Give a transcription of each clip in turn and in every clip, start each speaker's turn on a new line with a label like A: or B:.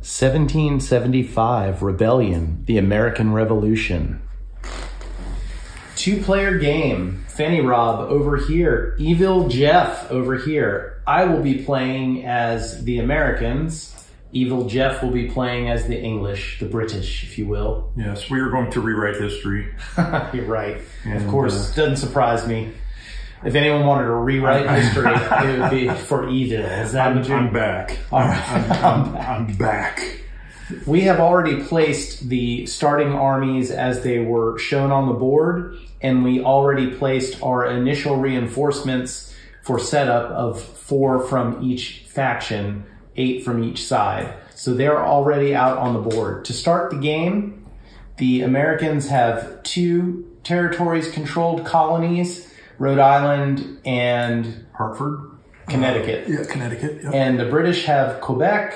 A: 1775 Rebellion, the American Revolution. Two-player game. Fanny Rob over here. Evil Jeff over here. I will be playing as the Americans. Evil Jeff will be playing as the English, the British, if you will.
B: Yes, we are going to rewrite history.
A: You're right. And, of course, doesn't surprise me. If anyone wanted to rewrite history, it would be for evil. Is that what you're...
B: I'm back.
A: All right.
B: I'm back.
A: We have already placed the starting armies as they were shown on the board, and we already placed our initial reinforcements for setup of 4 from each faction, 8 from each side. So they're already out on the board. To start the game, the Americans have 2 territories-controlled colonies, Rhode Island and
B: Hartford,
A: Connecticut.
B: Yeah, Connecticut. Yep.
A: And the British have Quebec,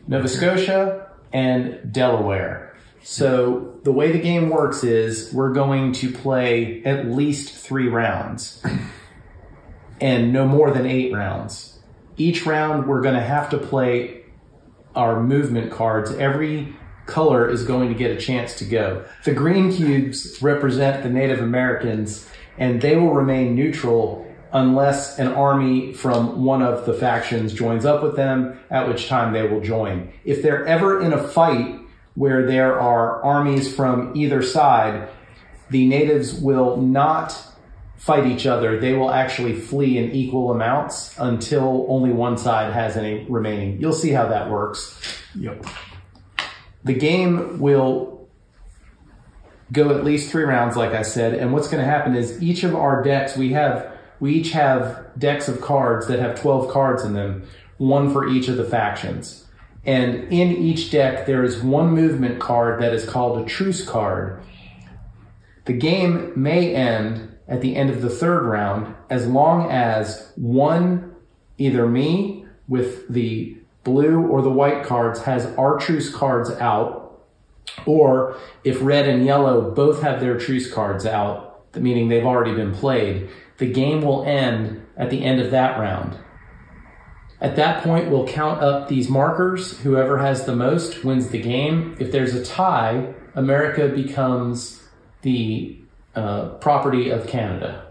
A: Nova Scotia, and Delaware. So the way the game works is we're going to play at least 3 rounds and no more than 8 rounds. Each round we're going to have to play our movement cards. Every color is going to get a chance to go. The green cubes represent the Native Americans, and they will remain neutral unless an army from one of the factions joins up with them, at which time they will join. If they're ever in a fight where there are armies from either side, the natives will not fight each other. They will actually flee in equal amounts until only one side has any remaining. You'll see how that works.
B: Yep.
A: The game will go at least 3 rounds, like I said, and what's going to happen is each of our decks, we each have decks of cards that have 12 cards in them, 1 for each of the factions. And in each deck, there is 1 movement card that is called a truce card. The game may end at the end of the 3rd round as long as one, either me with the blue or the white cards, has our truce cards out, or if red and yellow both have their truce cards out, meaning they've already been played, the game will end at the end of that round. At that point, we'll count up these markers. Whoever has the most wins the game. If there's a tie, America becomes the property of Canada.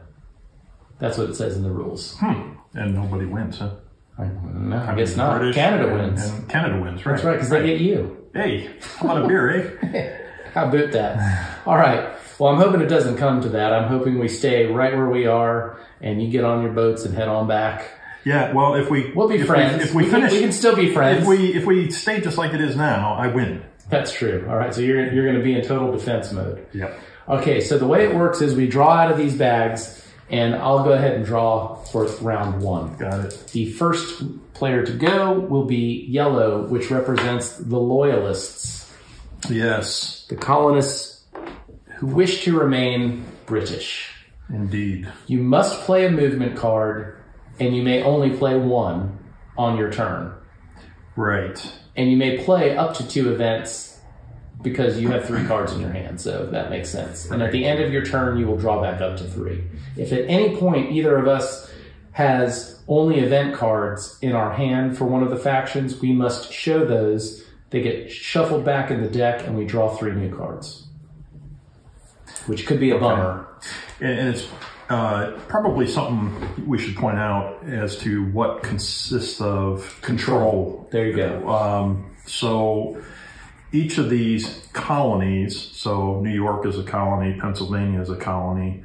A: That's what it says in the rules.
B: And nobody wins, huh?
A: No, I guess not. British Canada wins.
B: And Canada wins, right?
A: That's right, because they get you.
B: Hey, how about a beer, eh?
A: How about that? All right. Well, I'm hoping it doesn't come to that. I'm hoping we stay right where we are and you get on your boats and head on back.
B: Yeah, well,
A: we'll be friends. We can still be friends.
B: If we stay just like it is now, I win.
A: That's true. All right, so you're going to be in total defense mode.
B: Yep.
A: Okay, so the way it works is we draw out of these bags, and I'll go ahead and draw for round 1.
B: Got it.
A: The first player to go will be yellow, which represents the Loyalists.
B: Yes.
A: The colonists who wish to remain British.
B: Indeed.
A: You must play a movement card, and you may only play 1 on your turn.
B: Right.
A: And you may play up to 2 events because you have 3 cards in your hand, so that makes sense. And at the end of your turn, you will draw back up to 3. If at any point either of us has only event cards in our hand for one of the factions, we must show those. They get shuffled back in the deck, and we draw 3 new cards, which could be a bummer.
B: And it's probably something we should point out as to what consists of control.
A: There you go.
B: So each of these colonies, so New York is a colony, Pennsylvania is a colony.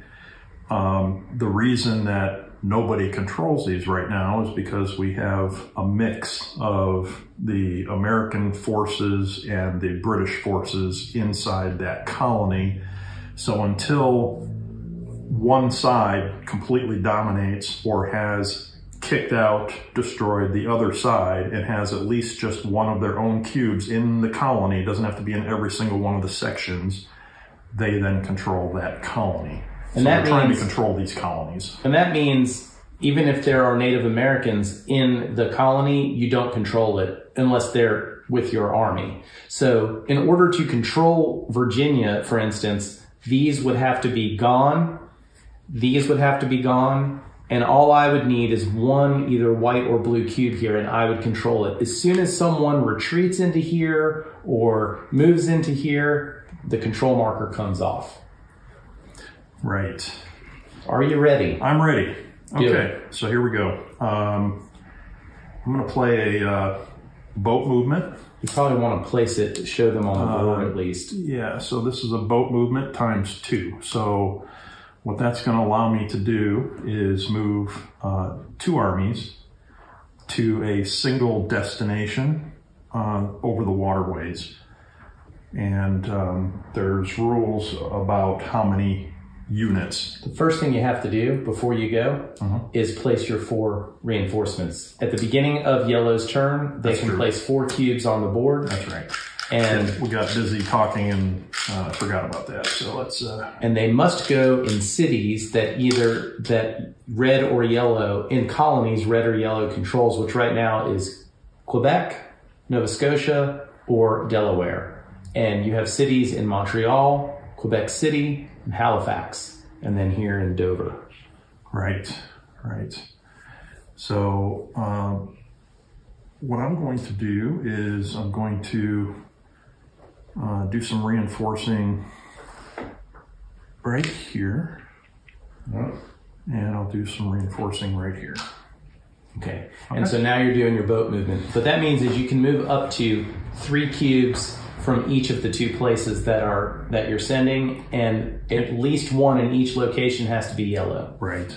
B: The reason that nobody controls these right now is because we have a mix of the American forces and the British forces inside that colony. So until one side completely dominates or has kicked out, destroyed the other side, and has at least just one of their own cubes in the colony, it doesn't have to be in every single one of the sections, they then control that colony.
A: And
B: so
A: that
B: they're trying to control these colonies.
A: And that means even if there are Native Americans in the colony, you don't control it unless they're with your army. So in order to control Virginia, for instance, these would have to be gone, these would have to be gone, And all I would need is one either white or blue cube here, and I would control it. As soon as someone retreats into here or moves into here, the control marker comes off.
B: Right.
A: Are you ready?
B: I'm ready.
A: Do
B: Okay,
A: it.
B: so here we go. I'm going to play a boat movement.
A: You probably want to place it, show them on the board at least.
B: Yeah, so this is a boat movement times 2. So what that's going to allow me to do is move 2 armies to a single destination over the waterways. And there's rules about how many units.
A: The first thing you have to do before you go is place your 4 reinforcements. At the beginning of yellow's turn, they can place 4 cubes on the board.
B: That's right.
A: And
B: we got busy talking and forgot about that. So let's.
A: And they must go in cities that red or yellow, in colonies, red or yellow controls, which right now is Quebec, Nova Scotia, or Delaware. And you have cities in Montreal, Quebec City, and Halifax, and then here in Dover.
B: Right. So what I'm going to do is I'm going to do some reinforcing right here. And I'll do some reinforcing right here.
A: Okay. And so now you're doing your boat movement. What that means is you can move up to 3 cubes from each of the 2 places that you're sending, and at least 1 in each location has to be yellow.
B: Right.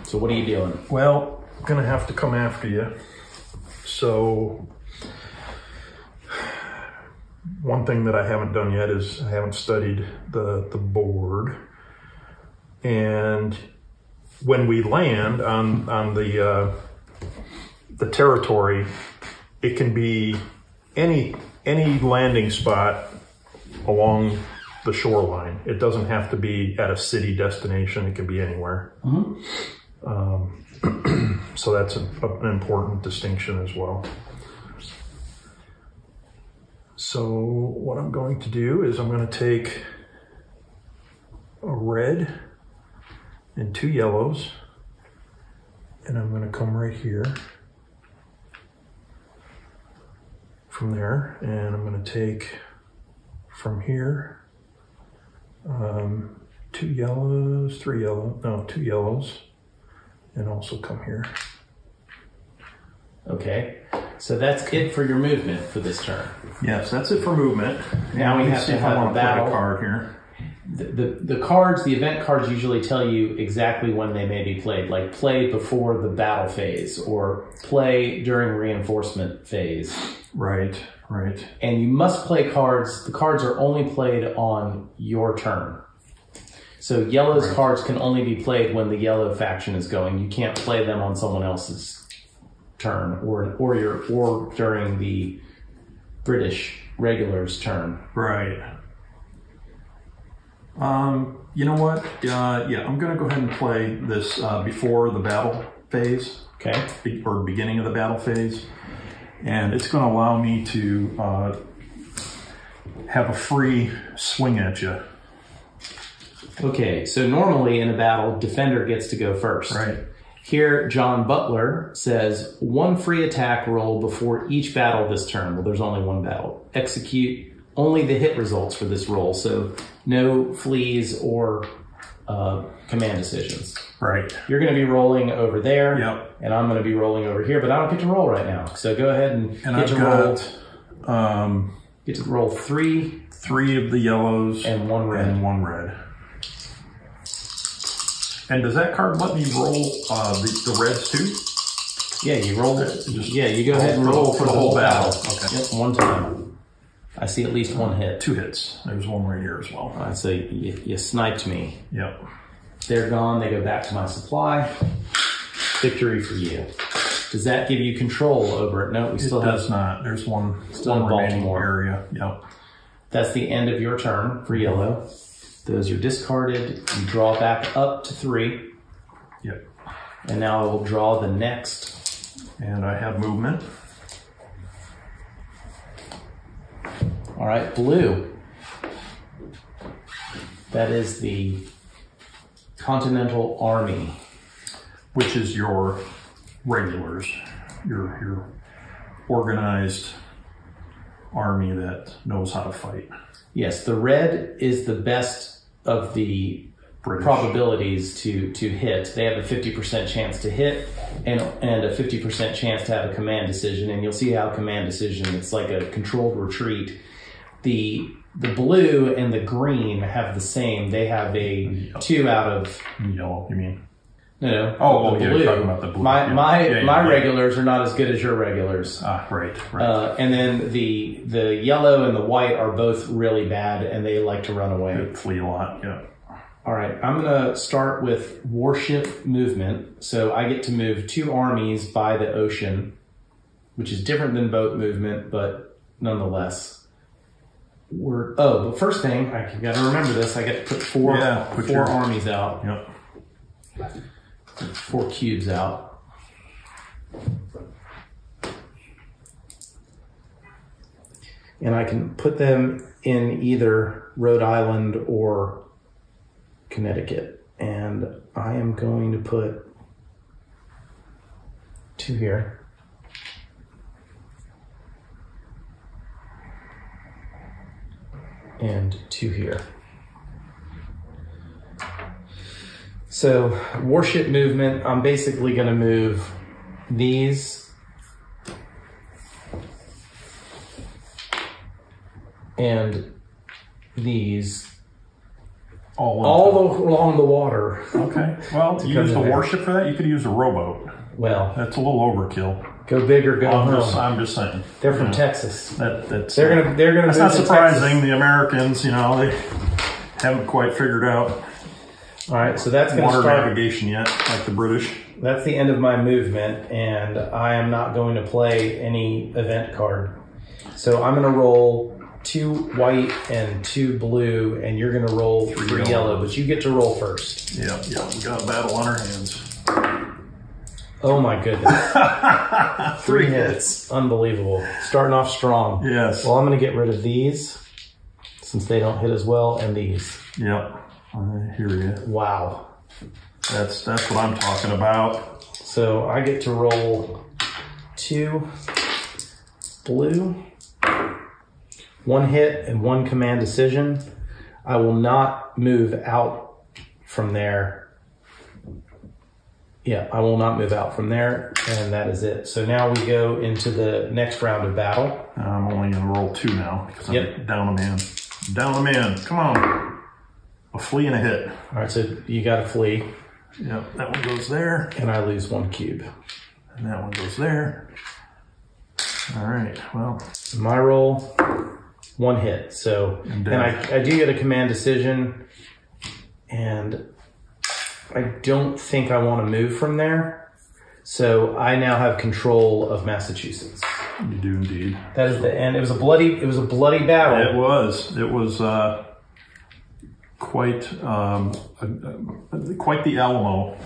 A: So what are you doing?
B: Well, I'm gonna have to come after you. So one thing that I haven't done yet is I haven't studied the board. And when we land on the territory, it can be any landing spot along the shoreline. It doesn't have to be at a city destination. It can be anywhere. So that's an important distinction as well. So what I'm going to do is I'm going to take a red and 2 yellows, and I'm going to come right here from there, and I'm going to take from here 2 yellows, 2 yellows, and also come here.
A: Okay, so that's it for your movement for this turn.
B: Yes, that's it for movement.
A: Now we have to have a battle.
B: Play a card here.
A: The cards, the event cards usually tell you exactly when they may be played, like play before the battle phase or play during reinforcement phase.
B: Right.
A: And you must play cards. The cards are only played on your turn. So yellow's cards can only be played when the yellow faction is going. You can't play them on someone else's turn or during the British regulars' turn.
B: Right. You know what? Yeah, I'm going to go ahead and play this before the battle phase.
A: Okay.
B: Or beginning of the battle phase. And it's going to allow me to have a free swing at you.
A: Okay, so normally in a battle, defender gets to go first.
B: Right.
A: Here, John Butler says, 1 free attack roll before each battle this turn. Well, there's only 1 battle. Execute only the hit results for this roll, so no flees or command decisions.
B: Right.
A: You're going to be rolling over there,
B: Yep.
A: and I'm going to be rolling over here, but I don't get to roll right now. So go ahead and
B: I've
A: get to roll 3
B: of the yellows
A: and 1 red.
B: And does that card let me roll the reds too?
A: Yeah, you roll it. Yeah, you go ahead and roll for the whole battle.
B: Okay.
A: Yep, 1 time. I see at least 1 hit.
B: 2 hits. There's 1 right here as well.
A: All right, so you sniped me.
B: Yep.
A: They're gone. They go back to my supply. Victory for you. Does that give you control over it? No, we still have.
B: It does not. There's one remaining
A: Baltimore
B: area. Yep.
A: That's the end of your turn for yellow. Those are discarded. You draw back up to 3.
B: Yep.
A: And now I will draw the next.
B: And I have movement.
A: All right, blue. That is the Continental Army.
B: Which is your regulars, your organized army that knows how to fight.
A: Yes, the red is the best of the
B: British
A: probabilities to hit. They have a 50% chance to hit and a 50% chance to have a command decision. And you'll see how command decision, it's like a controlled retreat. The blue and the green have the same. They have a 2 out of...
B: Yellow, you mean?
A: No.
B: Oh, you're talking about the blue.
A: My regulars are not as good as your regulars.
B: Right.
A: And then the yellow and the white are both really bad, and they like to run away.
B: They flee a lot, yeah.
A: All right, I'm going to start with warship movement. So I get to move 2 armies by the ocean, which is different than boat movement, but nonetheless. But first thing, I got to remember this, I get to put four armies out.
B: Yep.
A: 4 cubes out. And I can put them in either Rhode Island or Connecticut. And I am going to put 2 here. And 2 here. So warship movement, I'm basically going to move these and these all along the water.
B: Okay. Well, you use a warship for that. You could use a rowboat.
A: Well,
B: that's a little overkill.
A: Go big or go home.
B: I'm just saying.
A: They're from Texas.
B: That's
A: they're gonna.
B: That's not surprising. The Americans, they haven't quite figured out.
A: All right, so that's going to start
B: water navigation yet, like the British.
A: That's the end of my movement, and I am not going to play any event card. So I'm going to roll 2 white and 2 blue, and you're going to roll 3 yellow, but you get to roll first.
B: Yeah, we got a battle on our hands.
A: Oh my goodness. 3 hits. Unbelievable. Starting off strong.
B: Yes.
A: Well, I'm going to get rid of these, since they don't hit as well, and these.
B: Yep. I hear you.
A: Wow.
B: That's what I'm talking about.
A: So I get to roll 2 blue, 1 hit and 1 command decision. I will not move out from there. Yeah, I will not move out from there, and that is it. So now we go into the next round of battle.
B: I'm only going to roll 2 now because I'm down a man. Down a man. Come on. A flee and a hit.
A: All right, so you got a flee.
B: Yep, that one goes there.
A: And I lose 1 cube.
B: And that one goes there. All right, well.
A: My roll, 1 hit. So, and I do get a command decision, and I don't think I want to move from there. So I now have control of Massachusetts.
B: You do indeed.
A: That is the end. It was a bloody battle.
B: It was. It was quite the Alamo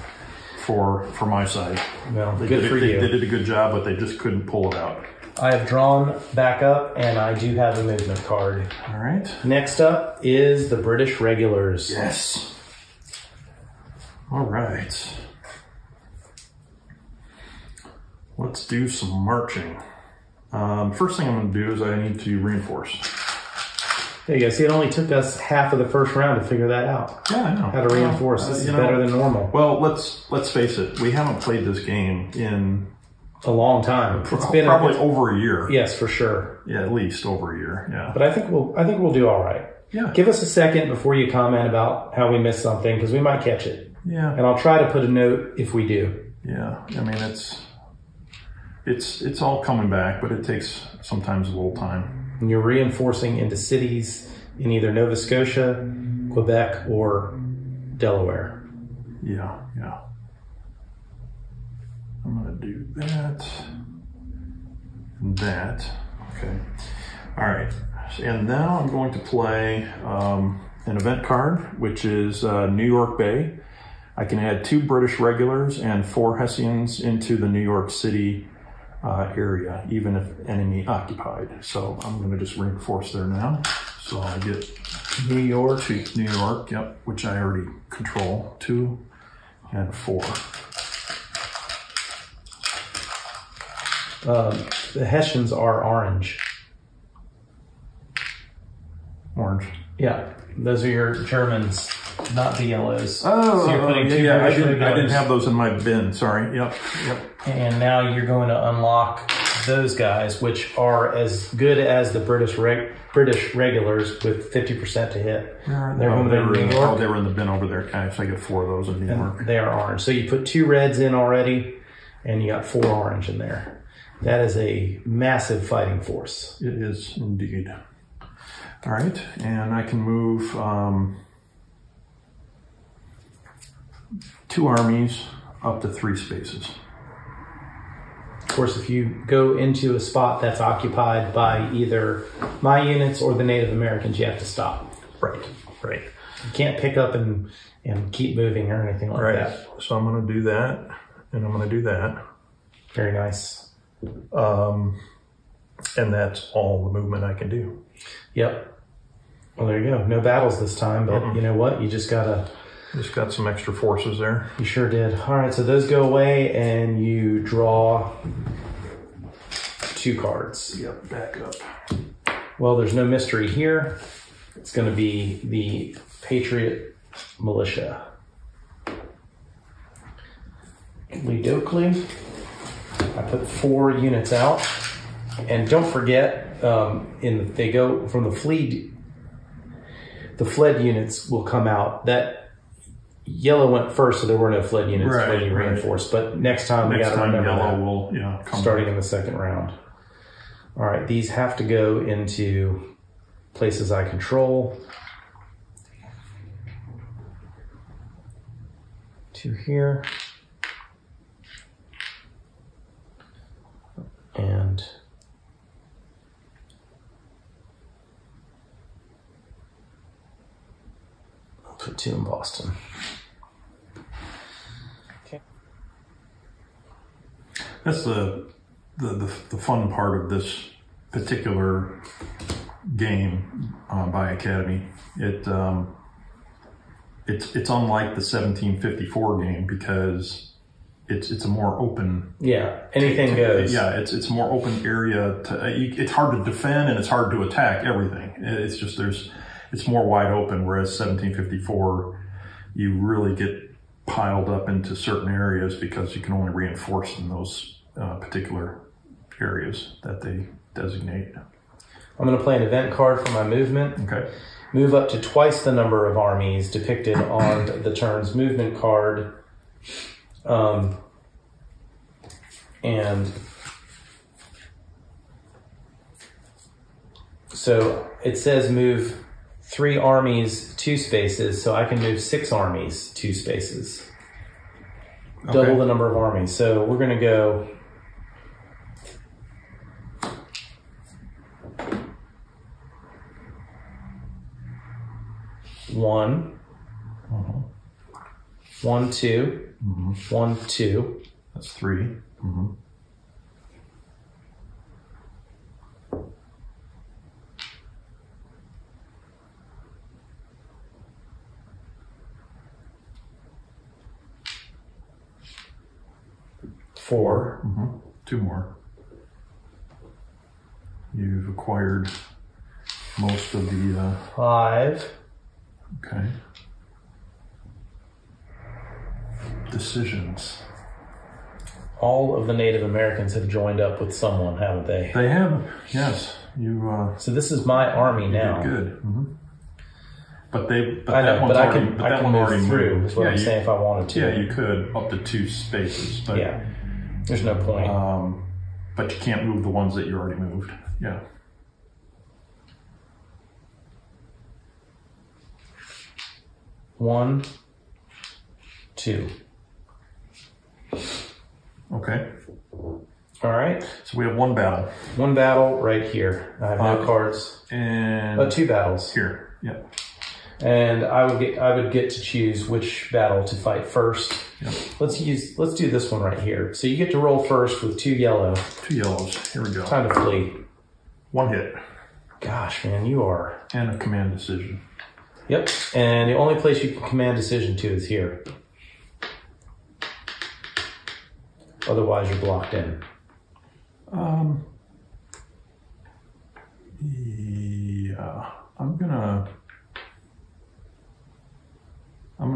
B: for my side.
A: Well,
B: They
A: good for you.
B: They did a good job, but they just couldn't pull it out.
A: I have drawn back up, and I do have a movement card.
B: All right.
A: Next up is the British regulars.
B: Yes. All right. Let's do some marching. First thing I'm going to do is I need to reinforce.
A: There you go. See, it only took us half of the first round to figure that out.
B: Yeah, I know.
A: How to reinforce. This is better than normal.
B: Well, let's face it. We haven't played this game in
A: a long time.
B: It's been probably over a year.
A: Yes, for sure.
B: Yeah, at least over a year. Yeah.
A: But I think we'll do all right.
B: Yeah.
A: Give us a second before you comment about how we missed something, because we might catch it.
B: Yeah.
A: And I'll try to put a note if we do.
B: Yeah. I mean, it's all coming back, but it takes sometimes a little time.
A: And you're reinforcing into cities in either Nova Scotia, Quebec, or Delaware.
B: Yeah. I'm going to do that and that. Okay. All right. And now I'm going to play an event card, which is New York Bay. I can add 2 British regulars and 4 Hessians into the New York City area, even if enemy occupied. So I'm going to just reinforce there now. So I get
A: New York.
B: to New York, yep, which I already control. 2 and 4.
A: The Hessians are orange.
B: Orange.
A: Yeah, those are your Germans, not the yellows.
B: Oh,
A: so you're putting two
B: yeah, I
A: British
B: didn't have those in my bin, sorry. Yep.
A: And now you're going to unlock those guys, which are as good as the British regulars with 50% to hit.
B: They were in the bin over there. Okay, so I get 4 of those in New York.
A: They are orange. So you put 2 reds in already, and you got 4 orange in there. That is a massive fighting force.
B: It is indeed. All right, and I can move 2 armies up to 3 spaces.
A: Of course, if you go into a spot that's occupied by either my units or the Native Americans, you have to stop.
B: Right.
A: You can't pick up and keep moving or anything like that.
B: So I'm going to do that, and I'm going to do that.
A: Very nice.
B: And that's all the movement I can do.
A: Yep. Well, there you go. No battles this time, but you know what? You just got
B: some extra forces there.
A: You sure did. All right, so those go away, and you draw 2 cards.
B: Yep, back up.
A: Well, there's no mystery here. It's going to be the Patriot militia. Ledokley. I put 4 units out, and don't forget, they go from the fleet. The fled units will come out. That yellow went first, so there were no fled units when you reinforced. But next time we got to remember
B: yellow
A: that.
B: will come
A: starting in the second round. All right, these have to go into places I control. 2 here. And I'll put 2 in Boston. Okay.
B: That's the fun part of this particular game by Academy. It's unlike the 1754 game because it's a more open.
A: Yeah, anything goes.
B: Yeah, it's a more open area. It's hard to defend and it's hard to attack everything. It's just it's more wide open. Whereas 1754, you really get piled up into certain areas because you can only reinforce in those particular areas that they designate.
A: I'm going to play an event card for my movement.
B: Okay.
A: Move up to twice the number of armies depicted on the turn's movement card. And so it says move 3 armies 2 spaces, so I can move 6 armies 2 spaces. Okay. Double the number of armies. So we're going to go one, 1, 2, 1, 2.
B: That's 3.
A: 4.
B: 2 more. You've acquired most of the
A: 5.
B: Okay. Decisions.
A: All of the Native Americans have joined up with someone, haven't they?
B: They have, yes. You.
A: So this is my army now.
B: Good. But I
A: can move through. Is what I'm saying. If I wanted to.
B: Yeah, you could up to 2 spaces. But,
A: yeah. There's no point.
B: But you can't move the ones that you already moved. Yeah.
A: One, 2.
B: Okay.
A: All right.
B: So we have 1 battle.
A: 1 battle right here. I have no cards.
B: And
A: 2 battles
B: here. Yep.
A: And I would get to choose which battle to fight first.
B: Yep.
A: Let's do this one right here. So you get to roll first with 2 yellow.
B: 2 yellows. Here we go.
A: Time to flee.
B: 1 hit.
A: Gosh, man, you are.
B: And a command decision.
A: Yep, and the only place you can command decision to is here. Otherwise, you're blocked in.
B: Yeah, I'm gonna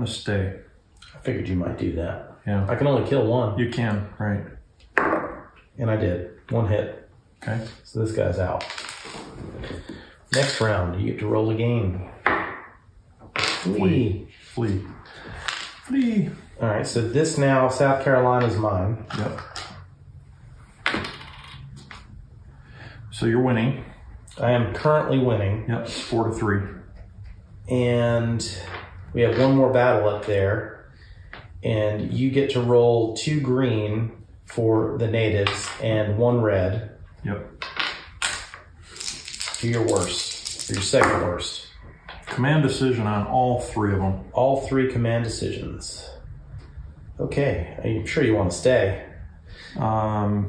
B: stay.
A: I figured you might do that.
B: Yeah.
A: I can only kill one.
B: You can, right.
A: And I did. One hit.
B: Okay.
A: So this guy's out. Next round, you get to roll again. Flee.
B: Flee. Flee.
A: All right, so this now, South Carolina's mine.
B: Yep. So you're winning.
A: I am currently winning.
B: Yep, 4-3.
A: And we have one more battle up there. And you get to roll 2 green for the natives and 1 red.
B: Yep.
A: To your worst. Or your second worst.
B: Command decision on all 3 of them.
A: All 3 command decisions. Okay, I'm sure you want to stay.
B: Yeah,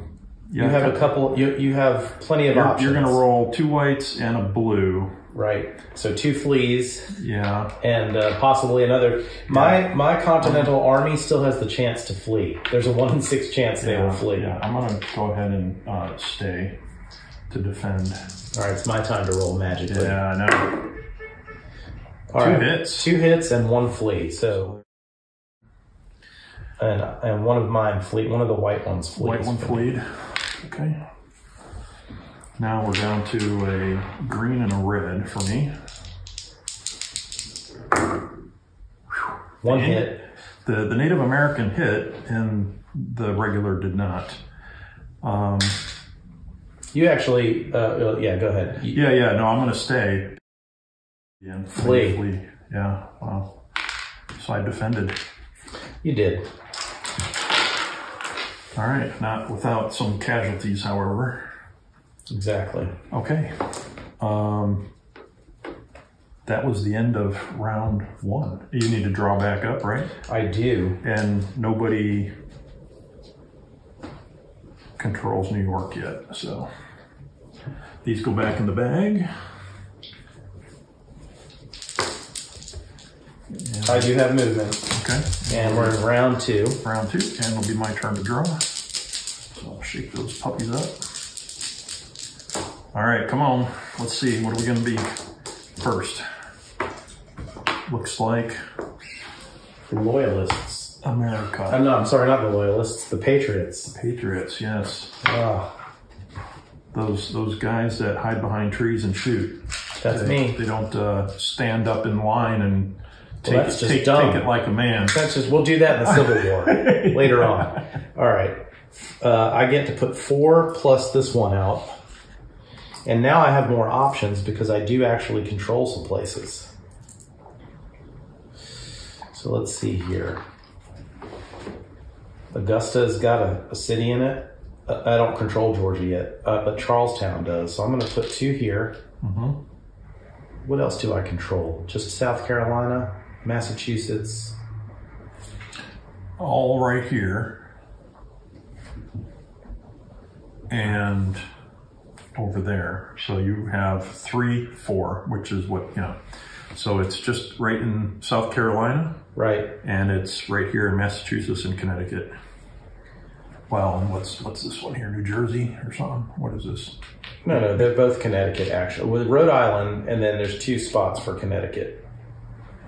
A: you have a couple. You have plenty of options.
B: You're going to roll 2 whites and a blue.
A: Right. So 2 fleas.
B: Yeah.
A: And possibly another. My Continental Army still has the chance to flee. There's a 1 in 6 chance they will flee.
B: Yeah, I'm going to go ahead and stay to defend.
A: All right, it's my time to roll magically.
B: Yeah, I know.
A: All
B: 2
A: right.
B: hits.
A: 2 hits and 1 flee. So. And one of mine flee. One of the white ones flees.
B: White one fleed. Okay. Now we're down to a green and a red for me.
A: 1 hit.
B: The Native American hit and the regular did not.
A: You actually, yeah, go ahead.
B: Yeah, no, I'm going to stay. Yeah,
A: Flee.
B: Yeah, wow. So I defended.
A: You did.
B: All right, not without some casualties, however.
A: Exactly.
B: Okay. That was the end of round 1. You need to draw back up, right?
A: I do.
B: And nobody controls New York yet, so these go back in the bag. And
A: I do have movement.
B: Okay.
A: And we're in round 2.
B: Round 2, and it'll be my turn to draw. So I'll shake those puppies up. All right, come on. Let's see, what are we gonna be first? Looks like
A: The Loyalists.
B: America.
A: I'm sorry, not the Loyalists. The Patriots.
B: Patriots, yes.
A: Ah,
B: Those guys that hide behind trees and shoot.
A: that's me.
B: They don't stand up in line and
A: Well,
B: take it like a man.
A: We'll do that in the Civil War later on. All right. I get to put 4 plus this one out. And now I have more options because I do actually control some places. So let's see here. Augusta's got a city in it. I don't control Georgia yet, but Charlestown does. So I'm going to put 2 here.
B: Mm-hmm.
A: What else do I control? Just South Carolina, Massachusetts.
B: All right here. And over there. So you have 3, 4, which is what, So it's just right in South Carolina.
A: Right.
B: And it's right here in Massachusetts and Connecticut. Well, and what's this one here? New Jersey or something? What is this?
A: No, they're both Connecticut, actually. With Rhode Island, and then there's 2 spots for Connecticut.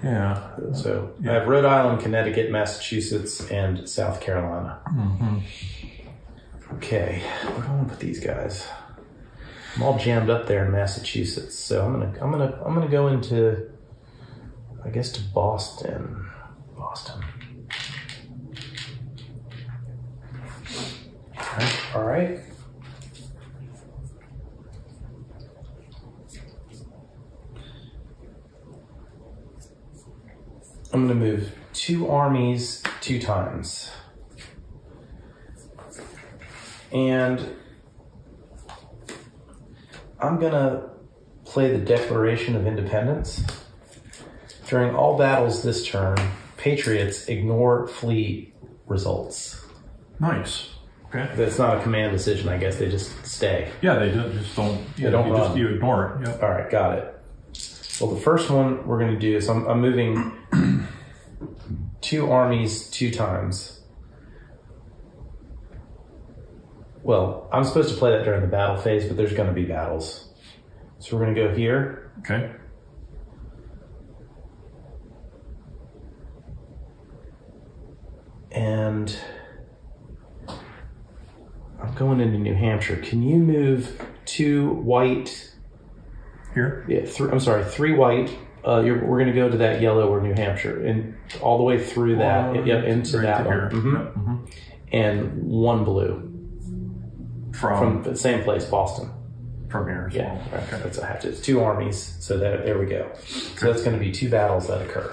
B: Yeah.
A: So I have Rhode Island, Connecticut, Massachusetts, and South Carolina.
B: Mm-hmm.
A: Okay, where do I want to put these guys? I'm all jammed up there in Massachusetts, so I'm gonna go into, I guess, to Boston. All right. I'm gonna move 2 armies 2 times. And I'm gonna play the Declaration of Independence. During all battles this turn, Patriots ignore fleet results.
B: Nice. Okay.
A: It's not a command decision, I guess. They just stay.
B: Yeah, they just don't.
A: They don't run.
B: You ignore it. Yep.
A: All right, got it. Well, the first one we're going to do is I'm moving 2 armies 2 times. Well, I'm supposed to play that during the battle phase, but there's going to be battles. So we're going to go here.
B: Okay.
A: And I'm going into New Hampshire. Can you move 2 white?
B: Here?
A: Yeah, 3 white. We're going to go to that yellow or New Hampshire, and all the way through that, into
B: right
A: that one.
B: Mm-hmm. Yep. Mm-hmm.
A: And 1 blue from the same place, Boston.
B: From here as
A: Yeah,
B: well.
A: right.
B: Okay.
A: That's it's 2 armies. So there we go. So that's going to be 2 battles that occur.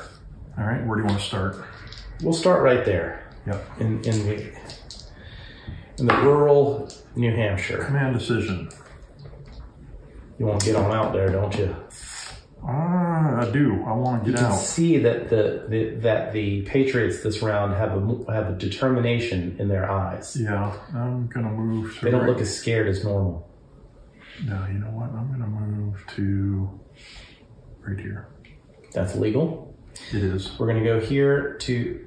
B: All right. Where do you want to start?
A: We'll start right there.
B: Yep.
A: In the rural New Hampshire.
B: Command decision.
A: You want to get on out there, don't you?
B: I do. I want to get out.
A: You can see that the Patriots this round have a determination in their eyes.
B: Yeah, I'm gonna move.
A: They don't look as scared as normal.
B: No, you know what? I'm gonna move to right here.
A: That's legal.
B: It is.
A: We're gonna go here to.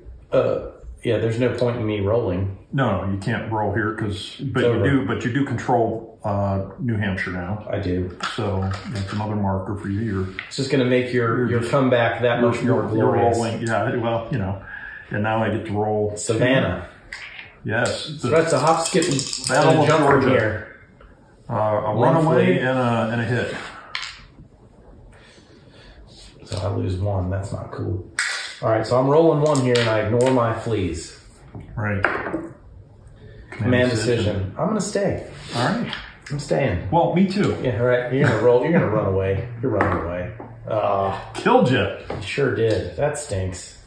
A: Yeah, there's no point in me rolling.
B: No, you can't roll here but you do control New Hampshire now.
A: I do.
B: So that's another marker for you.
A: It's just going to make your comeback that much more glorious.
B: You're rolling, yeah. Well, and now I get to roll
A: Savannah.
B: Yes,
A: So that's a hop, skip, and
B: Battle of
A: jump from
B: Georgia.
A: here.
B: A runaway and a hit.
A: So I lose 1. That's not cool. All right, so I'm rolling 1 here, and I ignore my fleas.
B: Right.
A: Command decision. I'm going to stay.
B: All right.
A: I'm staying.
B: Well, me too.
A: Yeah, right. You're going to roll. You're going to run away. You're running away.
B: Killed you.
A: You sure did. That stinks.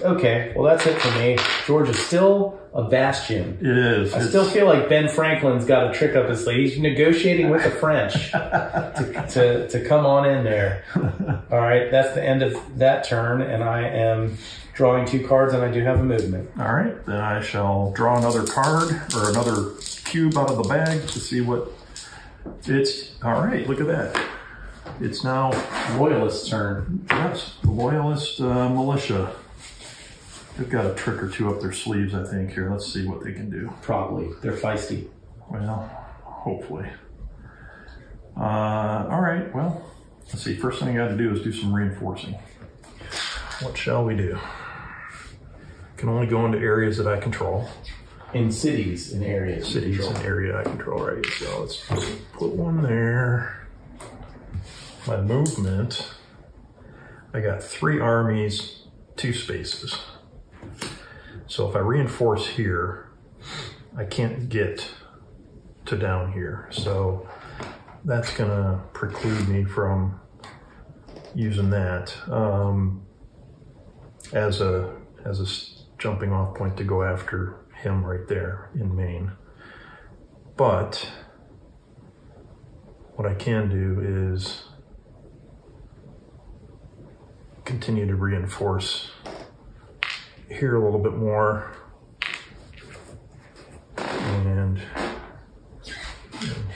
A: Okay, well, that's it for me. Georgia's still a bastion.
B: It is.
A: I still feel like Ben Franklin's got a trick up his sleeve. He's negotiating with the French to come on in there. All right, that's the end of that turn, and I am drawing 2 cards, and I do have a movement.
B: All right, then I shall draw another card or another cube out of the bag to see what it's. All right, look at that. It's now
A: Loyalist's turn.
B: Yes, the Loyalist militia. They've got a trick or 2 up their sleeves, I think. Here, let's see what they can do.
A: Probably. They're feisty.
B: Well, hopefully. All right, well, let's see. First thing I got to do is do some reinforcing. What shall we do? Can only go into areas that I control.
A: In cities, in areas.
B: Cities, an area I control, right? So let's put 1 there. My movement, I got 3 armies, 2 spaces. So if I reinforce here, I can't get to down here. So that's gonna preclude me from using that as a jumping off point to go after him right there in Maine. But what I can do is continue to reinforce here a little bit more and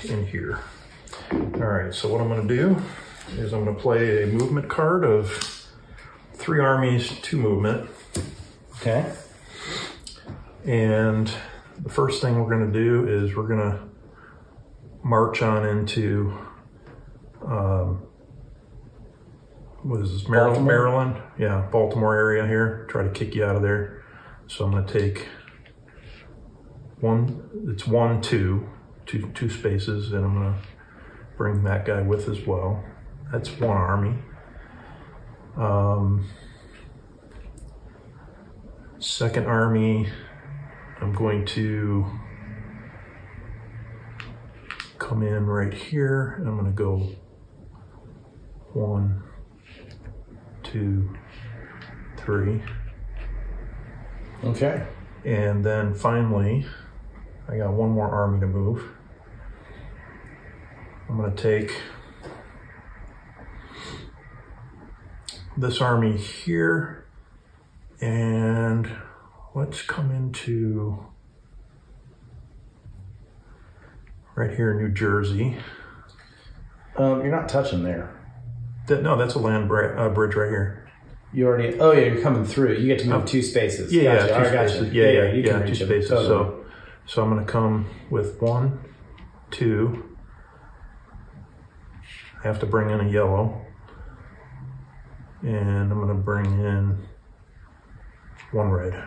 B: in here. All right, so what I'm going to do is I'm going to play a movement card of 3 armies, 2 movement.
A: Okay.
B: And the first thing we're going to do is we're going to march on into what is this, Maryland? Yeah, Baltimore area here. Try to kick you out of there. So I'm going to take 1, it's 1, 2 spaces, and I'm going to bring that guy with as well. That's 1 army. Second army, I'm going to come in right here, and I'm going to go 1, 2, 3.
A: Okay.
B: And then finally, I got 1 more army to move. I'm going to take this army here, and let's come into right here in New Jersey.
A: You're not touching there.
B: No, that's a land bridge right here.
A: You already, oh yeah, you're coming through. You get to move 2 spaces.
B: Yeah,
A: gotcha.
B: yeah, 2 spaces. Yeah,
A: you can reach
B: 2
A: them.
B: spaces.
A: Totally.
B: So I'm going to come with 1, 2. I have to bring in a yellow. And I'm going to bring in 1 red.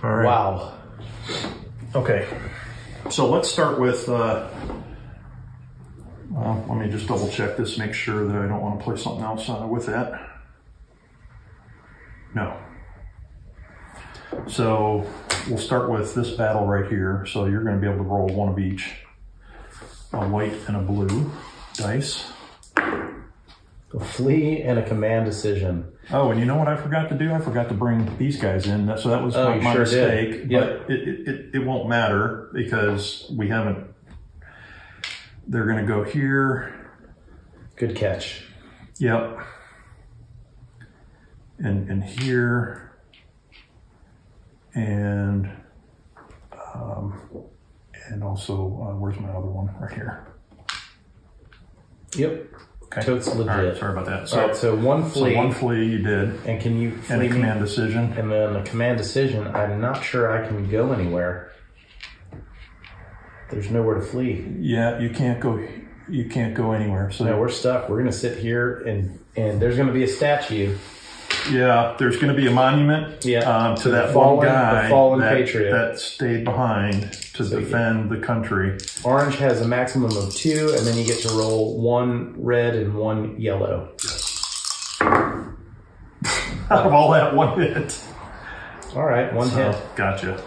B: All right.
A: Wow.
B: Okay. So let's start with, well, let me just double check this, make sure that I don't want to play something else with that. No. So we'll start with this battle right here. So you're going to be able to roll 1 of each, a white and a blue dice.
A: A flee and a command decision.
B: Oh, and you know what I forgot to do? I forgot to bring these guys in. So that was my mistake.
A: Yep.
B: But it won't matter because we haven't. They're going to go here.
A: Good catch.
B: Yep. And here. And also, where's my other one? Right here.
A: Yep.
B: Okay.
A: Totes legit.
B: All right, sorry about that.
A: All right, so 1 flee.
B: So 1 flee you did.
A: And can you flee
B: and a
A: me?
B: command decision.
A: And then a command decision, I'm not sure I can go anywhere. There's nowhere to flee.
B: Yeah, you can't go anywhere. So
A: no, we're stuck. We're gonna sit here and there's gonna be a statue.
B: Yeah, there's going to be a monument to that one guy,
A: the fallen Patriot
B: that stayed behind to defend the country.
A: Orange has a maximum of 2, and then you get to roll 1 red and 1 yellow.
B: Out of all that, 1 hit.
A: All right, 1 hit.
B: Gotcha.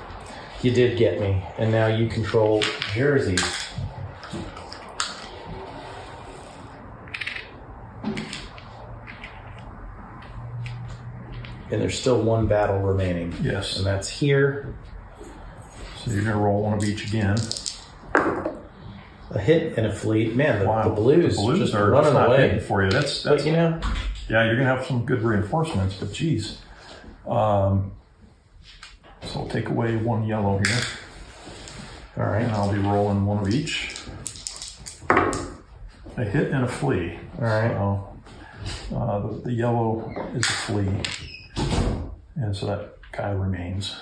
A: You did get me, and now you control jerseys. And there's still 1 battle remaining.
B: Yes.
A: And that's here.
B: So you're going to roll 1 of each again.
A: A hit and a flee. Man, the Blues just
B: are
A: running
B: not
A: away.
B: hitting for you. That's
A: but you know.
B: Yeah, you're going to have some good reinforcements, but geez. So I'll take away 1 yellow here.
A: All right.
B: And I'll be rolling 1 of each. A hit and a flee.
A: All right.
B: So the yellow is a flee. And so that guy remains.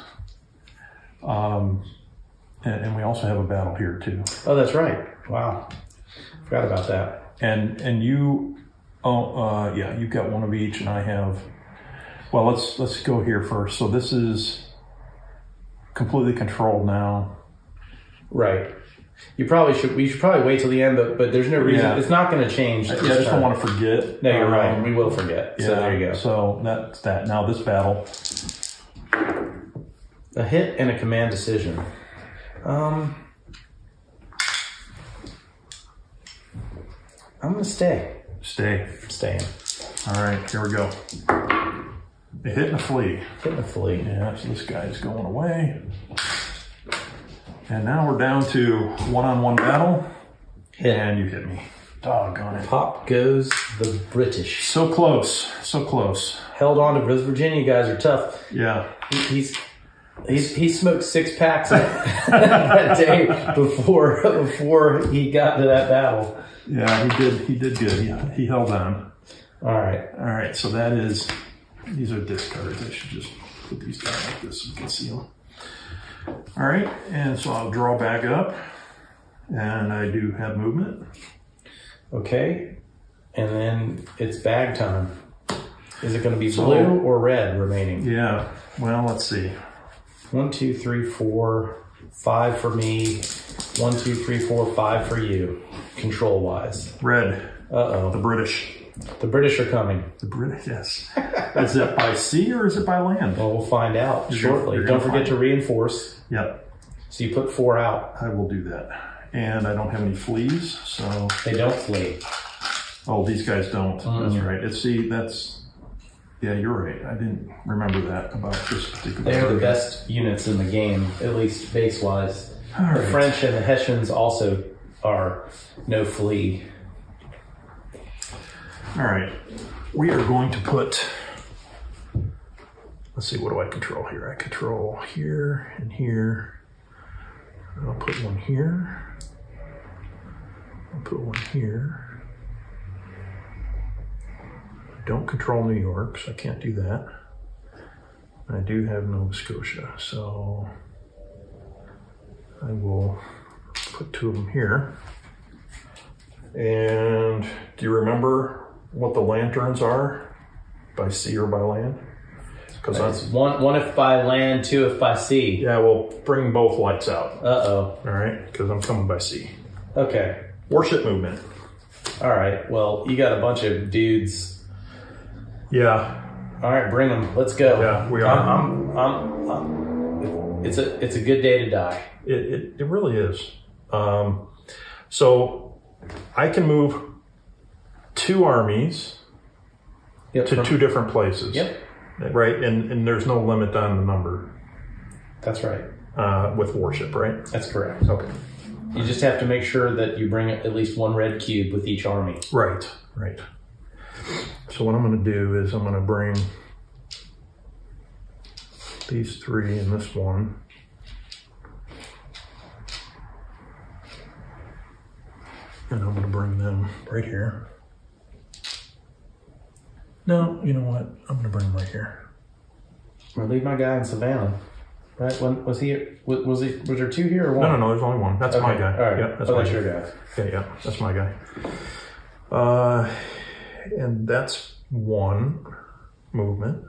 B: And we also have a battle here too.
A: Oh, that's right. Wow. Forgot about that.
B: And you, yeah, you've got 1 of each, and I have. Well, let's go here first. So this is completely controlled now.
A: Right. We should probably wait till the end, but there's no reason. Yeah. It's not going to change.
B: Yeah, I just don't want to forget.
A: No, you're right. We will forget.
B: Yeah,
A: so there you go.
B: So that's that. Now this battle.
A: A hit and a command decision. I'm going to stay. Staying.
B: All right, here we go. A hit and a flee.
A: Hit and a flee.
B: Yeah, so this guy's going away. And now we're down to 1-on-1 battle.
A: Hit.
B: And you hit me. Doggone it.
A: Pop goes the British.
B: So close. So close.
A: Held on to those Virginia guys are tough.
B: Yeah.
A: He smoked 6 packs that day before he got to that battle.
B: Yeah, he did good. He held on.
A: All right.
B: So these are discards. I should just put these down like this so you can see them. All right, and so I'll draw back up, and I do have movement.
A: Okay, and then it's bag time. Is it going to be blue or red remaining?
B: Yeah, well, let's see.
A: 1, 2, 3, 4, 5 for me. 1, 2, 3, 4, 5 for you, control-wise.
B: Red.
A: Uh-oh.
B: The British.
A: The British are coming.
B: The British, yes. Is it by sea or is it by land?
A: Well, we'll find out shortly. Don't forget to reinforce.
B: Yep.
A: So you put 4 out.
B: I will do that. And I don't have any fleas, so...
A: They don't flee.
B: Oh, these guys don't. That's right. Yeah, you're right. I didn't remember that about this particular...
A: They're the best units in the game, at least base-wise.
B: The
A: French and the Hessians also are no flee.
B: All right, we are going to put, let's see, what do I control here? I control here and here. I'll put one here. I'll put one here. I don't control New York, so I can't do that. I do have Nova Scotia, so I will put 2 of them here. And do you remember what the lanterns are? By sea or by land? Because
A: that's one if by land, 2 if by sea.
B: Yeah, we'll bring both lights out.
A: Uh-oh.
B: All right, because I'm coming by sea.
A: Okay.
B: Warship movement.
A: All right, well, you got a bunch of dudes.
B: Yeah.
A: All right, bring them. Let's go.
B: Yeah, we are.
A: It's a good day to die.
B: It really is. So I can move 2 armies to 2 different places.
A: Yep.
B: Right, and there's no limit on the number.
A: That's right.
B: With warship, right?
A: That's correct.
B: Okay.
A: You just have to make sure that you bring at least 1 red cube with each army.
B: Right, right. So what I'm going to do is I'm going to bring these 3 and this one. And I'm going to bring them right here. No, you know what? I'm going to bring them right here.
A: I'm going to leave my guy in Savannah. Right? When was he? Was there 2 here or 1?
B: No, there's only 1. That's my guy.
A: All right.
B: Yeah, that's
A: that's your guy.
B: Yeah, that's my guy. And that's 1 movement.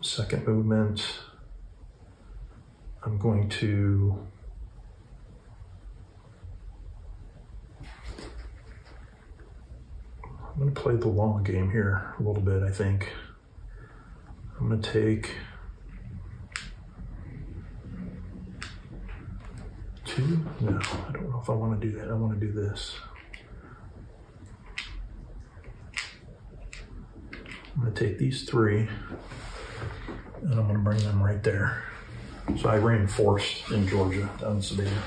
B: Second movement, I'm going to play the long game here a little bit, I think. I'm going to take 2. No, I don't know if I want to do that. I want to do this. I'm going to take these 3 and I'm going to bring them right there. So I reinforced in Georgia, down in Savannah.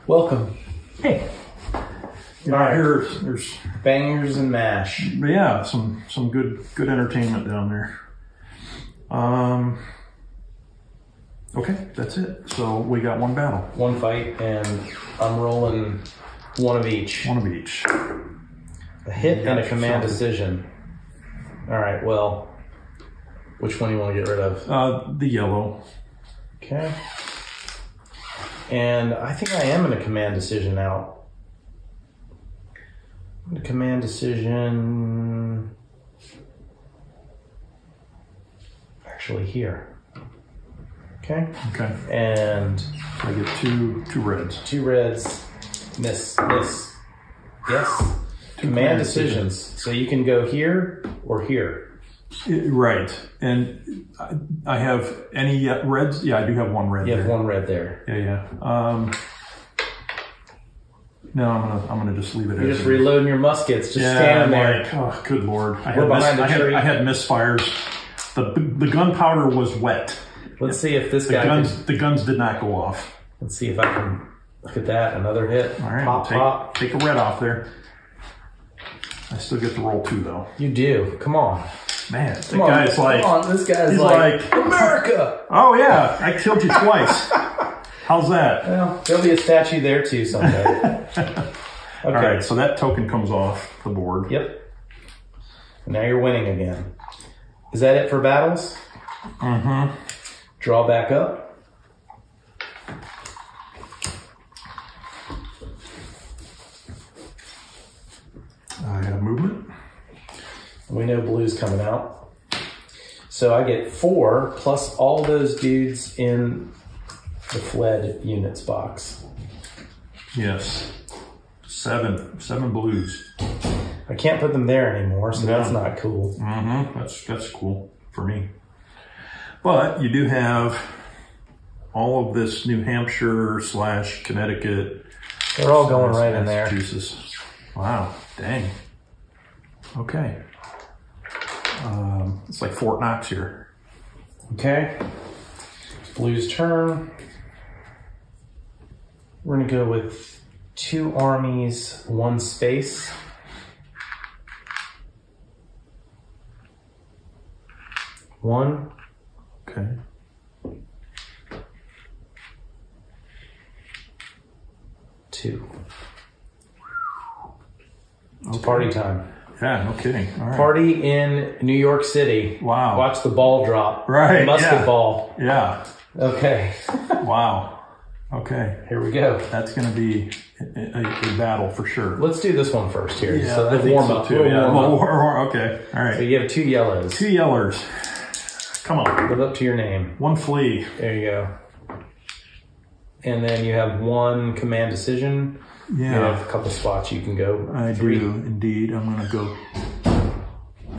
A: Welcome.
B: Hey.
A: All right.
B: There's
A: bangers and mash.
B: Yeah, some good entertainment down there. Okay, that's it. So we got 1 battle.
A: 1 fight, and I'm rolling 1 of each.
B: 1 of each.
A: A hit and a command decision. All right, well, which one do you want to get rid of?
B: The yellow.
A: Okay. And I think I am in a command decision out. The command decision actually here. Okay.
B: Okay.
A: And
B: I get two reds.
A: 2 reds. Miss. Yes. Command decisions. So you can go here or here.
B: Right. And I have any reds? Yeah, I do have 1 red there.
A: You have 1 red there.
B: Yeah. No, I'm gonna just leave it.
A: You're just reloading your muskets, just standing there.
B: Like, oh, good Lord! I had misfires. The gunpowder was wet.
A: Let's see if this guy.
B: The guns did not go off.
A: Let's see if I can. Look at that! Another hit.
B: All right,
A: pop.
B: Take a red off there. I still get to roll 2 though.
A: You do. Come on.
B: Man, this guy's like
A: America.
B: Oh yeah, I killed you twice. How's that?
A: Well, there'll be a statue there too someday. Okay.
B: All right, so that token comes off the board.
A: Yep. Now you're winning again. Is that it for battles?
B: Mm-hmm.
A: Draw back up.
B: I have movement.
A: We know blue's coming out. So I get 4 plus all those dudes in the fled units box.
B: Yes. 7 blues.
A: I can't put them there anymore, so that's not cool.
B: Mm-hmm. That's cool for me. But you do have all of this New Hampshire / Connecticut.
A: They're all going right in there.
B: Massachusetts. Wow. Dang. Okay. It's like Fort Knox here.
A: Okay. Blue's turn. We're going to go with 2 armies, 1 space. One.
B: Okay.
A: 2. It's party time.
B: Yeah, no kidding. All right.
A: Party in New York City.
B: Wow.
A: Watch the ball drop.
B: Right.
A: Musket ball.
B: Yeah.
A: Okay.
B: Wow. Okay.
A: Here we go.
B: That's going to be a battle for sure.
A: Let's do this one first here.
B: Yeah,
A: so
B: I
A: the
B: think
A: warm
B: so
A: up.
B: too. Yeah. Okay. All right.
A: So you have 2 yellows.
B: 2 yellers. Come on.
A: Live up to your name.
B: 1 flea.
A: There you go. And then you have 1 command decision.
B: Yeah.
A: You have a couple spots you can go.
B: I
A: 3.
B: do indeed. I'm going to go.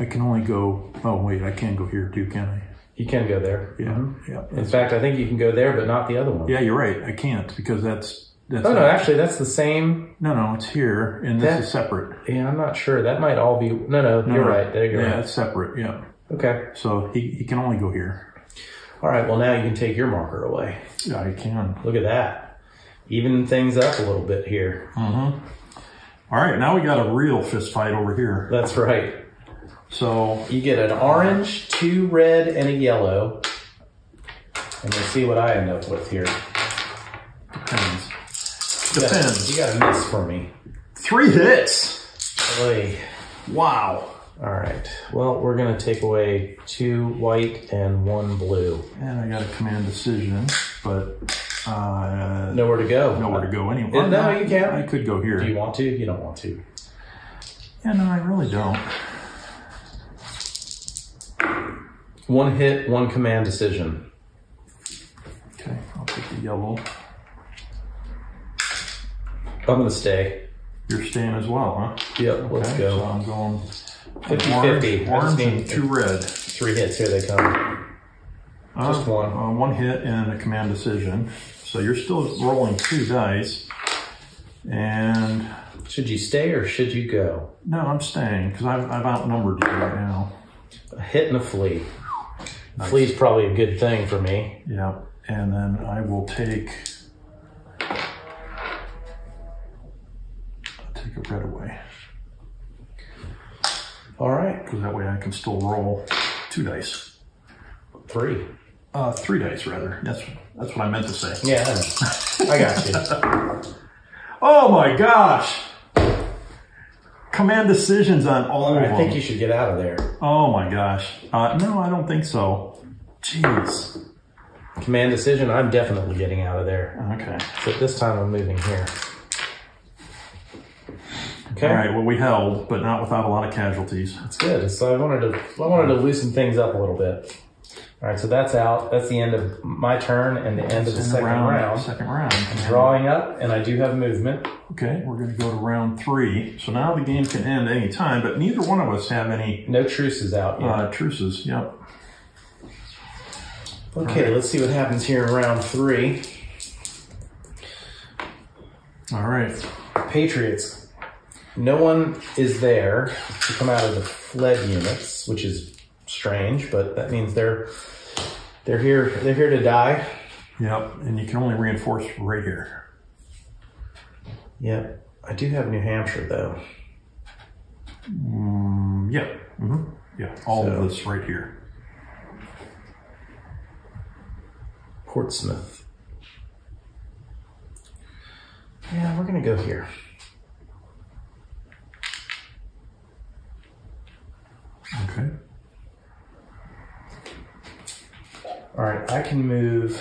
B: I can only go. Oh wait, I can go here too, can I?
A: You can go there.
B: Yeah.
A: Mm-hmm.
B: Yeah.
A: In fact, I think you can go there, but not the other one.
B: Yeah, you're right. I can't because that's.
A: Oh no, actually, that's the same.
B: No, it's here, and this is separate.
A: Yeah, I'm not sure. That might all be. No, you're right. There, you're right.
B: Yeah, it's separate. Yeah.
A: Okay.
B: So he can only go here.
A: All right. Well, now you can take your marker away.
B: Yeah, I can.
A: Look at that. Even things up a little bit here.
B: Mm-hmm. All right, now we got a real fist fight over here.
A: That's right.
B: So
A: you get an orange, 2 red, and a yellow. And we'll see what I end up with here.
B: Depends.
A: You got a miss for me.
B: 3 hits.
A: Oy.
B: Wow.
A: All right. Well, we're going to take away 2 white and 1 blue.
B: And I got a command decision, but
A: nowhere to go.
B: Nowhere to go anyway.
A: No, you can't.
B: I could go here.
A: Do you want to? You don't want to.
B: Yeah, no, I really don't.
A: 1 hit, 1 command decision.
B: Okay, I'll take the yellow.
A: I'm going to stay.
B: You're staying as well, huh?
A: Yep, let's go.
B: So I'm going
A: 50-50.
B: Orange and 2 red.
A: 3 hits. Here they come. Just 1.
B: 1 hit and a command decision. So you're still rolling 2 dice. And
A: should you stay or should you go?
B: No, I'm staying because I've outnumbered you right now.
A: A hit and a flea.
B: Nice.
A: A flea's probably a good thing for me.
B: Yeah, and then I will take a red away.
A: All right.
B: Because that way I can still roll 2 dice.
A: 3.
B: 3 dice rather. That's what I meant to say.
A: Yeah, I got you.
B: Oh my gosh! Command decisions on all of them.
A: I think you should get out of there.
B: Oh my gosh. No, I don't think so. Jeez.
A: Command decision, I'm definitely getting out of there.
B: Okay.
A: So this time I'm moving here. Okay.
B: All right, well we held, but not without a lot of casualties.
A: That's good. So I wanted to loosen things up a little bit. All right, so that's out. That's the end of my turn and the end of the second round.
B: Second round.
A: I'm drawing up, and I do have movement.
B: Okay, we're going to go to round 3. So now the game can end any time, but neither one of us have any...
A: No truces out yet.
B: Truces, yep.
A: Okay, right. Let's see what happens here in round 3.
B: All right.
A: Patriots. No one is there to come out of the fled units, which is strange, but that means they're here to die.
B: Yep, and you can only reinforce right here.
A: Yep, I do have New Hampshire though.
B: Yeah, yeah, all of this right here.
A: Portsmouth. Yeah, we're gonna go here.
B: Okay.
A: All right, I can move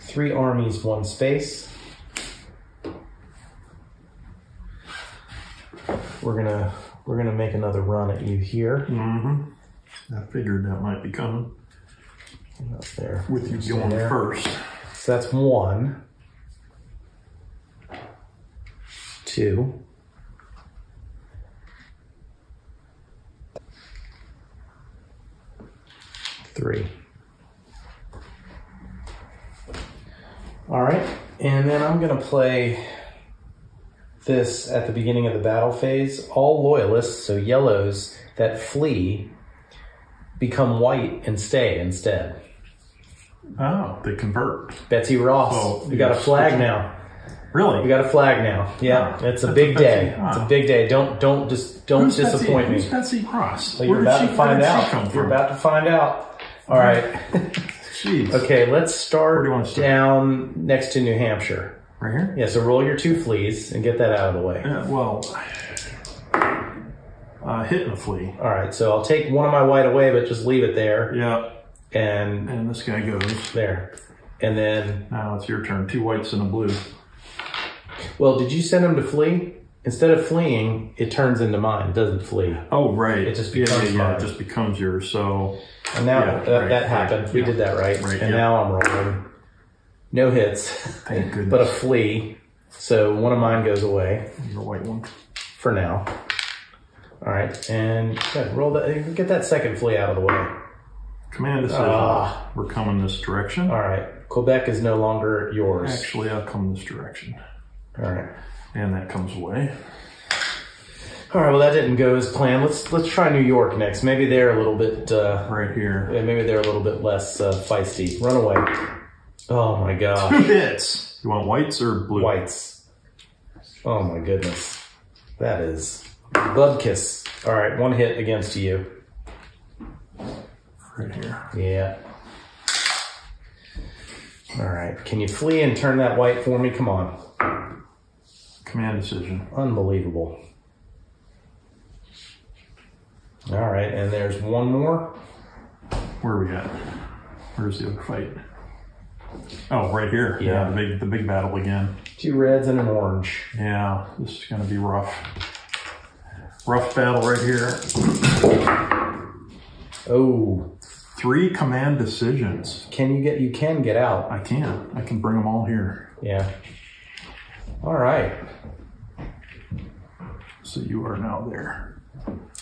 A: 3 armies, 1 space. We're gonna make another run at you here.
B: I figured that might be coming.
A: Up there.
B: With you going there first.
A: So that's 1, 2. 3. All right, and then I'm going to play this at the beginning of the battle phase. All loyalists, so yellows that flee, become white and stay instead.
B: Oh, they convert.
A: Betsy Ross,
B: Oh,
A: we got a flag now.
B: Really?
A: We got a flag now. Yeah, it's a big day. It's a big day. Don't disappoint me.
B: Who's Betsy Ross?
A: So you're about to find out. You're about to find out. All right.
B: Jeez.
A: Okay, let's start down next to New Hampshire.
B: Right here?
A: Yeah, so roll your 2 fleas and get that out of the way.
B: Yeah, well, hit and a flea.
A: All right, so I'll take one of my white away, but just leave it there.
B: Yeah.
A: And
B: this guy goes.
A: There. And then...
B: Now it's your turn. 2 whites and a blue.
A: Well, did you send him to flee? Instead of fleeing, it turns into mine. It doesn't flee.
B: Oh, right.
A: It just becomes mine.
B: It just becomes yours. So...
A: And now that happened. Right, we did that right. And now I'm rolling. No hits.
B: Thank goodness.
A: But a flea. So one of mine goes away.
B: Your white one.
A: For now. All right. And roll that. Get that second flea out of the way.
B: Command decision. We're coming this direction.
A: All right. Quebec is no longer yours.
B: Actually, I'll come this direction.
A: All right.
B: And that comes away.
A: All right. Well, that didn't go as planned. Let's try New York next. Maybe they're a little bit
B: right here.
A: Yeah, maybe they're a little bit less feisty. Run away. Oh my gosh.
B: 2 hits. You want whites or blue?
A: Whites. Oh my goodness. That is bud kiss. All right. 1 hit against you.
B: Right here.
A: Yeah. All right. Can you flee and turn that white for me? Come on.
B: Command decision.
A: Unbelievable. All right. And there's 1 more.
B: Where are we at? Where's the other fight? Oh, right here.
A: Yeah.
B: The big battle again.
A: 2 reds and an orange.
B: Yeah. This is going to be rough. Rough battle right here.
A: Oh.
B: 3 command decisions.
A: You can get out.
B: I can. I can bring them all here.
A: Yeah. All right.
B: So you are now there.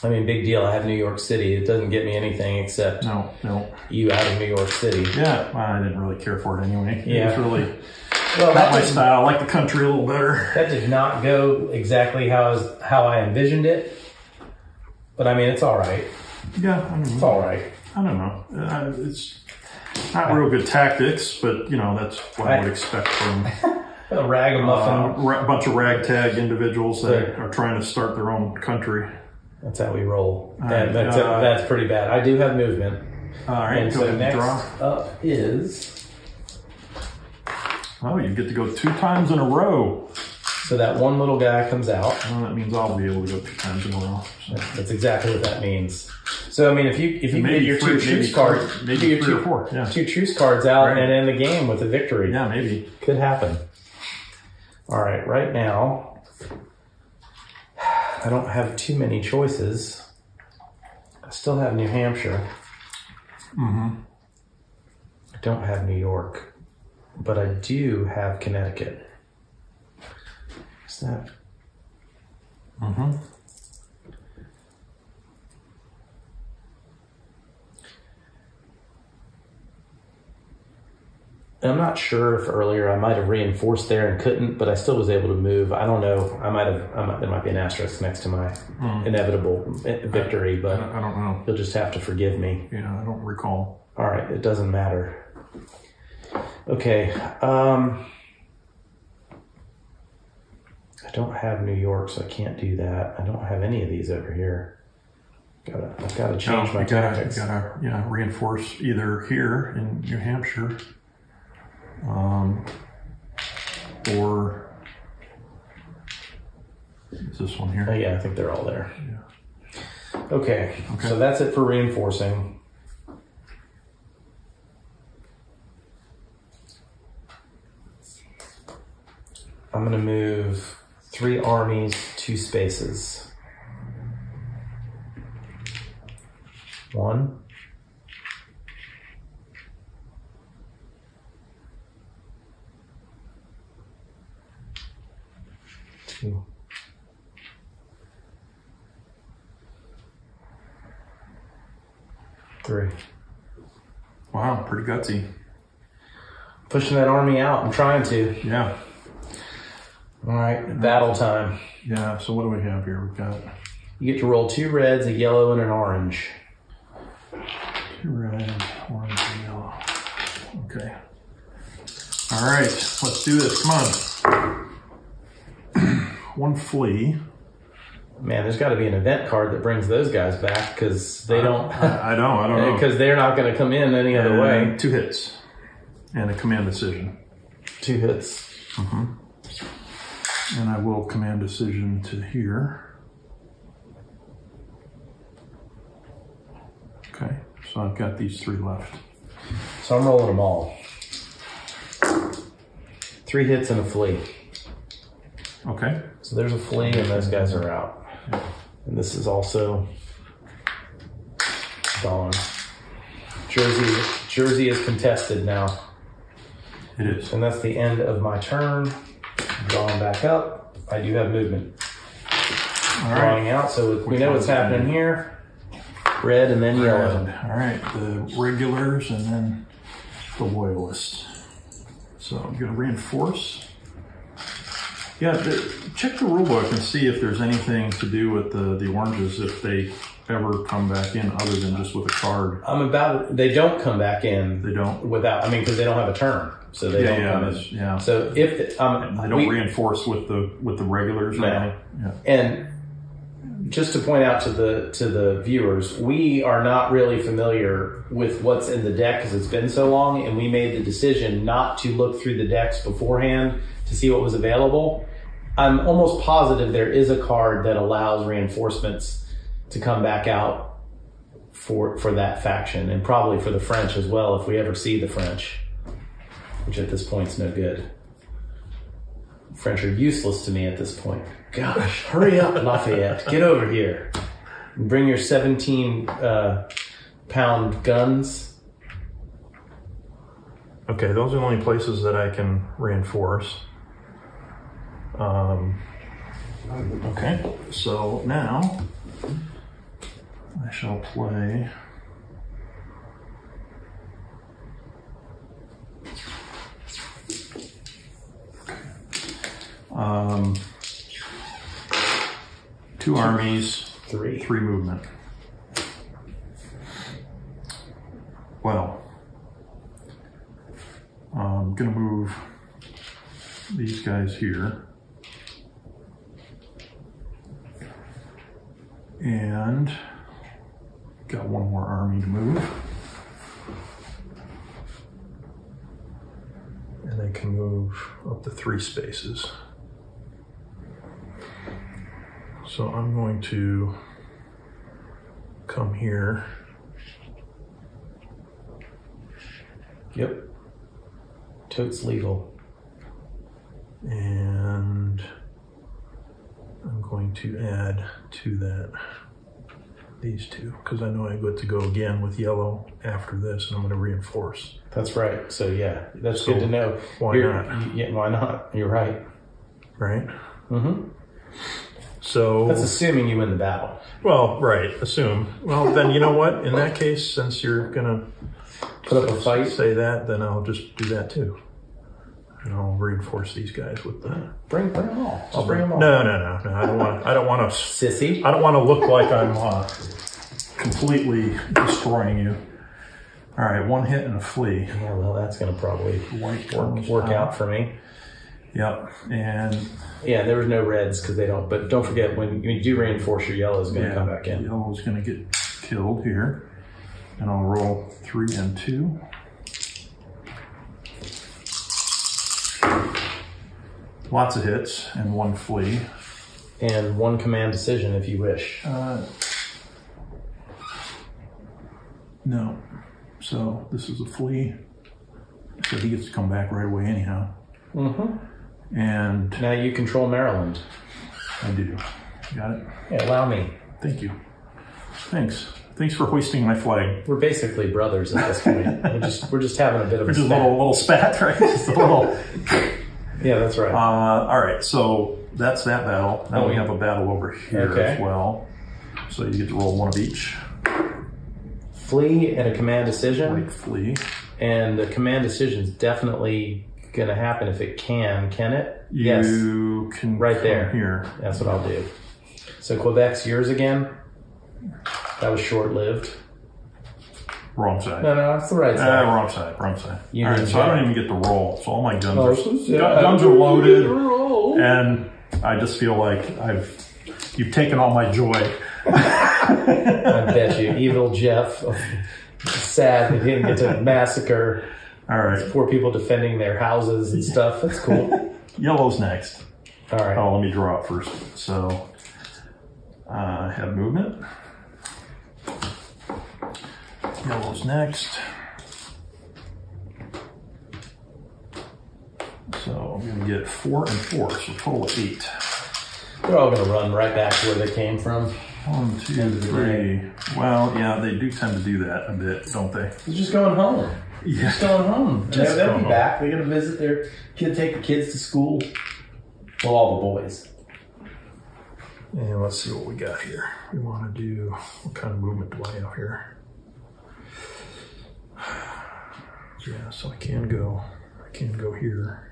A: I mean, big deal. I have New York City. It doesn't get me anything except you out of New York City.
B: Yeah. Well, I didn't really care for it anyway.
A: Yeah.
B: It was really not my style. I like the country a little better.
A: That did not go exactly how I envisioned it. But I mean, it's all right.
B: Yeah. I mean,
A: it's all right.
B: I don't know. It's not real good tactics, but that's what I would expect from
A: a ragamuffin,
B: a bunch of ragtag individuals that are trying to start their own country.
A: That's how we roll. That's pretty bad. I do have movement.
B: All right,
A: and
B: go
A: so
B: ahead
A: next
B: and draw.
A: Up is...
B: Oh, you get to go 2 times in a row.
A: So that 1 little guy comes out.
B: Well, that means I'll be able to go 2 times in a row. So.
A: That's exactly what that means. So I mean, if you get your 2 truce cards,
B: maybe
A: your
B: 3 or 4, yeah.
A: 2 truce cards out and end the game with a victory.
B: Yeah, maybe
A: could happen. All right, right now I don't have too many choices. I still have New Hampshire. I don't have New York, but I do have Connecticut. What's that? I'm not sure if earlier I might have reinforced there and couldn't, but I still was able to move. I don't know. There might be an asterisk next to my inevitable victory, but
B: I don't know.
A: You'll just have to forgive me.
B: Yeah, I don't recall.
A: All right, it doesn't matter. Okay. I don't have New York, so I can't do that. I don't have any of these over here. I've got to change my tactics.
B: Gotta reinforce either here in New Hampshire. Or is this one here?
A: Oh, yeah, I think they're all there. Yeah. Okay, so that's it for reinforcing. I'm going to move 3 armies 2 spaces. 1. 2. 3.
B: Wow, pretty gutsy.
A: Pushing that army out. I'm trying to.
B: Yeah.
A: All right, battle time.
B: Yeah, so what do we have here? We've got...
A: You get to roll 2 reds, a yellow, and an orange.
B: 2 red, orange, and yellow. Okay. All right, let's do this. Come on. 1 flea.
A: Man, there's got to be an event card that brings those guys back because they don't.
B: I don't know.
A: Because they're not going to come in any other way.
B: 2 hits and a command decision.
A: 2 hits.
B: And I will command decision to here. Okay, so I've got these 3 left.
A: So I'm rolling them all. 3 hits and a flea.
B: Okay.
A: So there's a flea and those guys are out. And this is also gone. Jersey is contested now.
B: It is.
A: And that's the end of my turn. Drawing back up. I do have movement.
B: All right.
A: Drawing out, so we know what's happening here. Red and then yellow.
B: All right, the regulars and then the loyalists. So I'm going to reinforce. Yeah, check the rule book and see if there's anything to do with the oranges, if they ever come back in other than just with a card.
A: They don't come back in.
B: They don't?
A: Without, I mean, because they don't have a turn. So they don't come in.
B: Yeah.
A: So if
B: they don't reinforce with the regulars.
A: No.
B: Yeah.
A: And just to point out to the viewers, we are not really familiar with what's in the deck because it's been so long, and we made the decision not to look through the decks beforehand to see what was available. I'm almost positive there is a card that allows reinforcements to come back out for that faction, and probably for the French as well if we ever see the French, which at this point is no good. French are useless to me at this point. Gosh, hurry up, Lafayette. Get over here. And bring your 17-pound guns.
B: Okay, those are the only places that I can reinforce. Okay, so now I shall play two armies, three movement. Well, I'm gonna move these guys here. And got one more army to move. And they can move up to 3 spaces. So I'm going to come here.
A: Yep. Totes legal.
B: And I'm going to add to that these 2, because I know I get to go again with yellow after this, and I'm going to reinforce.
A: That's right. So yeah, that's good to know.
B: Why not?
A: Yeah, why not? You're right.
B: Right?
A: Mm-hmm.
B: So
A: that's assuming you win the battle.
B: Well, right. Assume. Well, then you know what? In that case, since you're going to
A: put up a fight,
B: say that, then I'll just do that too. And I'll reinforce these guys with the
A: bring them all. I'll bring them all.
B: No. I don't want to
A: sissy.
B: I don't want to look like I'm completely destroying you. All right, 1 hit and a flea.
A: Yeah, well, that's going to probably work out for me.
B: Yep, and
A: yeah, there was no reds because they don't. But don't forget when you do reinforce, your yellow is going to come back in.
B: Yellow is going to get killed here, and I'll roll 3 and 2. Lots of hits and 1 flea.
A: And 1 command decision if you wish.
B: No. So this is a flea. So he gets to come back right away anyhow.
A: Mm-hmm.
B: And
A: now you control Maryland.
B: I do. Got it?
A: Yeah, allow me.
B: Thank you. Thanks. Thanks for hoisting my flag.
A: We're basically brothers at this point. we're just having a bit of a spat.
B: little spat, right? Just a little.
A: Yeah, that's right.
B: All right, so that's that battle. Now we have a battle over here as well. So you get to roll 1 of each.
A: Flea and a command decision.
B: Like flea.
A: And the command decision is definitely going to happen if it can. Can it? Yes.
B: You can
A: right there.
B: Here.
A: That's what I'll do. So Quebec's yours again. That was short-lived.
B: Wrong side.
A: No, that's the right side.
B: Wrong side. All right, so I don't even get to roll. So all my guns
A: guns
B: are loaded, and I just feel like you've taken all my joy.
A: I bet you, evil Jeff. Sad he didn't get to massacre.
B: All right,
A: poor people defending their houses and stuff. That's cool.
B: Yellow's next.
A: All right.
B: Oh, let me draw it first. So, have movement. Yellow's next. So I'm going to get 4 and 4, so total of 8.
A: They're all going to run right back to where they came from.
B: 1, 2, 3. Well, yeah, they do tend to do that a bit, don't they?
A: They're just going home.
B: Yeah.
A: Just going home. They'll be
B: home.
A: back. They're going to visit their kid, take the kids to school. Well, all the boys.
B: And let's see what we got here. We want to do, what kind of movement do I have here? Yeah, so I can go here.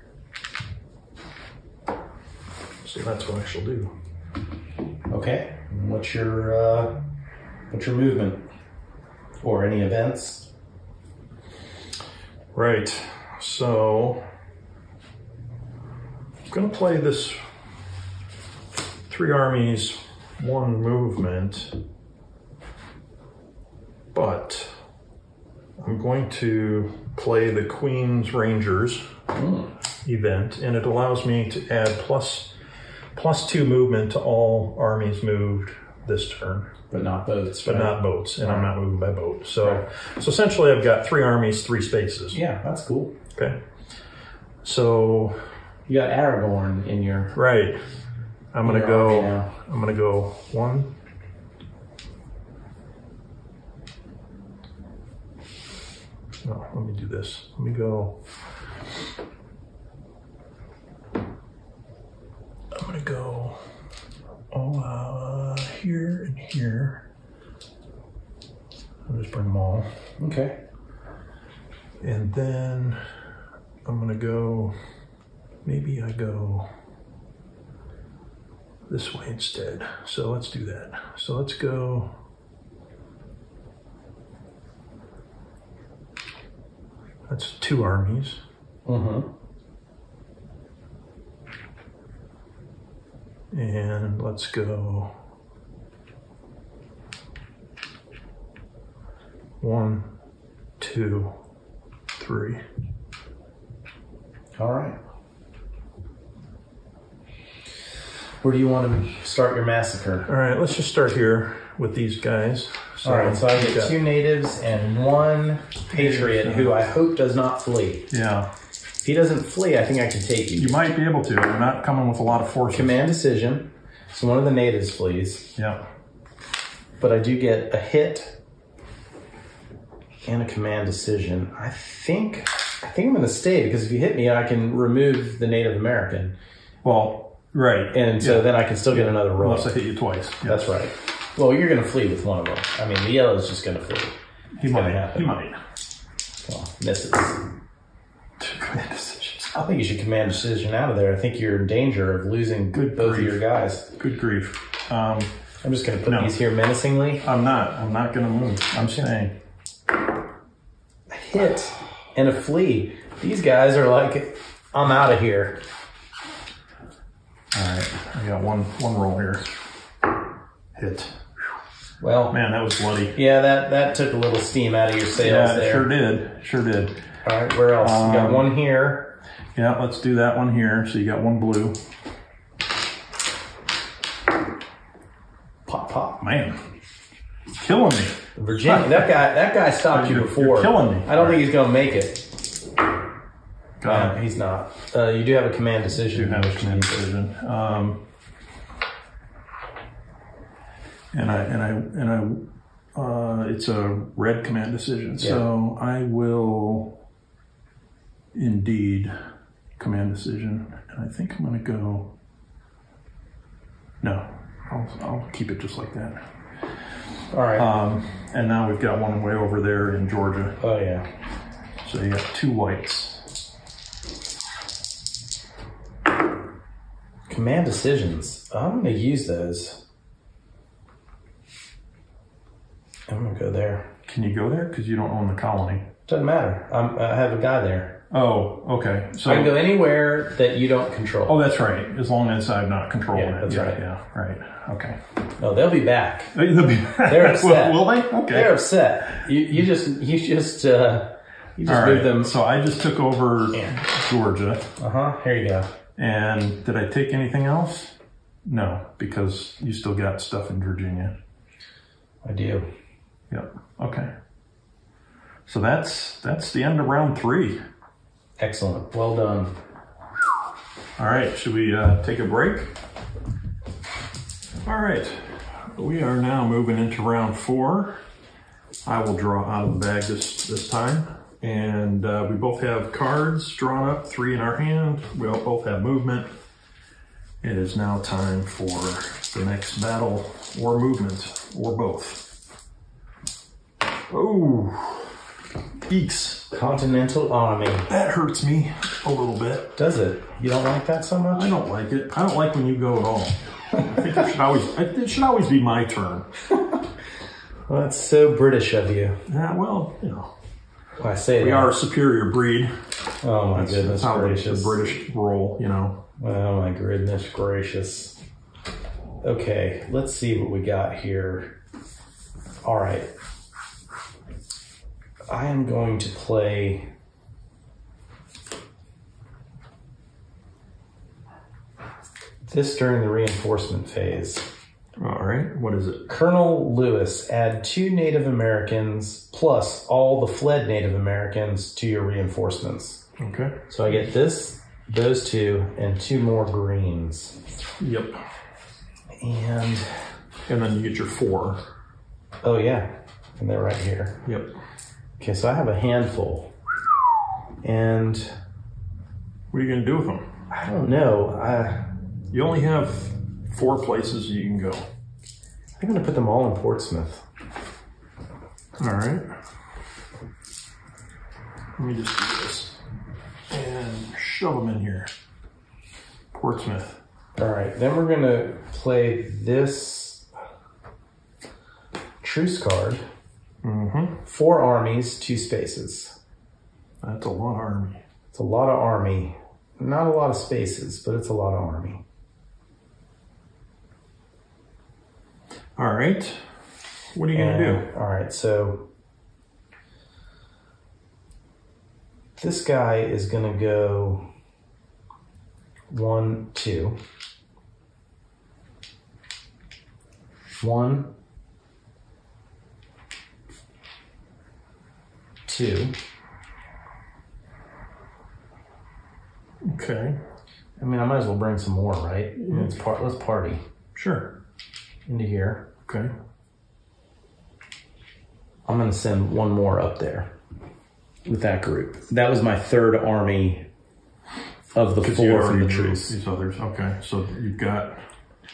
B: So that's what I shall do.
A: Okay. What's your movement? Or any events?
B: Right. So I'm going to play this 3 armies, 1 movement, but I'm going to play the Queen's Rangers event, and it allows me to add plus 2 movement to all armies moved this turn.
A: But not boats.
B: But not boats, and I'm not moving by boat. So essentially I've got 3 armies, 3 spaces.
A: Yeah, that's cool.
B: Okay. So
A: you got Aragorn in your...
B: Right. I'm going to go 1. No, let me do this. Let me go. I'm going to go here and here. I'll just bring them all.
A: Okay.
B: And then I'm going to go, maybe I go this way instead. So let's do that. So let's go. That's 2 armies.
A: Mm-hmm.
B: And let's go 1, 2, 3.
A: All right. Where do you want to start your massacre?
B: All right, let's just start here with these guys.
A: So all right, so I get 2 natives and 1 patriot who I hope does not flee.
B: Yeah.
A: If he doesn't flee, I think I can take you.
B: You might be able to. I'm not coming with a lot of forces.
A: Command decision. So one of the natives flees.
B: Yeah.
A: But I do get a hit and a command decision. I think I'm going to stay, because if you hit me, I can remove the Native American.
B: Well, right.
A: And so then I can still get another roll.
B: Unless I hit you twice. Yeah.
A: That's right. Well, you're going to flee with one of them. I mean, the yellow's just going to flee.
B: He might.
A: Well, misses.
B: 2 command decisions.
A: I think you should command decision out of there. I think you're in danger of losing both of your guys.
B: Good grief.
A: I'm just going to put these here menacingly.
B: I'm not going to move. I'm staying.
A: A hit and a flee. These guys are like, I'm out of here.
B: All right. I got one roll here. Hit.
A: Well,
B: man, that was bloody.
A: Yeah, that took a little steam out of your sails there.
B: Sure did.
A: All right, where else? You got 1 here.
B: Yeah, let's do that one here. So you got 1 blue. Pop. Man, killing me.
A: Virginia, that guy stopped you before.
B: You're killing me.
A: I don't think he's going to make it.
B: Got it.
A: He's not. You do have a command decision.
B: You do have a command decision. It's a red command decision. Yeah. So I will indeed command decision, and I think I'm going to go. No, I'll keep it just like that.
A: All right.
B: And now we've got one way over there in Georgia.
A: Oh yeah.
B: So you got 2 whites.
A: Command decisions. I'm going to use those. I'm going to go there.
B: Can you go there? Because you don't own the colony.
A: Doesn't matter. I have a guy there.
B: Oh, okay. So
A: I can go anywhere that you don't control.
B: Oh, that's right. As long as I'm not controlling it.
A: That's right.
B: Yeah, right. Okay.
A: No, they'll be back.
B: They'll be back.
A: They're upset.
B: Will they? Okay.
A: They're upset. You just You just moved them.
B: So I just took over Georgia.
A: Here you go.
B: And did I take anything else? No, because you still got stuff in Virginia.
A: I do.
B: Yep. Okay. So that's the end of round 3.
A: Excellent. Well done.
B: All right. Should we take a break? All right. We are now moving into round 4. I will draw out of the bag this time. And we both have cards drawn up, 3 in our hand. We both have movement. It is now time for the next battle or movement or both. Oh, eeks.
A: Continental Army.
B: That hurts me a little bit.
A: Does it? You don't like that so much?
B: I don't like it. I don't like when you go at all. I think it should always be my turn.
A: Well, that's so British of you.
B: Yeah, well, you know.
A: I say
B: we are a superior breed.
A: Oh my goodness gracious.
B: The British roll, you know.
A: Oh my goodness gracious. Okay, let's see what we got here. All right. I am going to play this during the reinforcement phase.
B: All right, what is it?
A: Colonel Lewis, add 2 Native Americans plus all the fled Native Americans to your reinforcements.
B: Okay.
A: So I get this, those 2, and 2 more greens.
B: Yep.
A: And
B: then you get your 4.
A: Oh yeah, and they're right here.
B: Yep.
A: Okay, so I have a handful. And
B: what are you going to do with them?
A: I don't know.
B: You only have 4 places you can go.
A: I'm going to put them all in Portsmouth.
B: All right. Let me just do this. And shove them in here. Portsmouth.
A: All right. Then we're going to play this truce card. 4 armies, 2 spaces.
B: That's a lot of army.
A: It's a lot of army. Not a lot of spaces, but it's a lot of army.
B: All right. What are you going to do?
A: All right, so this guy is going to go 1, 2. 1, 2.
B: Okay.
A: I mean, I might as well bring some more, right? I mean, let's party.
B: Sure.
A: Into here.
B: Okay.
A: I'm going to send 1 more up there with that group. That was my 3rd army of the 4 from the truce.
B: These others. Okay. So you've got...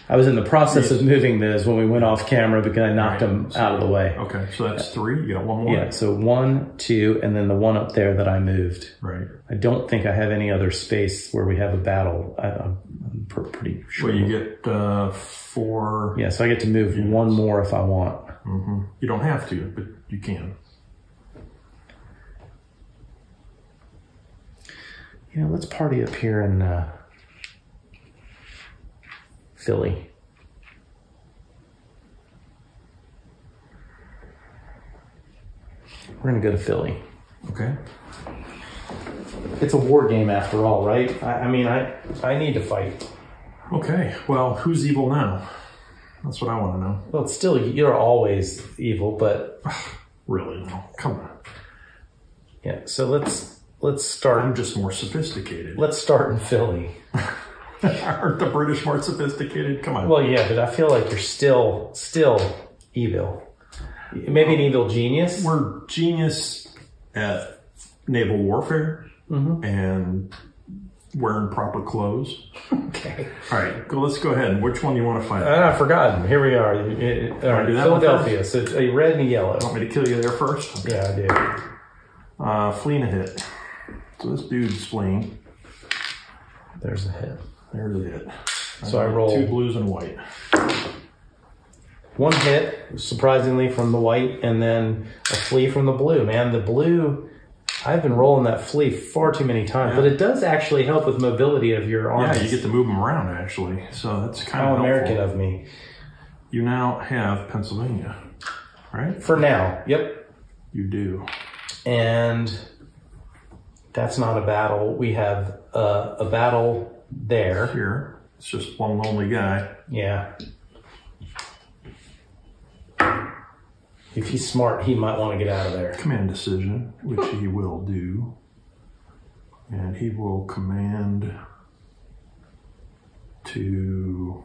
A: I was in the process of moving those when we went off camera because I knocked them out of the way.
B: Okay. So that's 3. You got 1 more?
A: Yeah. So 1, 2, and then the 1 up there that I moved.
B: Right.
A: I don't think I have any other space where we have a battle. I'm pretty sure.
B: Well, you get 4.
A: Yeah. So I get to move 1 more if I want.
B: You don't have to, but you can.
A: You know, let's party up here in Philly. We're going to go to Philly.
B: Okay.
A: It's a war game after all, right? I mean, I need to fight.
B: Okay. Well, who's evil now? That's what I want to know.
A: Well, it's still, you're always evil, but...
B: Really? No. Come on.
A: Yeah, so let's start...
B: I'm just more sophisticated.
A: Let's start in Philly.
B: Aren't the British more sophisticated? Come on.
A: Well, yeah, but I feel like you're still evil. Maybe an evil genius?
B: We're genius at naval warfare and wearing proper clothes.
A: Okay.
B: All right, let's go ahead. Which one do you want to fight?
A: I've forgotten. Here we are. All right, Philadelphia. So it's a red and a yellow.
B: Want me to kill you there first?
A: Okay. Yeah, I do.
B: Fleeing a hit. So this dude's fleeing.
A: There's a hit.
B: There's a hit.
A: So I roll
B: 2 blues and white.
A: 1 hit, surprisingly, from the white, and then a flee from the blue. Man, the blue, I've been rolling that flee far too many times, but it does actually help with mobility of your arms.
B: Yeah, you get to move them around, actually. So that's kind of
A: American of me.
B: You now have Pennsylvania, right?
A: For now, yep.
B: You do.
A: And That's not a battle. We have a battle there.
B: Here. It's just one lonely guy.
A: Yeah. If he's smart, he might want to get out of there.
B: Command decision, which he will do. And he will command to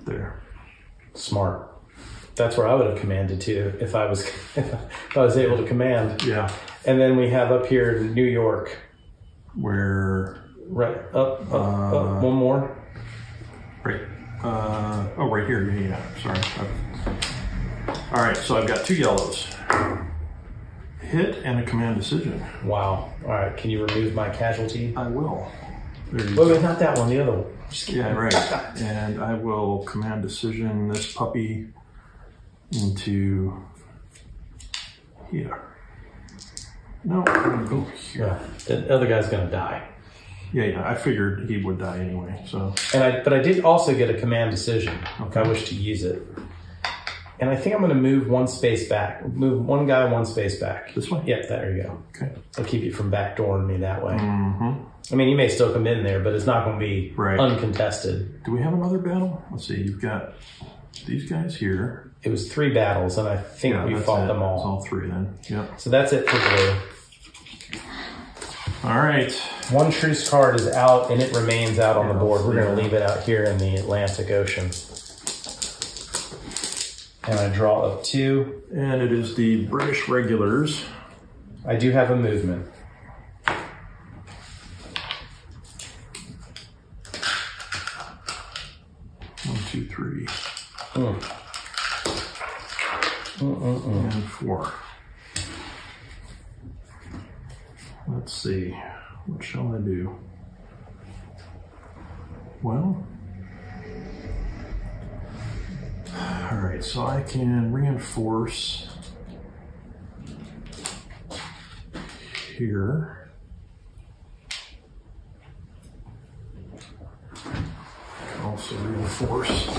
B: there.
A: Smart. That's where I would have commanded to if I was able to command.
B: Yeah.
A: And then we have up here New York.
B: Where
A: Right up, one more.
B: right right here, yeah. Sorry. All right, so I've got 2 yellows. Hit and a command decision.
A: Wow. All right, can you remove my casualty?
B: I will.
A: Oh, not that one, the other one.
B: Yeah, right. And I will command decision this puppy into here. No, I'm gonna go here.
A: Yeah, the other guy's gonna die.
B: Yeah, I figured he would die anyway, so.
A: But I did also get a command decision if I wish to use it. And I think I'm gonna move 1 space back. Move 1 guy 1 space back.
B: This way?
A: Yep, there you go.
B: Okay.
A: I'll keep you from backdooring me that way.
B: Mm-hmm.
A: I mean, you may still come in there, but it's not gonna be
B: Right.
A: uncontested.
B: Do we have another battle? Let's see, you've got these guys here.
A: It was 3 battles, and I think we
B: that's
A: fought
B: it.
A: them all.
B: It's all 3 then. Yep.
A: So that's it for blue.
B: All right.
A: 1 truce card is out, and it remains out on the board. We're going to
B: Yeah.
A: leave it out here in the Atlantic Ocean. And I draw up 2.
B: And it is the British regulars.
A: I do have a movement.
B: One, two, three. And 4. Let's see. What shall I do? Well, all right, so I can reinforce here. I can also reinforce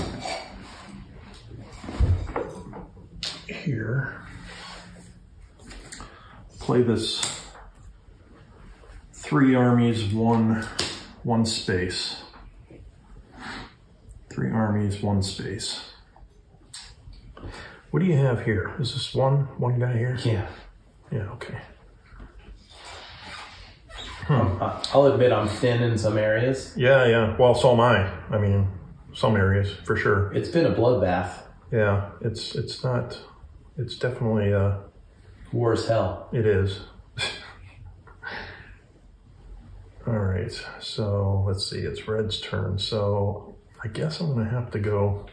B: here. Play this 3 armies, one space. 3 armies, 1 space. What do you have here? Is this one guy here?
A: Yeah.
B: Yeah, okay.
A: I'll admit I'm thin in some areas.
B: Yeah. Well, so am I. I mean, some areas for sure.
A: It's been a bloodbath.
B: Yeah, it's not. It's definitely
A: War as hell.
B: it is. All right, so let's see. It's red's turn. So I guess I'm gonna have to go.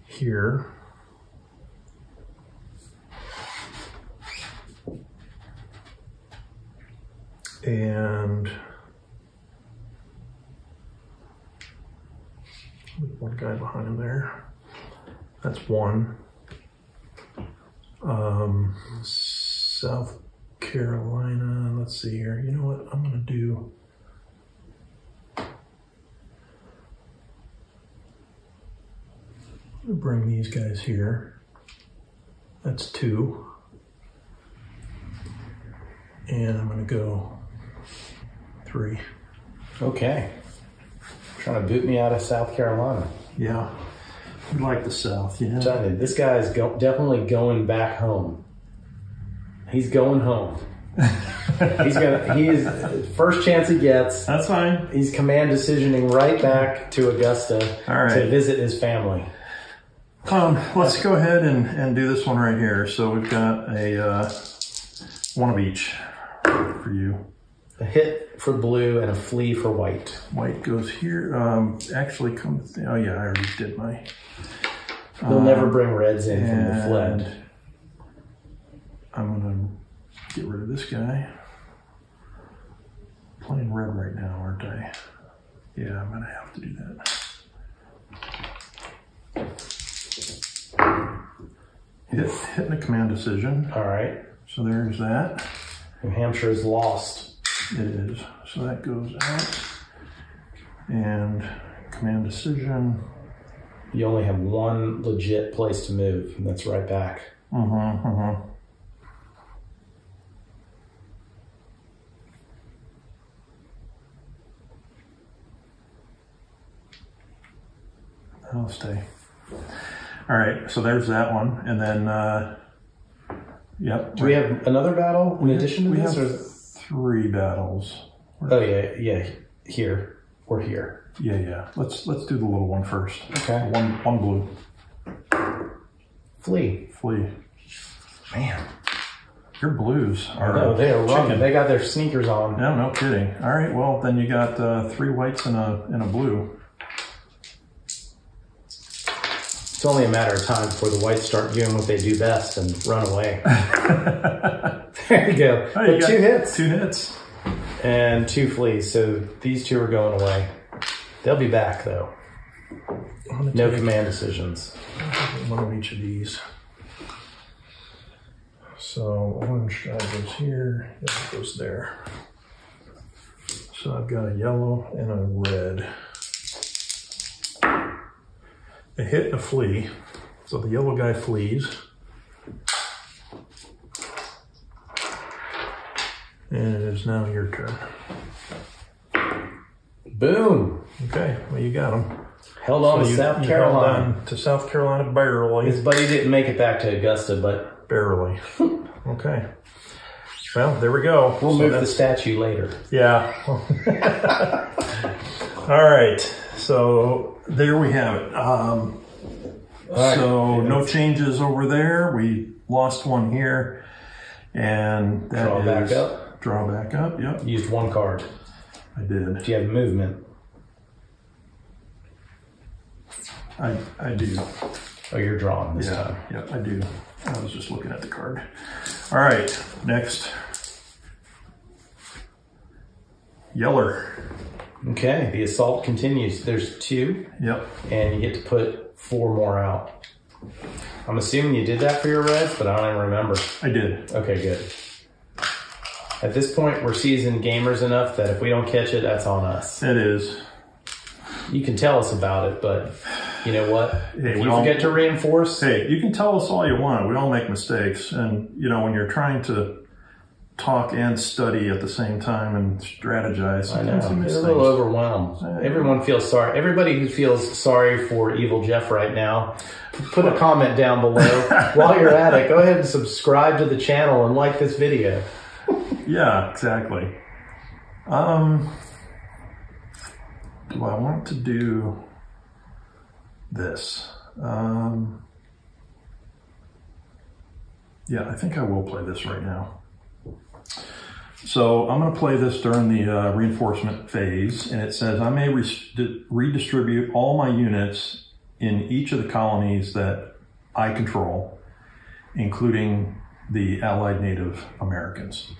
B: Here. And one guy behind him there. That's 1. South Carolina, let's see here. You know what I'm gonna do? I'm gonna bring these guys here. That's 2. And I'm gonna go 3.
A: Okay. Trying to boot me out of South Carolina.
B: Yeah, we like the South, you know.
A: Telling you, this guy is definitely going back home. He's going home. He is first chance he gets.
B: That's fine.
A: He's command decisioning right back to Augusta to visit his family.
B: Let's go ahead and do this one right here. So we've got a one of each for you.
A: A hit for blue and a flee for white.
B: White goes here. Actually, oh yeah, I already did my.
A: They'll never bring reds in from the fled.
B: I'm gonna get rid of this guy. Playing red right now, aren't I? Yeah, I'm gonna have to do that. Hitting a command decision.
A: All right.
B: So there's that.
A: New Hampshire is lost.
B: It is. So that goes out. And command decision.
A: You only have one legit place to move, and that's right back.
B: I'll stay. All right, so there's that one, and then yep.
A: Do we have another battle in addition to this?
B: We have 3 battles.
A: Oh yeah. Here or here.
B: Yeah. Let's do the little one first.
A: Okay.
B: One blue.
A: Flee.
B: Man, your blues are.
A: No, they are running. They got their sneakers on.
B: No kidding. All right, well then you got 3 whites and a blue.
A: It's only a matter of time before the whites start doing what they do best and run away. There you go.
B: Oh,
A: but 2 hits.
B: 2 hits.
A: And 2 flees. So these 2 are going away. They'll be back though. No command decisions.
B: One of each of these. So orange guy goes here, yellow goes there. So I've got a yellow and a red. A hit and a flee. So the yellow guy flees. And it is now your turn.
A: Boom.
B: Okay, well you got him.
A: Held on to South Carolina.
B: Held on to South Carolina barely.
A: His buddy didn't make it back to Augusta, but...
B: Barely. Okay. Well, there we go.
A: We'll move the statue later.
B: Yeah. All right. So there we have it. So no changes over there. We lost one here. And that
A: Draw back up.
B: Draw back up, yep.
A: Used 1 card.
B: I did.
A: Do you have movement?
B: I do.
A: Oh, you're drawing this time.
B: Yeah, I do. I was just looking at the card. All right, next. Yeller.
A: Okay, the assault continues. There's 2.
B: Yep.
A: And you get to put 4 more out. I'm assuming you did that for your reds, but I don't even remember.
B: I did.
A: Okay, good. At this point, we're seasoned gamers enough that if we don't catch it, that's on us.
B: It is.
A: You can tell us about it, but you know what?
B: Hey,
A: if you forget to reinforce...
B: Hey, you can tell us all you want. We all make mistakes. And, you know, when you're trying to talk and study at the same time and strategize,
A: I know. You're a little overwhelmed. Everyone feels sorry. Everybody who feels sorry for Evil Jeff right now, put a comment down below. While you're at it, go ahead and subscribe to the channel and like this video.
B: Yeah, exactly. Do I want to do this? Yeah, I think I will play this right now. So I'm going to play this during the reinforcement phase, and it says I may redistribute all my units in each of the colonies that I control, including the Allied Native Americans.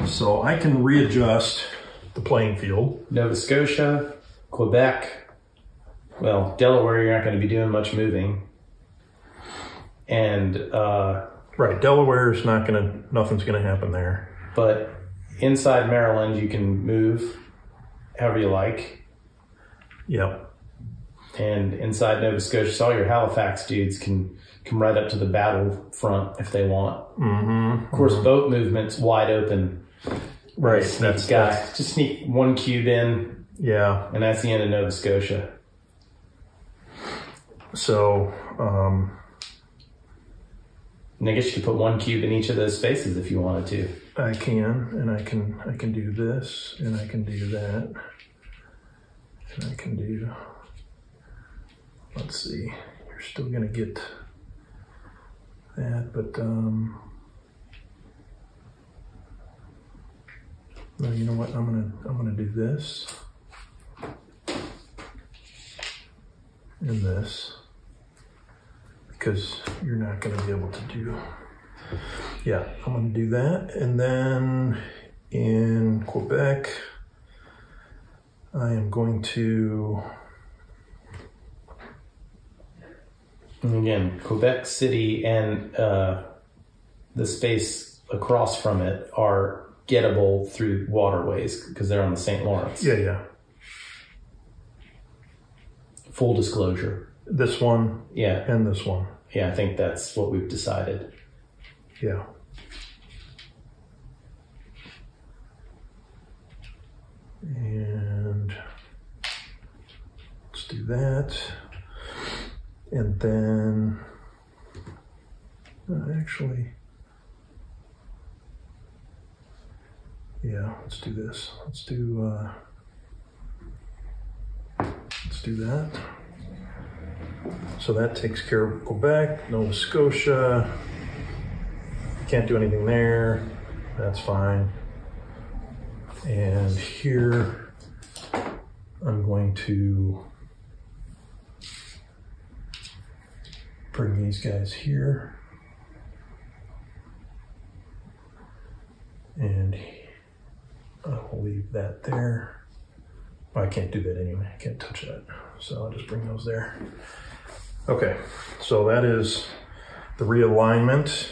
B: So I can readjust the playing field.
A: Nova Scotia, Quebec, well, Delaware, you're not going to be doing much moving. And,
B: right, Delaware is nothing's going to happen there.
A: But inside Maryland, you can move however you like.
B: Yep.
A: And inside Nova Scotia, all your Halifax dudes can come right up to the battlefront if they want.
B: Mm-hmm.
A: Of course, boat movement's wide open.
B: Right.
A: Just sneak 1 cube in.
B: Yeah.
A: And that's the end of Nova Scotia.
B: So,
A: and I guess you could put 1 cube in each of those spaces if you wanted to.
B: I can, and I can do this, and I can do that, and I can do. Let's see. You're still gonna get that, but no, you know what? I'm gonna do this and this because you're not gonna be able to do. Yeah, I'm going to do that. And then in Quebec, I am going to...
A: And again, Quebec City and the space across from it are gettable through waterways because they're on the St. Lawrence.
B: Yeah, yeah.
A: full disclosure.
B: This one,
A: Yeah.
B: and this one.
A: Yeah, I think that's what we've decided.
B: Yeah. And let's do that. And then, actually, yeah, let's do this. Let's do that. So that takes care of Quebec, Nova Scotia. Can't do anything there. That's fine. And here, I'm going to bring these guys here. And I'll leave that there. I can't do that anyway. I can't touch that. So I'll just bring those there. Okay, so that is the realignment.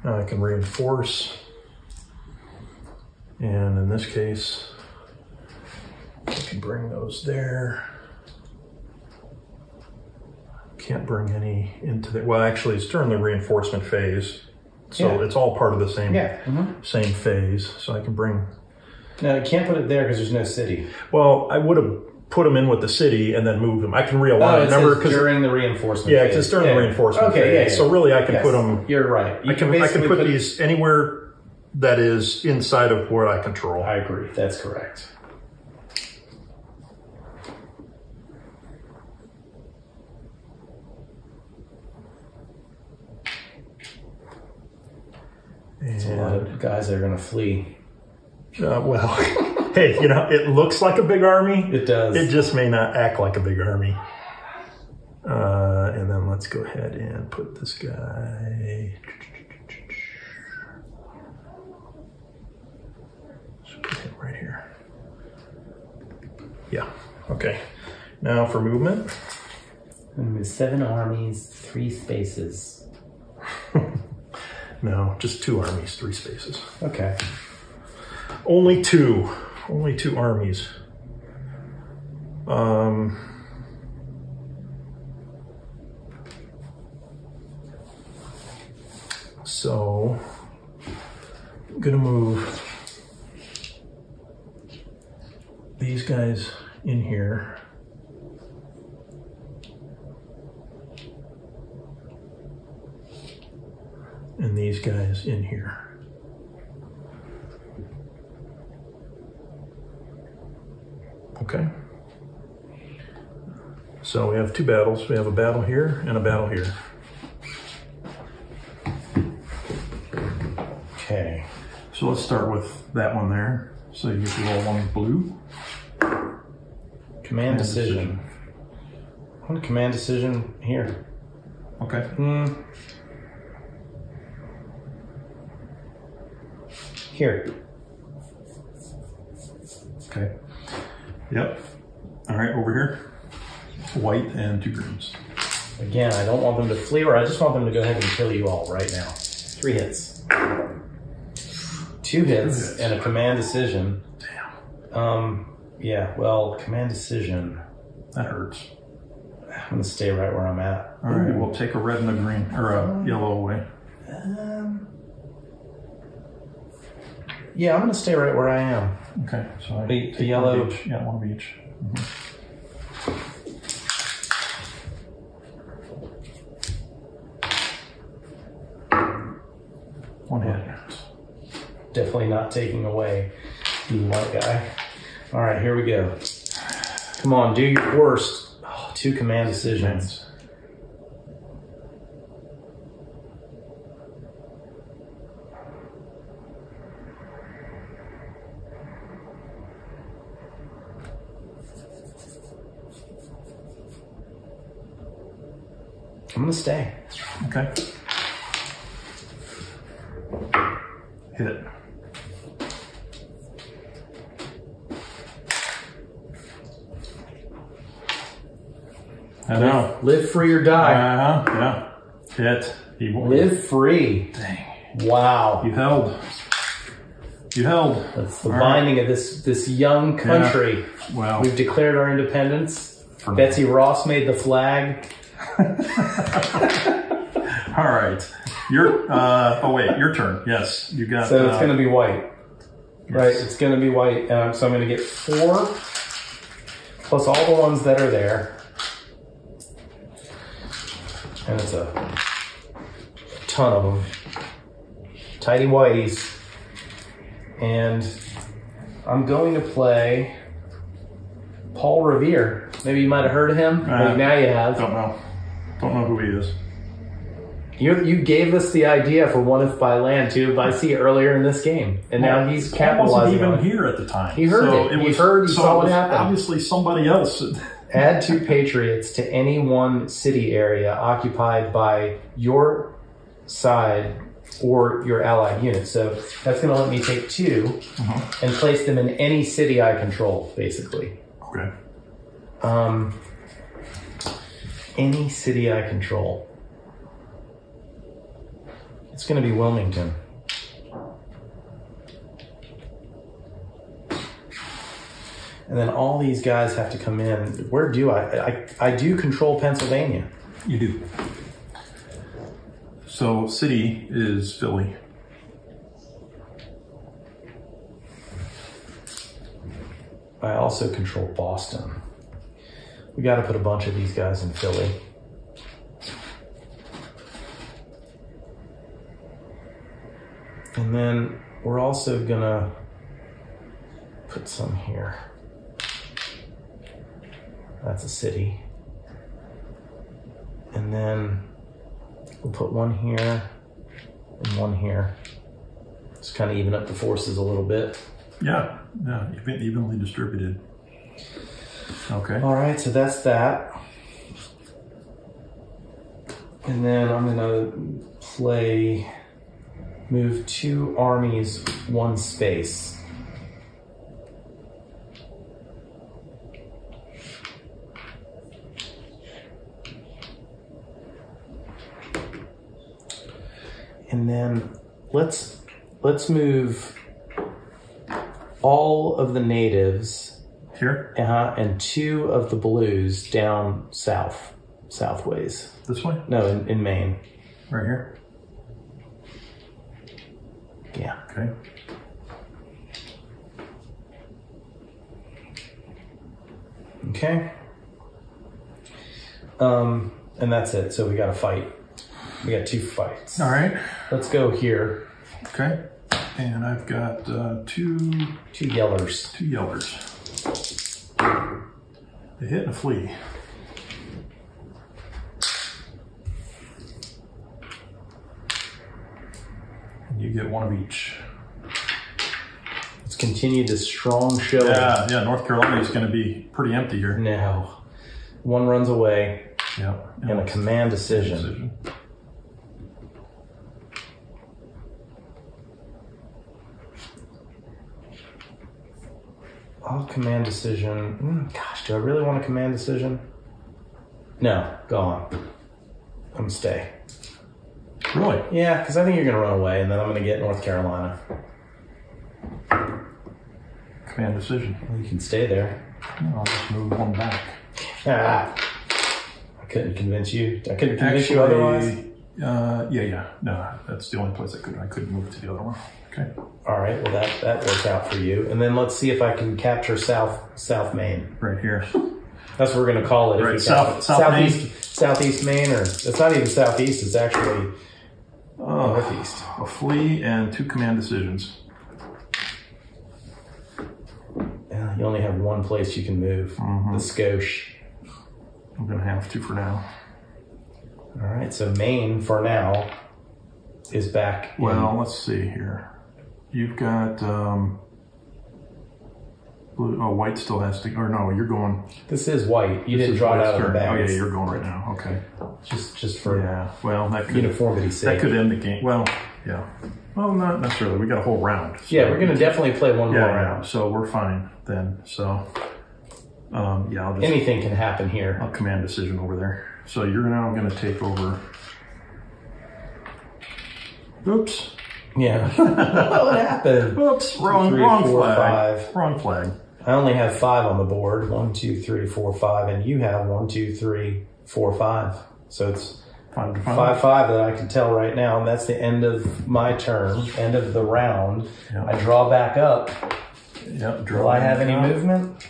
B: Now I can reinforce. And in this case, I can bring those there. Can't bring any into the, well, actually it's during the reinforcement phase. So it's all part of the same, same phase. So I can bring.
A: No, you can't put it there because there's no city.
B: Well, I would have put them in with the city and then moved them. I can realign.
A: Remember, during the reinforcement.
B: Yeah, because it's during the reinforcement phase. Yeah. So really, I can put them.
A: You're right.
B: I can put these anywhere that is inside of where I control.
A: I agree. That's correct. There's a lot of guys that are going to flee.
B: Well, hey, you know, it looks like a big army.
A: It does.
B: It just may not act like a big army. And then let's go ahead and put this guy. Just put him right here. Yeah. Okay. Now for movement.
A: And 7 armies, 3 spaces.
B: No, just 2 armies, 3 spaces.
A: Okay.
B: Only 2 armies. So I'm gonna move these guys in here. And these guys in here. Okay. So we have 2 battles. We have a battle here and a battle here.
A: Okay.
B: So let's start with that one there. So you get roll 1 blue.
A: Command decision. I want a command decision here.
B: Okay.
A: Here.
B: Okay. Yep. All right, over here. White and 2 greens.
A: Again, I don't want them to flee, or I just want them to go ahead and kill you all right now. 3 hits. 2 hits and a command decision.
B: Damn.
A: Yeah, well, command decision.
B: That hurts.
A: I'm going to stay right where I'm at.
B: All right, we'll take a red and a green, or a yellow away.
A: Yeah, I'm going to stay right where I am.
B: Okay, so I
A: The
B: take
A: yellow.
B: 1 of each. Yeah, 1 of each. One hit.
A: Definitely not taking away the white guy. All right, here we go. Come on, do your worst. Oh, 2 command decisions. I'm going to stay.
B: Okay. Hit. I know.
A: Live free or die.
B: Yeah. Hit.
A: Live free.
B: Dang.
A: Wow.
B: You held.
A: That's the binding of this young country.
B: Yeah. Well,
A: We've declared our independence Betsy Ross made the flag.
B: All right. Your turn. Yes, you got.
A: So it's going to be white.
B: Yes.
A: Right, it's going to be white. So I'm going to get 4 plus all the ones that are there. And it's a ton of them. Tidy whiteys. And I'm going to play Paul Revere. Maybe you might have heard of him. Maybe now you have.
B: Don't know. Don't know who he is.
A: You gave us the idea for One If by Land too by sea earlier in this game, and now he's capitalizing on it.
B: He wasn't even here at the time.
A: He heard it. He saw what happened.
B: Obviously, somebody else.
A: Add 2 Patriots to any one city area occupied by your side or your allied unit. So that's going to let me take 2 and place them in any city I control, basically.
B: Okay.
A: Any city I control. It's going to be Wilmington. And then all these guys have to come in. Where do I do control Pennsylvania.
B: You do. So city is Philly.
A: I also control Boston. We got to put a bunch of these guys in Philly. And then we're also gonna put some here. That's a city. And then we'll put 1 here and 1 here. Just kind of even up the forces a little bit.
B: Yeah, evenly distributed. Okay.
A: All right, so that's that. And then I'm gonna move 2 armies 1 space. And then let's move all of the natives
B: here,
A: and 2 of the blues down southways.
B: This way?
A: No, in Maine.
B: Right here.
A: Yeah.
B: Okay.
A: Okay. And that's it. So we got to fight. We got 2 fights.
B: All right.
A: Let's go here.
B: Okay. And I've got 2
A: yellers.
B: 2 yellers. A hit and a flee. And you get 1 of each.
A: Let's continue this strong show.
B: Yeah, North Carolina is going to be pretty empty here.
A: No. 1 runs away.
B: Yeah.
A: And a command decision. I'll command decision. Gosh, do I really want a command decision? No, go on. I'm stay.
B: Really?
A: Yeah, because I think you're going to run away, and then I'm going to get North Carolina.
B: Command decision.
A: Well, you can stay there.
B: No, I'll just move 1 back.
A: I couldn't convince you. I couldn't convince you otherwise.
B: Yeah. No, that's the only place I couldn't move to the other one. Okay.
A: All right. Well, that worked out for you. And then let's see if I can capture South Maine.
B: Right here.
A: That's what we're going to call it.
B: Right.
A: If Southeast Maine, or it's not even southeast. It's actually northeast.
B: A flee and 2 command decisions.
A: Yeah, you only have 1 place you can move. The Scotia.
B: I'm going to have 2 for now.
A: All right. So Maine, for now, is back.
B: Well, let's see here. You've got blue. Oh, white still has to. Or no, you're going.
A: This is white. You didn't draw it out of the bag.
B: Oh yeah, you're going right now. Okay.
A: Just for
B: Well, that could,
A: uniformity's sake.
B: That could end the game. Well, yeah. Well, not necessarily. We got a whole round. So
A: yeah, we're going to definitely play 1 more round.
B: So we're fine then. So I'll just,
A: anything can happen here.
B: I'll command decision over there. So you're now going to take over. Oops.
A: Yeah. What happened?
B: Oops. Wrong flag. Wrong flag.
A: I only have 5 on the board. 1, 2, 3, 4, 5, and you have 1, 2, 3, 4, 5. So it's 5, 5 that I can tell right now, and that's the end of my turn, end of the round.
B: Yep.
A: I draw back up.
B: Yep.
A: Will I have any movement?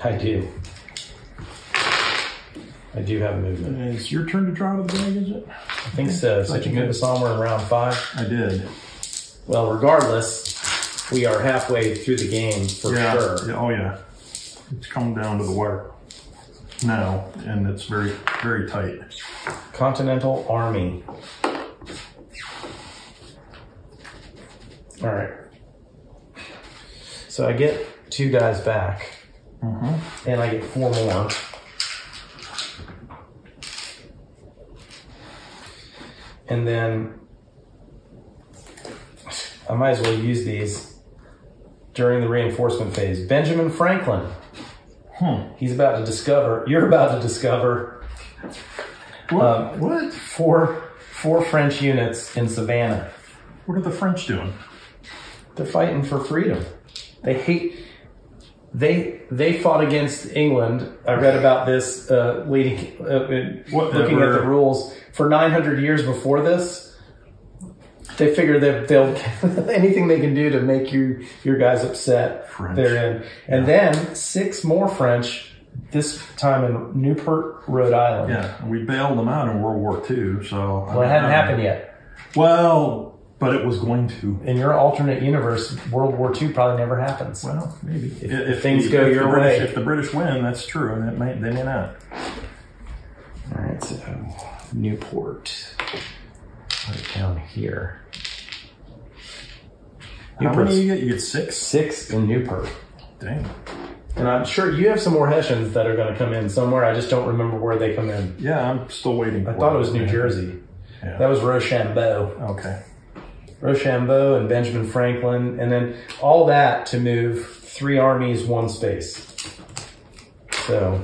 A: I do. I do have movement.
B: It's your turn to draw to the bag, is it?
A: I think so. So you move us onward in round 5?
B: I did.
A: Well, regardless, we are halfway through the game for sure.
B: Yeah. Oh, yeah. It's coming down to the wire now, and it's very, very tight.
A: Continental Army. All right. So I get 2 guys back, and I get 4 more. And then I might as well use these during the reinforcement phase. Benjamin Franklin. He's about to discover, you're about to discover
B: What?
A: 4 French units in Savannah.
B: What are the French doing?
A: They're fighting for freedom. They fought against England. I read about this looking at the rules. For 900 years before this, they figure that they'll anything they can do to make your guys upset. They're in. And then 6 more French, this time in Newport, Rhode Island.
B: Yeah, we bailed them out in World War II, so...
A: Well, it hadn't happened yet.
B: Well, but it was going to.
A: In your alternate universe, World War II probably never happens.
B: Well, maybe.
A: If things go your way.
B: If the British win, that's true, and they may not.
A: All right, so Newport. Right down here.
B: How many you get? You get 6?
A: 6 in Newport.
B: Dang.
A: And I'm sure you have some more Hessians that are going to come in somewhere. I just don't remember where they come in.
B: Yeah, I'm still waiting.
A: I thought it was New Jersey.
B: Yeah.
A: That was Rochambeau.
B: Okay.
A: Rochambeau and Benjamin Franklin. And then all that to move 3 armies, 1 space. So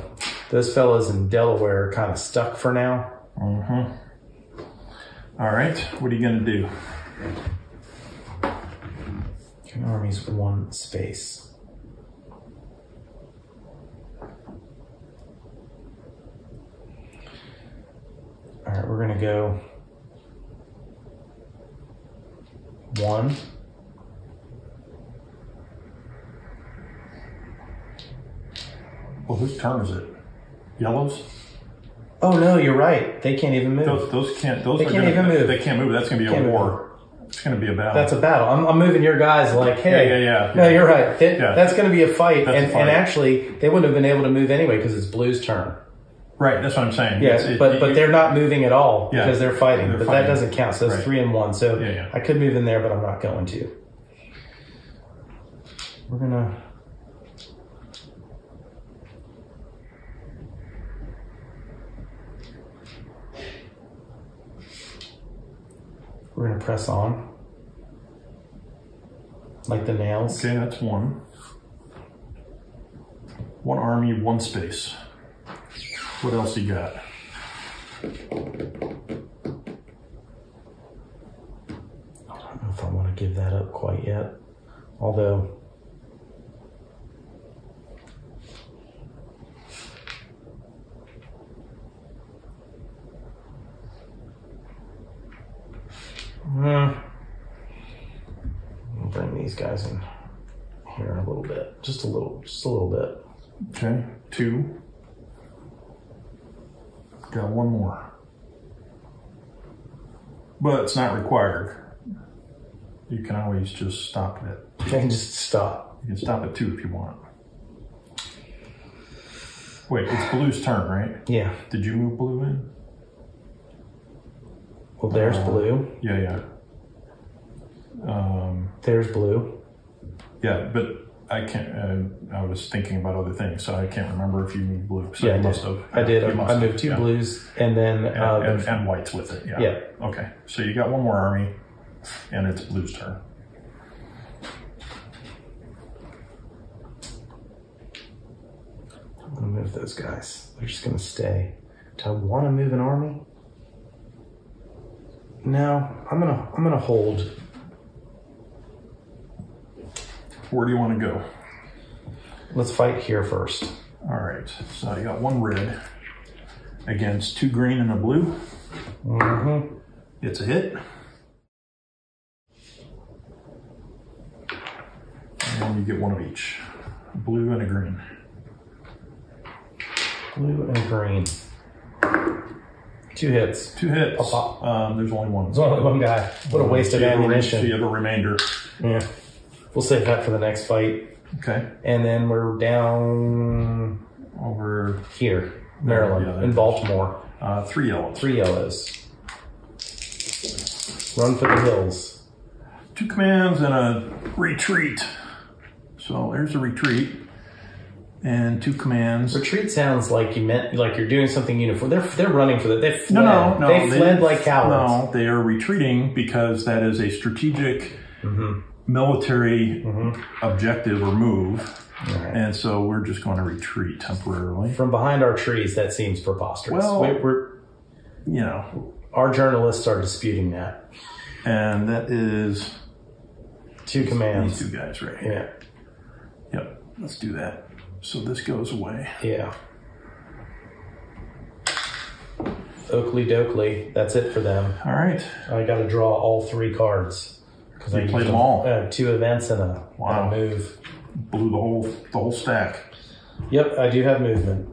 A: those fellas in Delaware are kind of stuck for now.
B: All right. What are you going to do?
A: 2 armies, 1 space. All right, we're going to go 1.
B: Well, whose turn is it? Yellows?
A: Oh no, you're right. They can't even move.
B: Those can't.
A: They can't even move.
B: They can't move. That's going to be a war. It's going to be a battle.
A: That's a battle. I'm moving your guys like, hey.
B: Yeah.
A: No, you're right. That's going to be a fight.
B: That's a fight.
A: And actually, they wouldn't have been able to move anyway because it's Blue's turn.
B: Right, that's what I'm saying.
A: Yeah, but they're not moving at all because they're fighting.
B: They're
A: but
B: fighting.
A: That doesn't count. So it's 3 and 1. So I could move in there, but I'm not going to. We're gonna press on like the nails.
B: Okay, that's 1. 1 army, 1 space. What else you got?
A: I don't know if I want to give that up quite yet. Although I'll bring these guys in here a little bit. Just a little bit.
B: Okay, 2. Got 1 more. But it's not required. You can always just stop it.
A: I can just stop.
B: You can stop at 2 if you want. Wait, it's Blue's turn, right?
A: Yeah.
B: Did you move Blue in?
A: Well, there's Blue.
B: Yeah.
A: There's Blue.
B: Yeah, but I can't. I was thinking about other things, so I can't remember if you moved Blue. So
A: yeah,
B: you must have.
A: I did. I moved 2 Blues and then
B: and whites with it. Yeah. Okay, so you got 1 more army, and it's Blue's turn.
A: I'm gonna move those guys. They're just gonna stay. Do I want to move an army? No, I'm gonna hold.
B: Where do you want to go?
A: Let's fight here first.
B: All right. So you got one red against 2 green and a blue.
A: Mm-hmm.
B: It's a hit. And you get one of each. Blue and a green.
A: Blue and green. 2 hits.
B: 2 hits. There's only one.
A: There's only one guy. What a waste of ammunition.
B: So you have a remainder.
A: Yeah. We'll save that for the next fight.
B: Okay.
A: And then we're down
B: over
A: here, Maryland, in Baltimore.
B: 3 yellows.
A: 3 yellows. Run for the hills.
B: 2 commands and a retreat. So there's a retreat. And 2 commands.
A: Retreat sounds like you meant like you're doing something uniform. They're running for They fled.
B: No.
A: They fled like cowards.
B: No, they are retreating because that is a strategic military objective or move.
A: Right.
B: And so we're just going to retreat temporarily.
A: From behind our trees, that seems preposterous.
B: Well,
A: we're
B: you know.
A: Our journalists are disputing that.
B: And that is
A: 2 commands.
B: These 2 guys right here. Yeah. Yep. Let's do that. So this goes away.
A: Yeah. Oakley dokley. That's it for them.
B: All right.
A: I got to draw all 3 cards. Because I
B: played them all.
A: 2 events and a move.
B: Blew the whole stack.
A: Yep, I do have movement.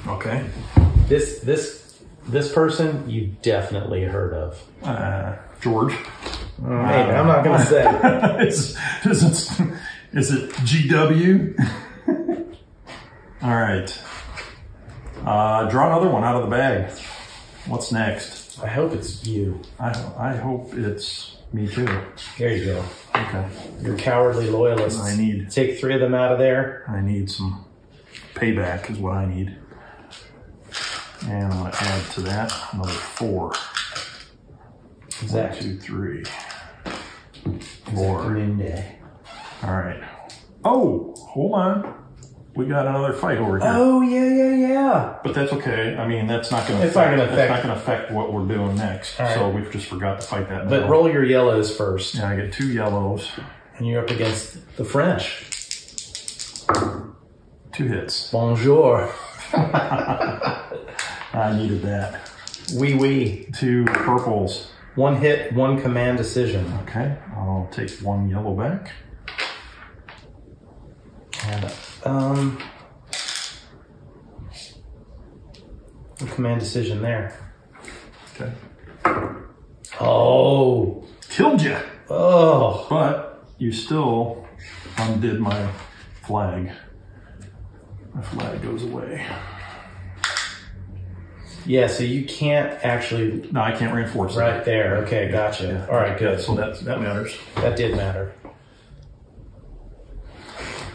B: Okay.
A: This person you definitely heard of.
B: George.
A: Maybe. I'm not going to say.
B: Is it GW? All right. Draw another one out of the bag. What's next?
A: I hope it's you.
B: I hope it's me too.
A: There you go.
B: Okay.
A: You're cowardly loyalists. Take 3 of them out of there.
B: I need some payback is what I need. And I'm going to add to that another 4.
A: Exactly.
B: 1, 2, 3, 4. All right. Oh, hold on. We got another fight over here.
A: Oh, yeah.
B: But that's okay. I mean, that's not going to affect what we're doing next. Right. So we just forgot to fight that.
A: But roll your yellows first.
B: Yeah, I get 2 yellows.
A: And you're up against the French.
B: 2 hits.
A: Bonjour.
B: I needed that.
A: Oui.
B: 2 purples.
A: 1 hit, 1 command decision.
B: Okay. I'll take 1 yellow back.
A: And command decision there.
B: Okay.
A: Oh,
B: killed you.
A: Oh,
B: but you still undid my flag. My flag goes away.
A: Yeah, so you can't actually.
B: No, I can't reinforce it.
A: Right there. Okay, gotcha.
B: Yeah.
A: All right, good.
B: So that matters.
A: That did matter.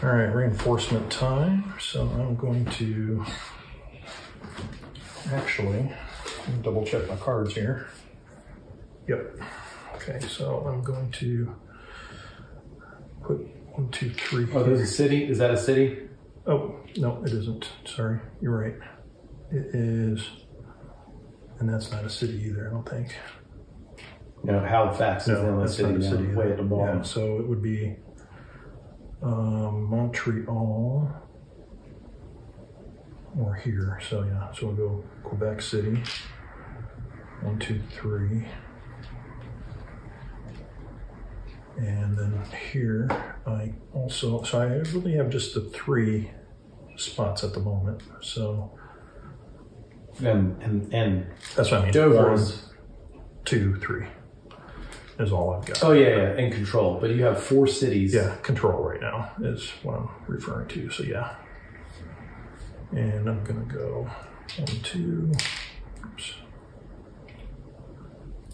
B: All right, reinforcement time. So I'm going to actually double check my cards here. Yep. Okay, so I'm going to put 1, 2, 3.
A: Oh, there's a city. Is that a city?
B: Oh, no, it isn't. Sorry, you're right. It is, and that's not a city either, I don't think.
A: No, Halifax is not a city. Way at the bottom.
B: Yeah, so it would be Montreal or here. So yeah, so we'll go Quebec City. 1, 2, 3. And then here, I really have just the 3 spots at the moment. So,
A: and
B: that's what I mean.
A: Dover
B: 1, 2, 3 is all I've got.
A: Oh yeah, in control. But you have 4 cities.
B: Yeah, control right now is what I'm referring to. So yeah, and I'm gonna go 1, 2, oops,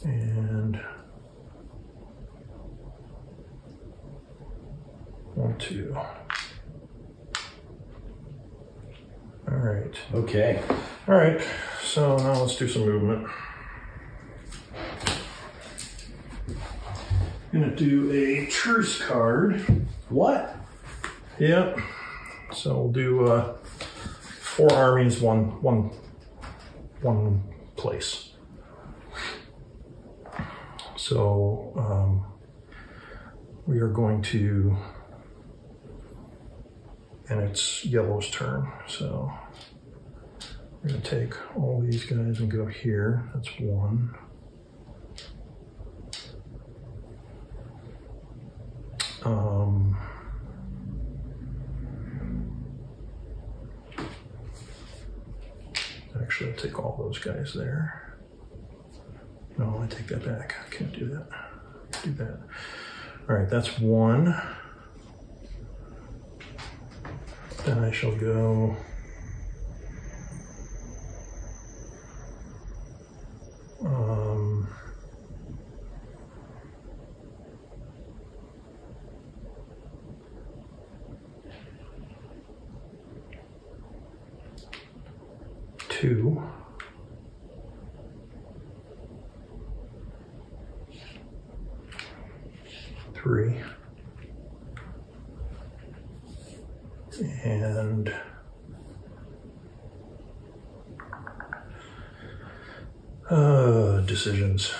B: and 1, 2. All right.
A: Okay.
B: All right. So now let's do some movement. I'm gonna do a truce card.
A: What?
B: Yep. So we'll do 4 armies, one place. So we are going to and it's yellow's turn. So we're going to take all these guys and go here. That's 1. Actually, I'll take all those guys there. No, I take that back. I can't do that. Do that. All right, that's 1. Then I shall go two, 3, and decisions.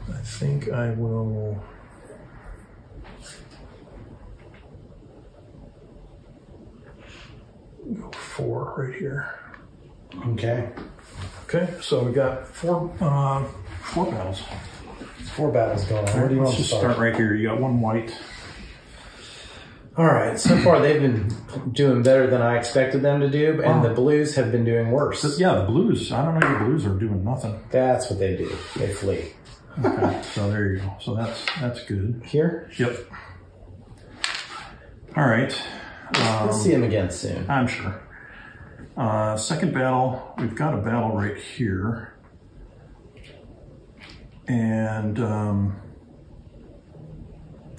B: I think I will go 4 right here.
A: Okay.
B: Okay, so we got 4 battles.
A: 4 battles going on. Where do you want to
B: Let's just start right here. You got 1 white.
A: All right. So far, they've been doing better than I expected them to do, and the blues have been doing worse.
B: Yeah, the blues. I don't know. The blues are doing nothing.
A: That's what they do. They flee.
B: Okay, so there you go. So that's good.
A: Here?
B: Yep. All right.
A: Let's see them again soon.
B: I'm sure. Second battle, we've got a battle right here. And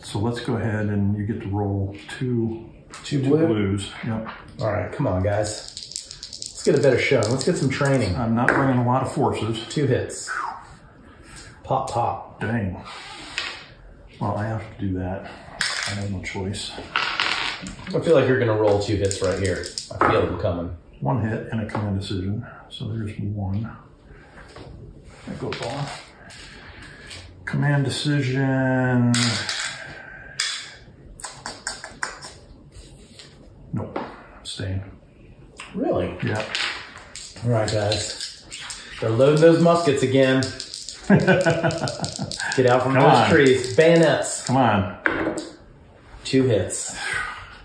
B: so let's go ahead and you get to roll two blues. Yep.
A: All right, come on, guys. Let's get a better showing. Let's get some training.
B: I'm not bringing a lot of forces.
A: 2 hits. Pop, pop.
B: Dang. Well, I have to do that. I have no choice.
A: I feel like you're going to roll 2 hits right here. I feel them coming.
B: 1 hit and a command decision. So there's 1. That goes off. Command decision. Nope. Staying.
A: Really?
B: Yeah.
A: All right, guys. They're loading those muskets again. Get out from those trees. Bayonets.
B: Come on.
A: 2 hits.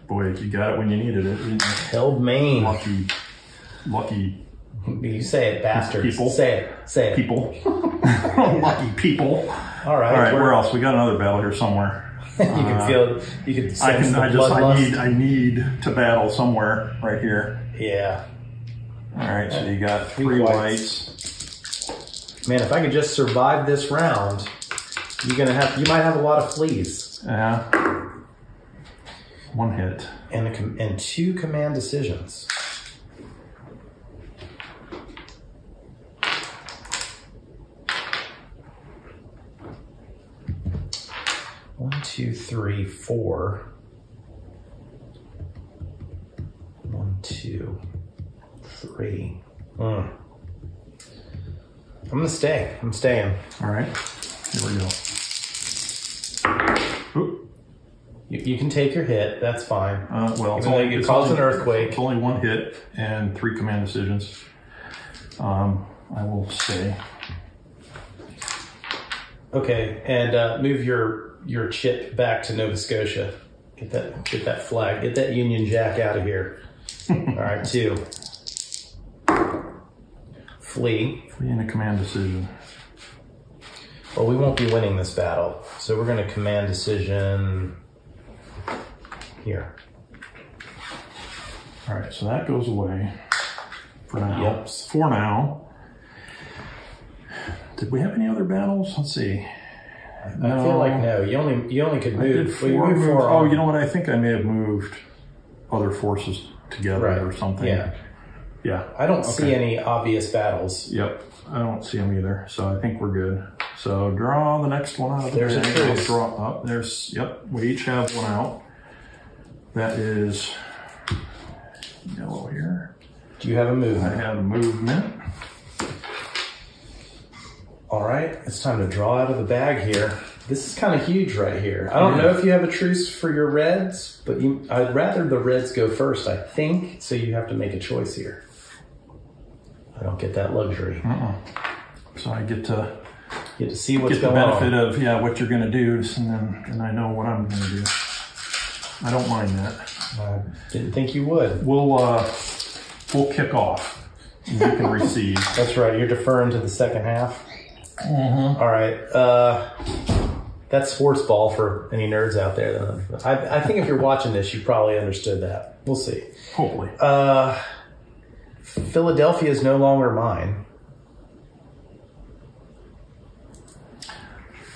B: Boy, you got it when you needed it.
A: Held main.
B: Lucky.
A: You say it, bastards.
B: People.
A: Say it.
B: People. Lucky people.
A: All right.
B: All right. Where else? We got another battle here somewhere.
A: You can feel. You can sense the bloodlust.
B: I need to battle somewhere right here.
A: Yeah.
B: All right. So you got 3 whites.
A: Man, if I could just survive this round, you might have a lot of fleas.
B: Yeah. 1 hit.
A: And 2 command decisions. One, 2, 3, 4. 1, 2, 3. I'm gonna stay. I'm staying.
B: All right. Here we go. Oop.
A: You can take your hit. That's fine.
B: Well,
A: it caused an earthquake.
B: It's only 1 hit and 3 command decisions. I will stay.
A: Okay, and move your chip back to Nova Scotia. Get that flag. Get that Union Jack out of here. All right, 2. Flee.
B: Flee and a command decision.
A: Well, we won't be winning this battle, so we're going to command decision here.
B: All right, so that goes away for now.
A: Yep.
B: For now. Did we have any other battles? Let's see.
A: I feel like no. You only could move.
B: I did 4 moves. Oh, you know what? I think I may have moved other forces together or something.
A: Yeah.
B: Yeah.
A: I don't see any obvious battles.
B: Yep. I don't see them either. So I think we're good. So draw the next one out of
A: There's a truce.
B: Draw up. Yep. We each have 1 out. That is yellow here.
A: Do you have a movement?
B: I have a movement.
A: All right, it's time to draw out of the bag here. This is kind of huge right here. I don't know if you have a truce for your reds, but I'd rather the reds go first, I think, so you have to make a choice here. I don't get that luxury.
B: So I get to
A: see what's going on.
B: Get the benefit of what you're going to do, and then I know what I'm going to do. I don't mind that.
A: I didn't think you would.
B: We'll kick off. And you can receive.
A: That's right. You're deferring to the second half. All right. That's sports ball for any nerds out there. I think if you're watching this, you probably understood that. We'll see.
B: Hopefully.
A: Philadelphia is no longer mine.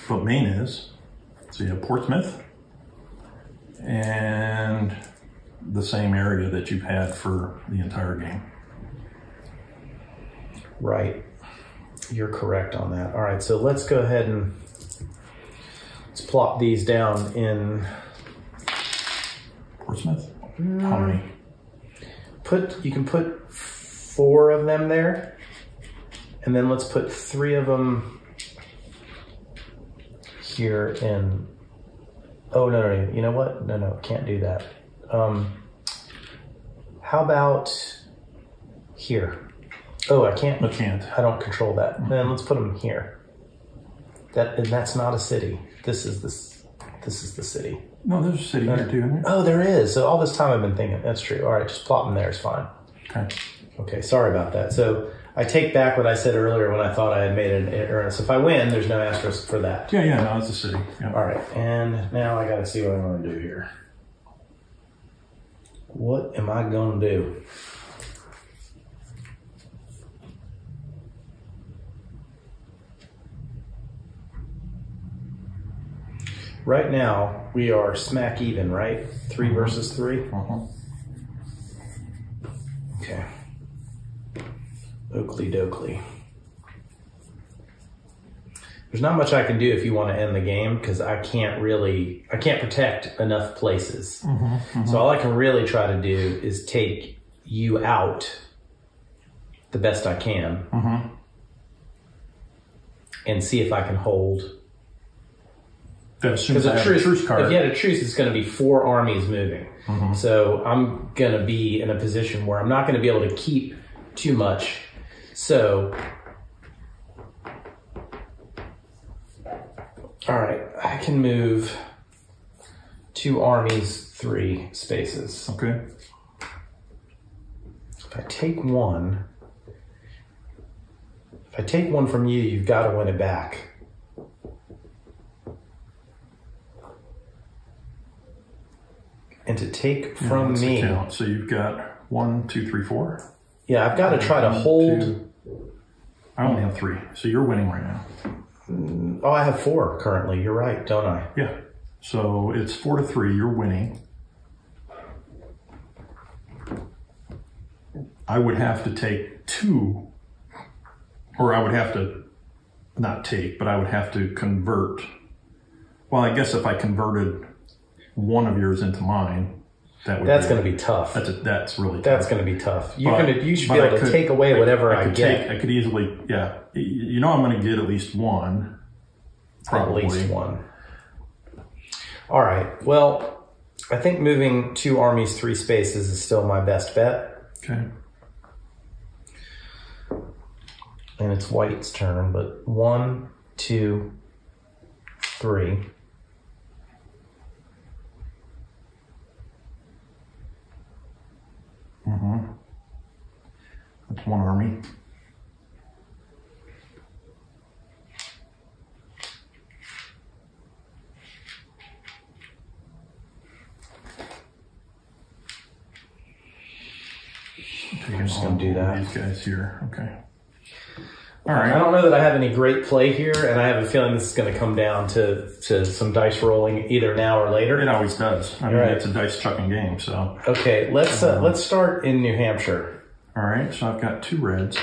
B: But Maine is. So you have Portsmouth and the same area that you've had for the entire game.
A: Right. You're correct on that. All right, so let's go ahead and let's plop these down in
B: Portsmouth. How many?
A: You can put 4 of them there, and then let's put 3 of them here in. Oh no! You know what? No, can't do that. How about here? Oh, I can't.
B: I can't.
A: I don't control that. Then let's put them here. And that's not a city. This is the city.
B: No, there's a city here too, isn't there?
A: Oh, there is. So all this time I've been thinking. That's true. All right, just plop them there. It's fine. Okay, sorry about that. So I take back what I said earlier when I thought I had made an error. So if I win, there's no asterisk for that.
B: Yeah, no, it's a city. Yeah.
A: All right, and now I got to see what I'm going to do here. What am I going to do? Right now, we are smack even, right? 3 versus 3? Okay. Oakley dokley. There's not much I can do if you want to end the game because I can't protect enough places. So all I can really try to do is take you out the best I can and see if I can hold.
B: Because a truce card.
A: If you had a truce, it's going to be 4 armies moving. So I'm going to be in a position where I'm not going to be able to keep too much. So, all right, I can move 2 armies 3 spaces.
B: Okay.
A: If I take one from you, you've got to win it back. And to take from me.
B: So you've got 1, 2, 3, 4.
A: Yeah, I've got to try to hold.
B: 2. I only have 3, so you're winning right now.
A: Oh, I have 4 currently. You're right, don't I?
B: Yeah. So it's 4-3. You're winning. I would have to take 2, or I would have to not take, but I would have to convert. Well, I guess if I converted one of yours into mine,
A: that's going to be tough.
B: That's really tough.
A: That's going to be tough. You should be able to take away whatever I get.
B: I could easily, yeah. You know, I'm going to get at least 1. Probably.
A: At least 1. All right. Well, I think moving 2 armies 3 spaces is still my best bet.
B: Okay.
A: And it's White's turn, but 1, 2, 3.
B: That's 1 army.
A: I'm just going to do that.
B: These guys here. Okay. All right.
A: I don't know that I have any great play here, and I have a feeling this is going to come down to some dice rolling either now or later.
B: It always does. I mean, it's a dice chucking game, so.
A: Okay, let's start in New Hampshire.
B: All right, so I've got 2 reds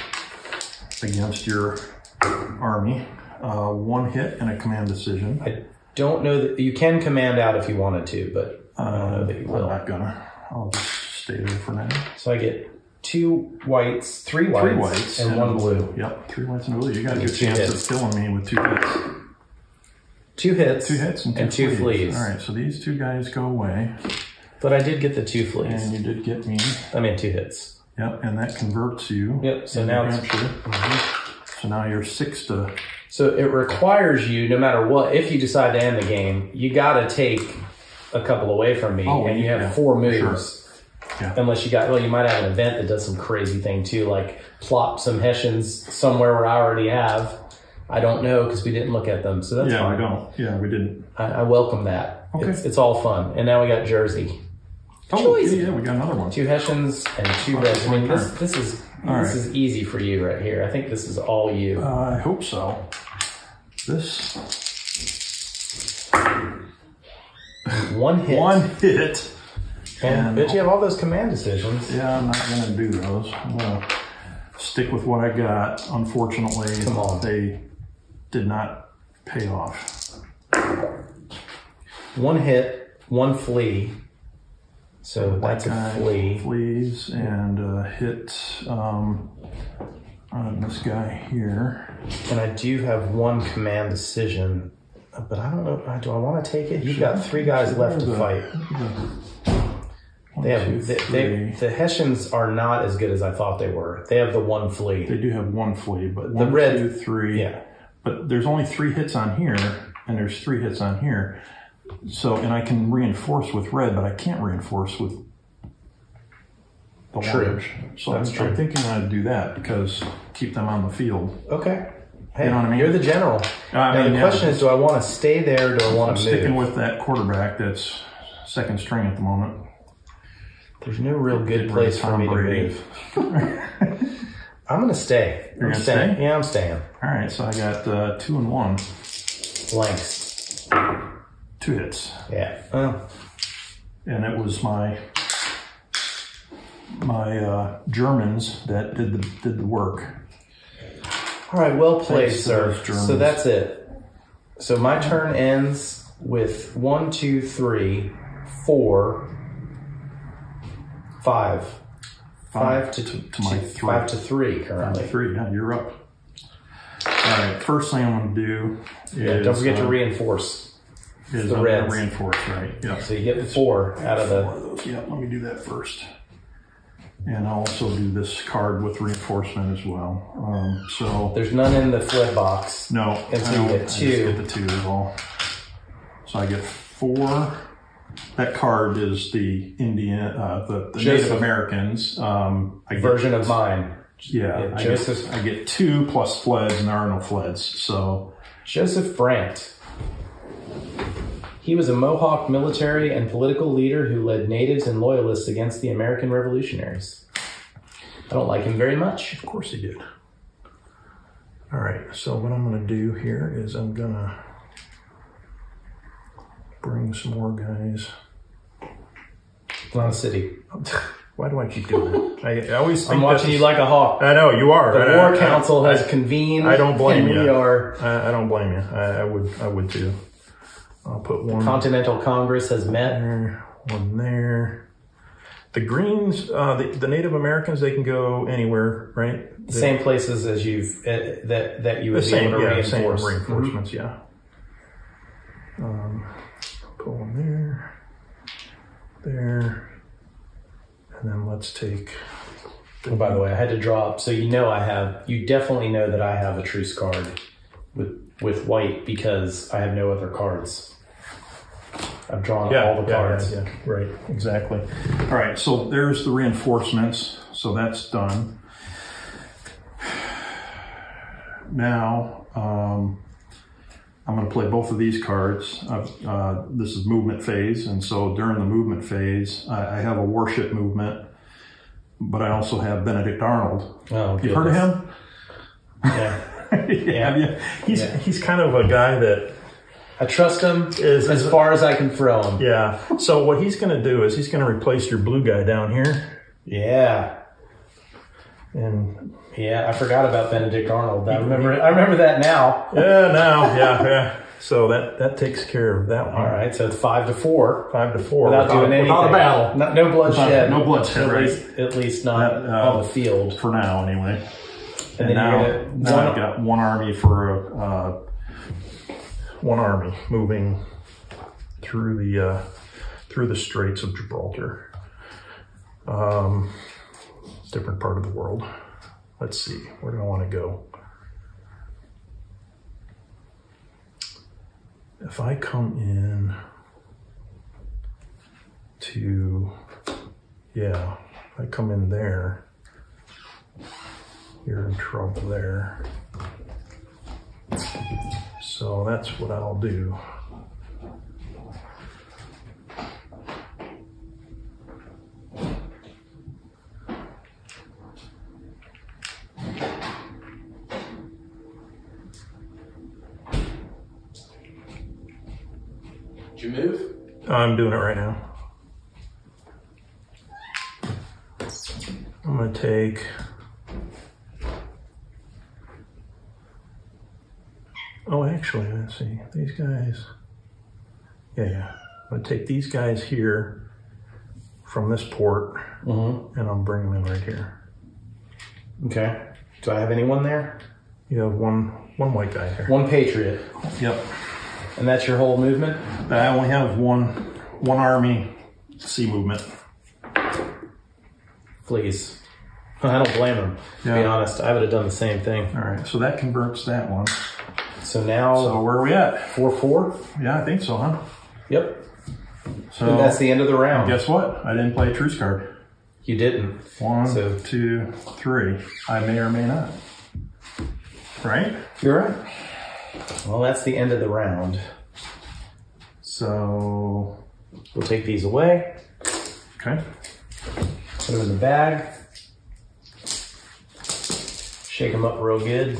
B: against your army. 1 hit and a command decision.
A: I don't know that you can command out if you wanted to, but I don't know that you will.
B: I'm not gonna. I'll just stay there for now.
A: So I get 2 whites, 3 whites, and 1 blue.
B: Yep, 3 whites and a blue. You got a good chance of killing me with 2 hits.
A: 2 hits.
B: 2 hits and 2
A: fleas.
B: All right, so these 2 guys go away.
A: But I did get the 2 fleas.
B: And you did get me.
A: I mean 2 hits.
B: Yep, and that converts you.
A: Yep, so now it's...
B: So now you're 6 to...
A: So it requires you, no matter what, if you decide to end the game, you got to take a couple away from me, and you have 4 moves.
B: Sure. Yeah.
A: Unless you got, well, you might have an event that does some crazy thing too, like plop some Hessians somewhere where I already have. I don't know because we didn't look at them, so that's fine.
B: We don't. Yeah, we didn't.
A: I welcome that.
B: Okay.
A: It's all fun. And now we got Jersey.
B: Oh, yeah, we got another one.
A: 2 Hessians and 2 Reds. I mean, this is easy for you right here. I think this is all you.
B: I hope so. This
A: 1 hit.
B: 1 hit.
A: And bet you have all those command decisions.
B: Yeah, I'm not going to do those. I'm going to stick with what I got. Unfortunately, they did not pay off.
A: 1 hit, 1 flea. So that's a flea.
B: Fleas and hit this guy here.
A: And I do have 1 command decision, but I don't know. Do I want to take it? You've got 3 guys left to fight. The Hessians are not as good as I thought they were. They have the 1 flea.
B: They do have 1 flea, but
A: the
B: 1,
A: red,
B: 2, 3.
A: Yeah.
B: But there's only 3 hits on here, and there's 3 hits on here. So, and I can reinforce with red, but I can't reinforce with the orange. So I'm thinking I'd do that because keep them on the field.
A: Okay. Hey,
B: you know what I mean?
A: You're the general. Now the question is, do I want to stay there or do I want to move?
B: Sticking with that quarterback that's 2nd string at the moment.
A: There's no real good place for me to move. I'm going to stay.
B: You're going to stay?
A: Yeah, I'm staying.
B: All right, so I got 2 and 1.
A: Blanks.
B: 2 hits.
A: Yeah. Well.
B: And it was my Germans that did the work.
A: All right, well played, sir. So that's it. So my turn ends with 1, 2, 3, 4, 5. 5 to 3 currently.
B: 5 to 3. Yeah, you're up. All right. First thing I'm going to do is
A: don't forget to reinforce.
B: The reds. Reinforce, right? Yeah.
A: So you get 4 out of the.
B: 4 of those. Yeah. Let me do that first. And I'll also do this card with reinforcement as well. So
A: there's none in the flip box.
B: No.
A: And so you get 2.
B: I just get the 2 is all. So I get 4. That card is the Indian, the Native Americans.
A: Version of mine.
B: Yeah, I get 2 plus fleds, and there are no fleds. So
A: Joseph Brant. He was a Mohawk military and political leader who led natives and loyalists against the American revolutionaries. I don't like him very much.
B: Of course he did. All right, so what I'm going to do here is I'm going to bring some more guys.
A: Not a city.
B: Why do I keep doing that? I always think
A: I'm watching you like a hawk.
B: I know, you are.
A: The War Council has convened.
B: I don't blame you.
A: We are.
B: I don't blame you. I would too. I'll put 1.
A: Continental Congress has met.
B: There, 1 there. The Greens, the Native Americans, they can go anywhere, right?
A: The same places as you've that you would be able to reinforce.
B: Same reinforcements, yeah. Put 1 there, there, and then let's take.
A: Oh, by the way, I had to draw up, so you definitely know that I have a truce card with white because I have no other cards. I've drawn all the cards.
B: Yeah, right, exactly. All right, so there's the reinforcements. So that's done. Now, I'm going to play both of these cards. This is movement phase, and so during the movement phase, I have a warship movement, but I also have Benedict Arnold.
A: Oh,
B: you've heard of him?
A: Yeah.
B: He's kind of a guy that
A: I trust him as far as I can throw him.
B: Yeah. So what he's going to do is he's going to replace your blue guy down here.
A: Yeah.
B: And
A: I forgot about Benedict Arnold. I remember that now.
B: Yeah. So that takes care of that one.
A: All right, so it's 5-4.
B: 5-4.
A: Without doing anything.
B: Without a battle.
A: No bloodshed.
B: No bloodshed, right?
A: At least not on the field.
B: For now, anyway.
A: And then
B: now I've got one army for one army moving through the Straits of Gibraltar. Different part of the world. Let's see, where do I want to go? If I come in to, yeah, if I come in there, you're in trouble there. So that's what I'll do.
A: Did you move?
B: I'm doing it right now. I'm gonna take, oh, actually, let's see, these guys, yeah. I'm gonna take these guys here from this port, and I'll bring them in right here.
A: Okay. Do I have anyone there?
B: You have one white guy here.
A: One Patriot.
B: Yep.
A: And that's your whole movement?
B: I only have one army sea movement.
A: Please. I don't blame him, to be honest. I would have done the same thing.
B: All right, so that converts that one.
A: So now...
B: So where are we at?
A: 4-4?
B: Yeah, I think so, huh?
A: Yep.
B: So
A: and that's the end of the round.
B: Guess what? I didn't play a truce card.
A: You didn't.
B: 1, 2, 3. I may or may not. Right?
A: You're right. Well, that's the end of the round.
B: So
A: we'll take these away.
B: Okay.
A: Put them in the bag. Shake them up real good.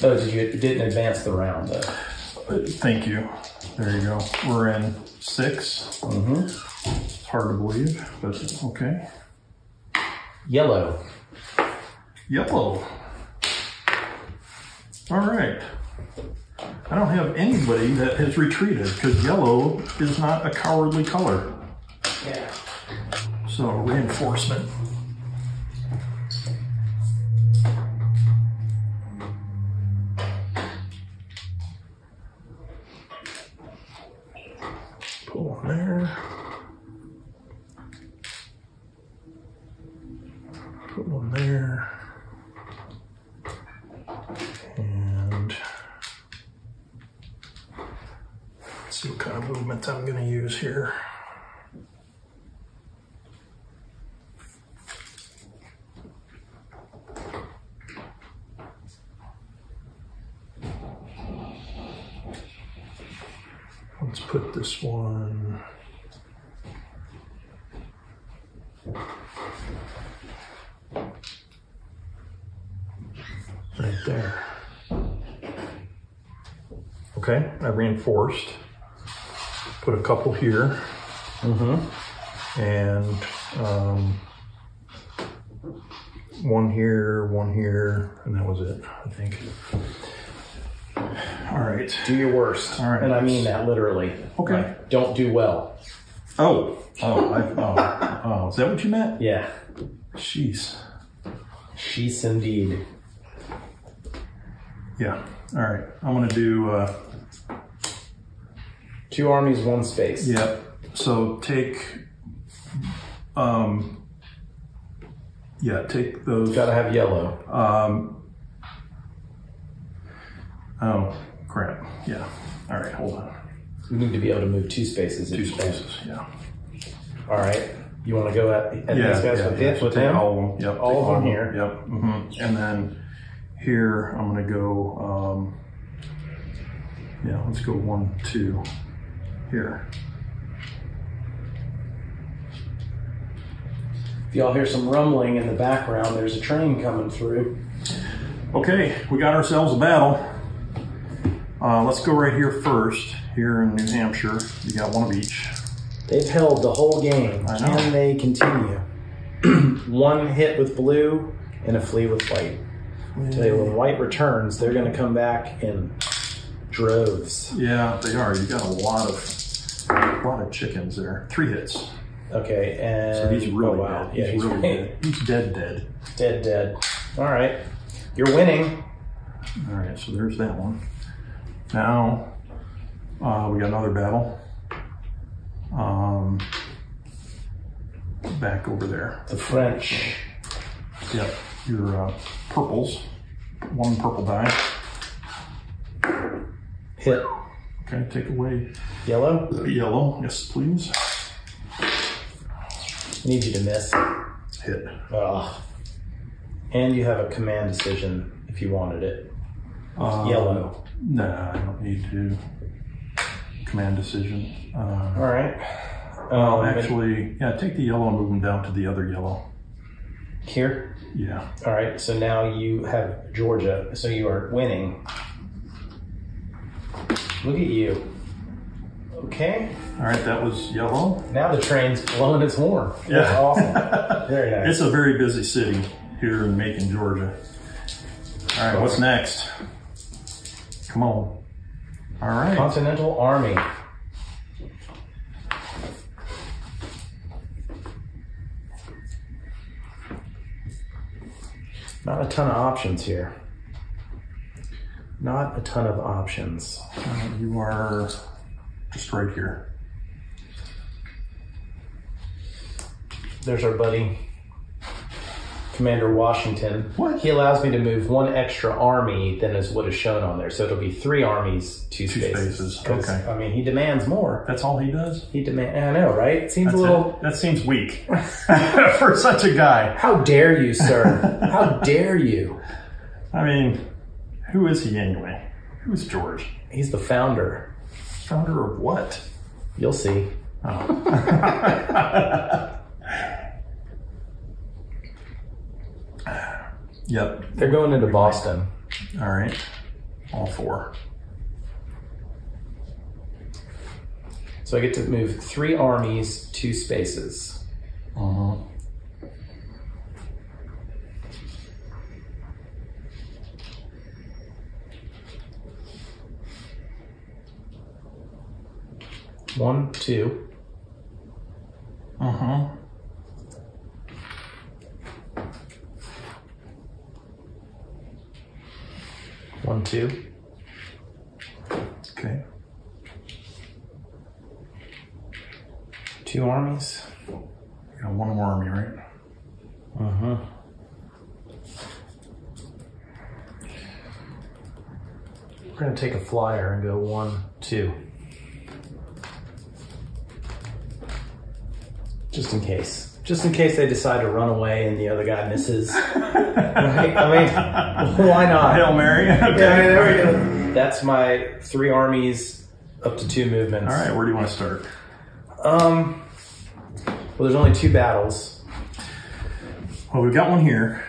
A: Oh, you didn't advance the round though.
B: Thank you. There you go. We're in 6. It's hard to believe, but okay.
A: Yellow.
B: Yellow. All right. I don't have anybody that has retreated because yellow is not a cowardly color.
A: Yeah.
B: So reinforcement. Pull one there. Put one there. And let's see what kind of movement I'm going to use here. Let's put this one right there. Okay, I reinforced. Put a couple here. And one here, and that was it, I think. All right.
A: Do your worst.
B: All right.
A: And I mean that literally.
B: Okay.
A: Like, don't do well.
B: Oh, is that what you meant?
A: Yeah.
B: Jeez.
A: Sheesh indeed.
B: Yeah. All right. I'm going to do...
A: 2 armies, 1 space.
B: Yeah. So take... take those...
A: Gotta have yellow.
B: Oh, crap. Yeah. All right, hold on.
A: We need to be able to move 2 spaces.
B: 2 spaces, yeah.
A: All right. You want to go at these guys with
B: take
A: them?
B: all of them. Yep.
A: All of them here.
B: Yep. And then here, I'm going to go, let's go 1, 2 here.
A: If y'all hear some rumbling in the background, there's a train coming through.
B: Okay, we got ourselves a battle. Let's go right here first. Here in New Hampshire, you got one of each.
A: They've held the whole game.
B: I know.
A: Can they continue? 1 hit with blue and a flee with white. Tell you, when white returns, they're going to come back in droves.
B: Yeah, they are. You got a lot of chickens there. 3 hits.
A: Okay, and
B: so he's really dead.
A: Yeah,
B: he's really dead. He's dead.
A: Dead. All right, you're winning.
B: All right, so there's that one. Now we got another battle. Back over there.
A: The French.
B: Yep, your purples. 1 purple die.
A: Hit.
B: Okay, take away
A: yellow.
B: Yellow, yes, please.
A: Need you to miss.
B: Hit.
A: And you have a command decision if you wanted it. Yellow.
B: Nah, I don't need to. Command decision.
A: All right.
B: Actually, yeah, take the yellow and move them down to the other yellow.
A: Here?
B: Yeah.
A: All right, so now you have Georgia, so you are winning. Look at you. Okay.
B: All right, that was yellow.
A: Now the train's blowing its horn.
B: Yeah.
A: That's awesome. Very nice.
B: It's a very busy city here in Macon, Georgia. All right, what's next? Come on. All right.
A: Continental Army. Not a ton of options here. Not a ton of options.
B: You are just right here.
A: There's our buddy, Commander Washington.
B: What?
A: He allows me to move 1 extra army than is what is shown on there. So it'll be 3 armies, 2 spaces.
B: Okay.
A: I mean, he demands more.
B: That's all he does?
A: I know, right? It seems
B: That seems weak for such a guy.
A: How dare you, sir? How dare you?
B: I mean, who is he anyway? Who's George?
A: He's the founder.
B: Founder of what?
A: You'll see.
B: Oh. Yep.
A: They're going into Boston.
B: All right. All 4.
A: So I get to move 3 armies, 2 spaces.
B: Uh-huh.
A: One, 2.
B: Uh-huh.
A: One, 2.
B: Okay.
A: 2 armies.
B: You got 1 more army, right?
A: Uh-huh. We're going to take a flyer and go 1, 2. Just in case. Just in case they decide to run away and the other guy misses. Right? I mean, why not?
B: Hail Mary. Okay.
A: Yeah, there we go. That's my 3 armies, up to 2 movements.
B: All right, where do you want to start?
A: Well, there's only 2 battles.
B: Well, we've got one here.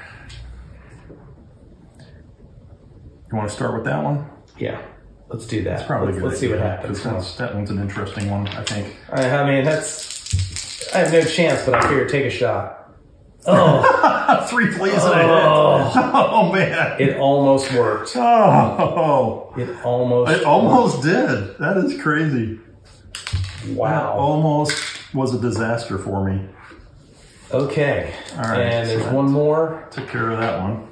B: You want to start with that one?
A: Yeah, let's do that.
B: That's probably good.
A: Let's see what happens.
B: That one's an interesting one, I think.
A: I mean, I have no chance, but I figure take a shot. Oh.
B: 3 please and a hit. Oh, man.
A: It almost worked.
B: Oh.
A: It almost
B: did. That is crazy.
A: Wow.
B: That almost was a disaster for me.
A: Okay.
B: All right.
A: And there's one more.
B: Took care of that one.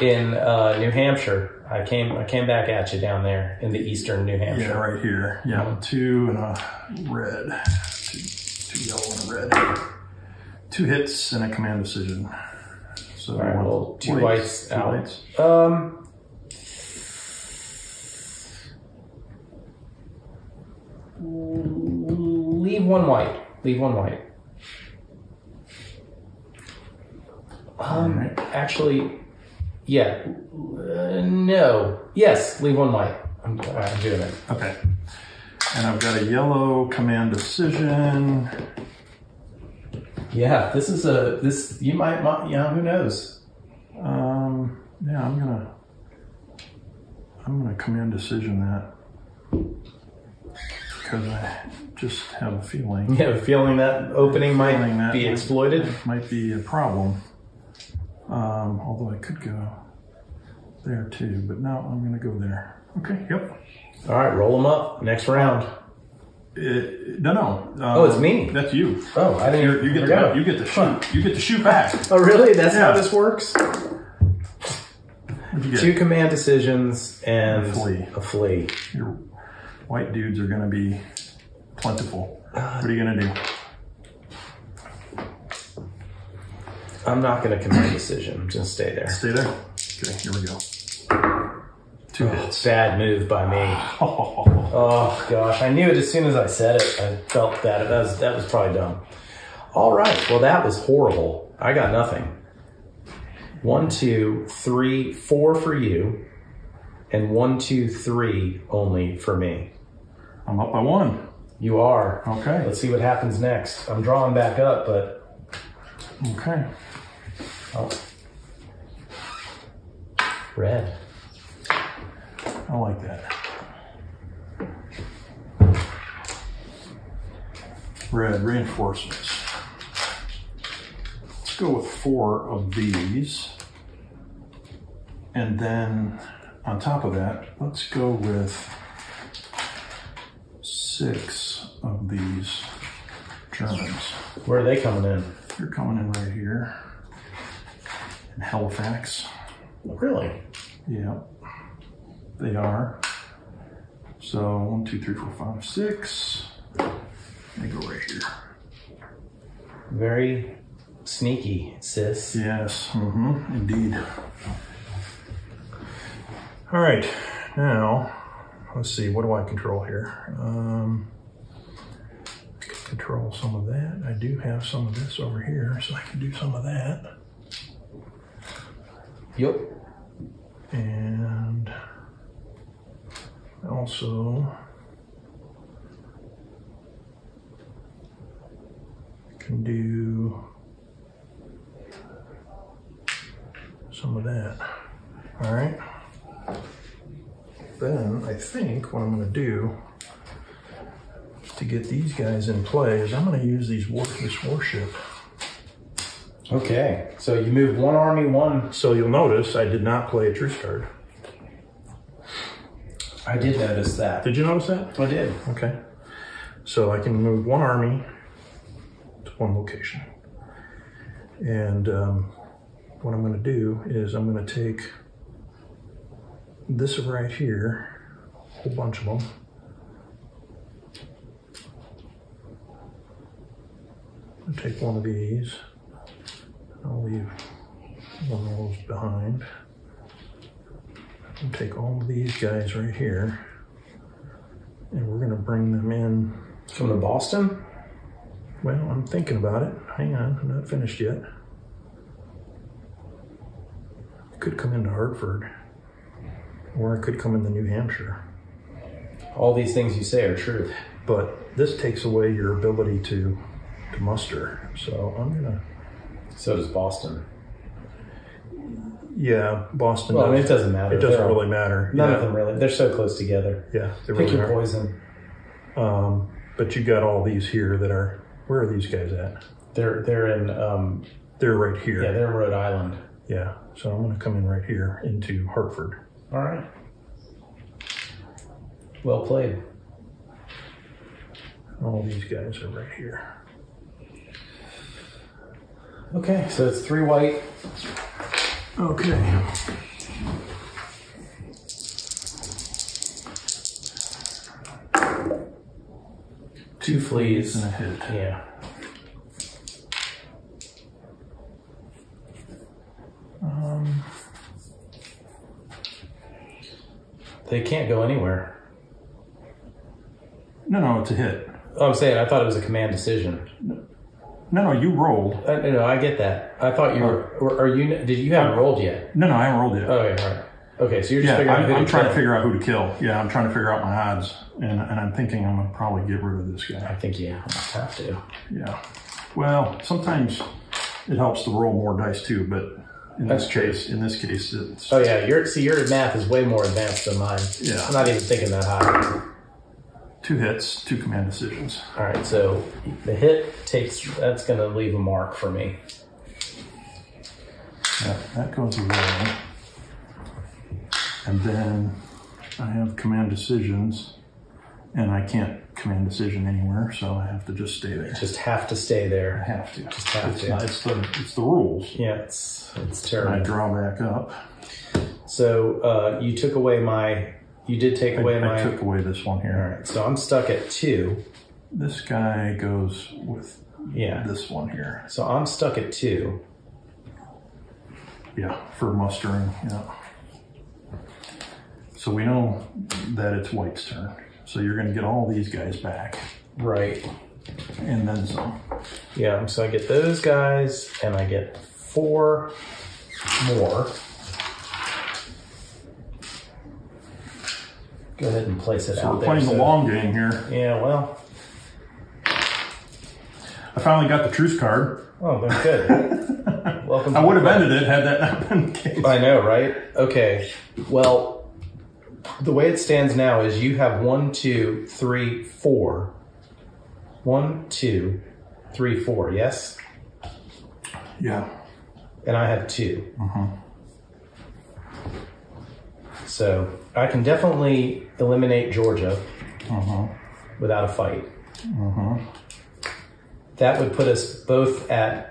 A: In New Hampshire. I came back at you down there in the eastern New Hampshire.
B: Yeah, right here. Yeah, 2 and a red. 2 yellow and a red. 2 hits and a command decision. So
A: all right, well, 2 whites out.
B: Whites.
A: Leave 1 white. Leave 1 white.
B: Right.
A: Actually, yeah. No. Yes, leave 1 white. I'm doing it.
B: Okay. And I've got a yellow command decision.
A: Yeah, you might, who knows?
B: Yeah, I'm gonna command decision that because I just have a feeling.
A: You have a feeling that opening might be exploited?
B: Might be a problem. Although I could go. there too, but no, I'm going to go there. Okay, yep.
A: All right, roll them up. Next round.
B: No.
A: Oh, it's me.
B: That's you.
A: Oh, I didn't.
B: You get to shoot. You get to shoot back.
A: Oh, really? That's how this works?
B: What'd you get?
A: 2 command decisions and
B: a
A: flee.
B: Your white dudes are going to be plentiful. What are you going to do?
A: I'm not going to command decision. I'm just going to stay there.
B: Stay there? Okay, here we go. 2 hits.
A: Bad move by me. Oh, gosh. I knew it as soon as I said it. I felt that. That was probably dumb. All right. Well, that was horrible. I got nothing. 1, 2, 3, 4 for you. And 1, 2, 3 only for me.
B: I'm up by 1.
A: You are.
B: Okay.
A: Let's see what happens next. I'm drawing back up, but...
B: Okay.
A: Oh. Red.
B: I like that. Red reinforcements. Let's go with 4 of these. And then on top of that, let's go with 6 of these Germans.
A: Where are they coming in?
B: They're coming in right here. In Halifax.
A: Really?
B: Yeah. They are. So 1, 2, 3, 4, 5, 6. They go right here.
A: Very sneaky, sis.
B: Yes, indeed. All right, now let's see. What do I control here? I can control some of that. I do have some of this over here, so I can do some of that.
A: Yep.
B: And also can do some of that. All right. Then I think what I'm going to do to get these guys in play is I'm going to use this warship.
A: Okay, so you moved 1 army, 1.
B: So you'll notice I did not play a truce card.
A: I did notice that.
B: Did you notice that?
A: I did.
B: Okay. So I can move 1 army to 1 location. And what I'm going to do is I'm going to take this right here, a whole bunch of them. I'll take 1 of these. I'll leave 1 of those behind. And take all of these guys right here, and we're going to bring them in.
A: From to Boston?
B: Well, I'm thinking about it. Hang on, I'm not finished yet. I could come into Hartford, or I could come into New Hampshire.
A: All these things you say are true.
B: But this takes away your ability to muster. So I'm going to...
A: So does Boston.
B: Yeah, Boston.
A: Well, I mean, it doesn't matter.
B: It doesn't really matter.
A: None of them really. They're so close together.
B: Yeah, they
A: Pick
B: really
A: your
B: are.
A: poison.
B: But you got all these here that are. Where are these guys at?
A: They're in.
B: They're right here.
A: Yeah, they're in Rhode Island.
B: Yeah. So I'm going to come in right here into Hartford.
A: All right. Well played.
B: All these guys are right here.
A: Okay, so it's 3 white.
B: Okay.
A: Two fleas
B: and a hit.
A: Yeah. They can't go anywhere.
B: No, it's a hit.
A: Oh, I'm saying I thought it was a command decision.
B: No, you rolled.
A: No, I get that. I thought you were. Are you? Did you haven't rolled yet?
B: No, I haven't rolled yet.
A: Oh, okay, all right. Okay, so you're just figuring out who
B: I'm
A: to
B: trying
A: kill.
B: to figure out who to kill. Yeah, I'm trying to figure out my odds, and I'm thinking I'm gonna probably get rid of this guy.
A: I think you have to.
B: Yeah. Well, sometimes it helps to roll more dice too, but in this case, it's.
A: Oh yeah, your math is way more advanced than mine.
B: Yeah.
A: I'm not even thinking that high.
B: 2 hits, 2 command decisions.
A: All right, so the hit that's going to leave a mark for me.
B: Yeah, that goes away. And then I have command decisions, and I can't command decision anywhere, so I have to just stay there.
A: Just have to stay there.
B: I have to.
A: Just have to.
B: It's the rules.
A: Yeah, it's terrible.
B: I draw back up.
A: So you took away my. You did take away my.
B: I took away this one here.
A: All right, so I'm stuck at 2.
B: This guy goes with this one here.
A: So I'm stuck at 2.
B: Yeah, for mustering. Yeah. So we know that it's white's turn. So you're going to get all these guys back.
A: Right.
B: And then some.
A: Yeah, so I get those guys, and I get 4 more. Go ahead and place it out there.
B: So we're playing the long game here.
A: Yeah, well.
B: I finally got the truce card.
A: Oh, that's good. Welcome.
B: I would have ended it had that not been the case.
A: I know, right? Okay. Well, the way it stands now is you have 1, 2, 3, 4. 1, 2, 3, 4. Yes.
B: Yeah.
A: And I have 2.
B: Mm-hmm.
A: So I can definitely eliminate Georgia without a fight. That would put us both at.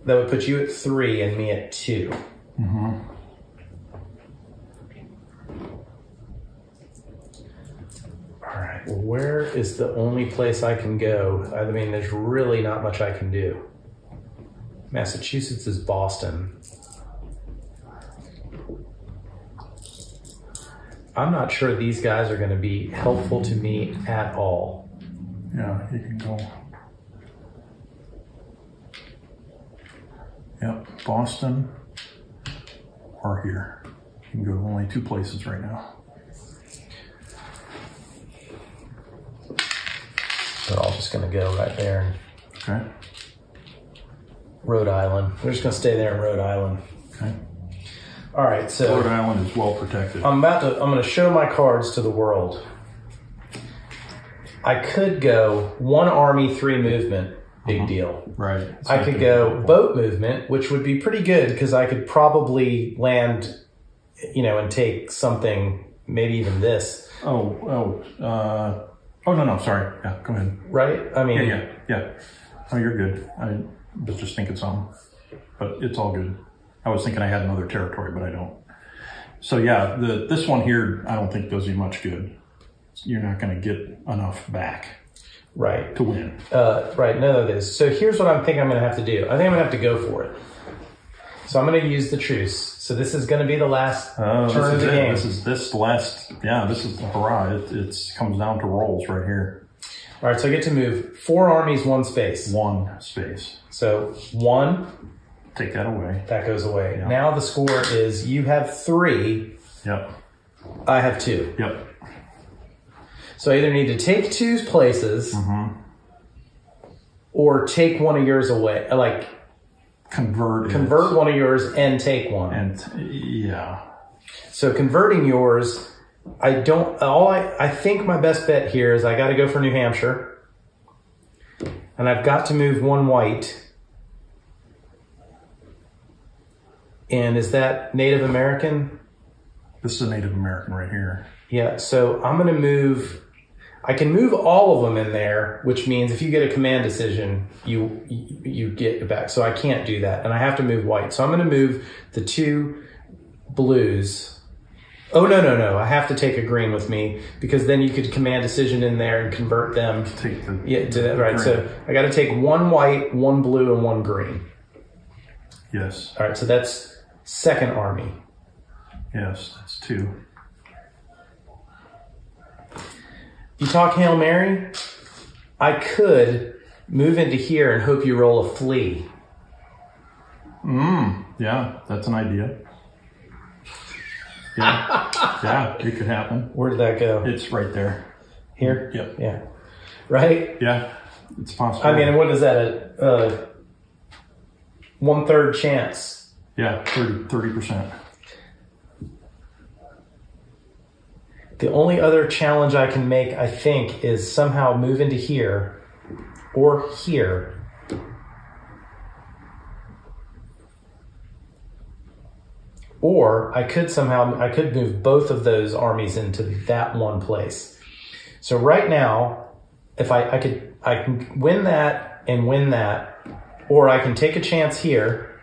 A: That would put you at 3 and me at 2. All right. Well, where is the only place I can go? I mean, there's really not much I can do. Massachusetts is Boston. I'm not sure these guys are going to be helpful to me at all.
B: Yeah, you can go. Yep, Boston or here. You can go to only 2 places right now.
A: They're all just going to go right there.
B: Okay.
A: Rhode Island. We're just going to stay there in Rhode Island.
B: Okay.
A: All right, so
B: Rhode Island is well protected.
A: I'm going to show my cards to the world. I could go 1 army, 3 movement. Big deal.
B: Right.
A: I could go boat movement, which would be pretty good because I could probably land, and take something, maybe even this.
B: Oh, no, sorry. Yeah, go ahead.
A: Right? I mean...
B: Yeah. Oh, you're good. I was just thinking something, but it's all good. I was thinking I had another territory, but I don't. So yeah, this one here, I don't think does you much good. You're not going to get enough back.
A: Right.
B: To win.
A: Right, none of this. So here's what I think I'm going to have to do. I think I'm going to have to go for it. So I'm going to use the truce. So this is going to be the last turn of the game.
B: This is the hurrah. It comes down to rolls right here.
A: All right, so I get to move 4 armies, 1 space.
B: 1 space.
A: So 1.
B: Take that away.
A: That goes away.
B: Yep.
A: Now the score is you have 3.
B: Yep.
A: I have 2.
B: Yep.
A: So I either need to take 2 places or take 1 of yours away. Like convert 1 of yours and take 1.
B: And yeah.
A: So converting yours, I think my best bet here is I got to go for New Hampshire. And I've got to move 1 white. And is that Native American?
B: This is a Native American right here.
A: Yeah, so I'm going to move. I can move all of them in there, which means if you get a command decision, you get it back. So I can't do that, and I have to move white. So I'm going to move the 2 blues. Oh, no. I have to take a green with me because then you could command decision in there and convert them. To that, right. Green. So I got to take 1 white, 1 blue, and 1 green.
B: Yes.
A: All right, so that's 2nd army.
B: Yes, that's 2.
A: You talk Hail Mary? I could move into here and hope you roll a flea.
B: Yeah, that's an idea. Yeah, it could happen.
A: Where did that go?
B: It's right there.
A: Here?
B: Yep.
A: Yeah. Right?
B: Yeah, it's possible.
A: I mean, what is that? A 1/3 chance?
B: Yeah, 30%.
A: The only other challenge I can make, I think, is somehow move into here or here. Or I could move both of those armies into that one place. So right now, if I can win that and win that, or I can take a chance here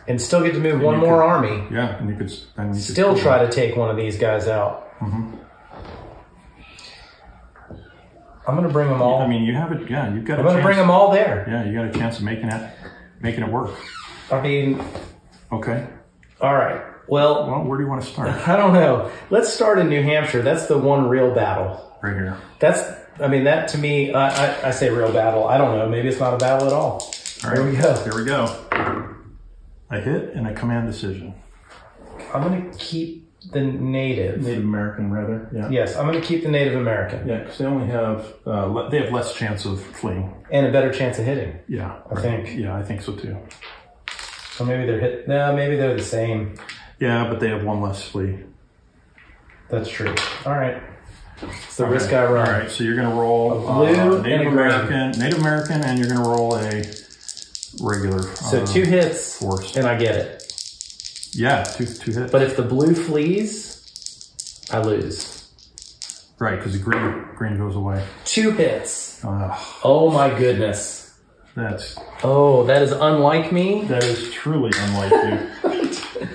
A: and still get to move one more army.
B: Yeah, and you could
A: still try to take one of these guys out. I'm going to bring them all.
B: I mean, you have it. Yeah, you've got.
A: I'm going to bring them all there.
B: Yeah, you got a chance of making it work.
A: I mean.
B: Okay.
A: All right. Well,
B: where do you want to start?
A: I don't know. Let's start in New Hampshire. That's the one real battle.
B: Right here.
A: That to me, I say real battle. I don't know. Maybe it's not a battle at all.
B: All right.
A: Here we go.
B: Here we go. A hit and a command decision.
A: I'm going to keep the Native
B: American, rather. Yeah.
A: Yes, I'm going to keep the Native American.
B: Yeah, because they only have they have less chance of fleeing
A: and a better chance of hitting.
B: Yeah,
A: I think.
B: Yeah, I think so too.
A: So maybe they're hit. No, maybe they're the same.
B: Yeah, but they have one less flee.
A: That's true. All right. It's the risk I run.
B: All right, so you're going to roll
A: a blue
B: Native American, and you're going to roll a regular.
A: So 2 hits,
B: force,
A: and I get it.
B: Yeah, two hits.
A: But if the blue flees, I lose.
B: Right, because the green goes away.
A: 2 hits. Oh my goodness.
B: That
A: is unlike me.
B: That is truly unlike you.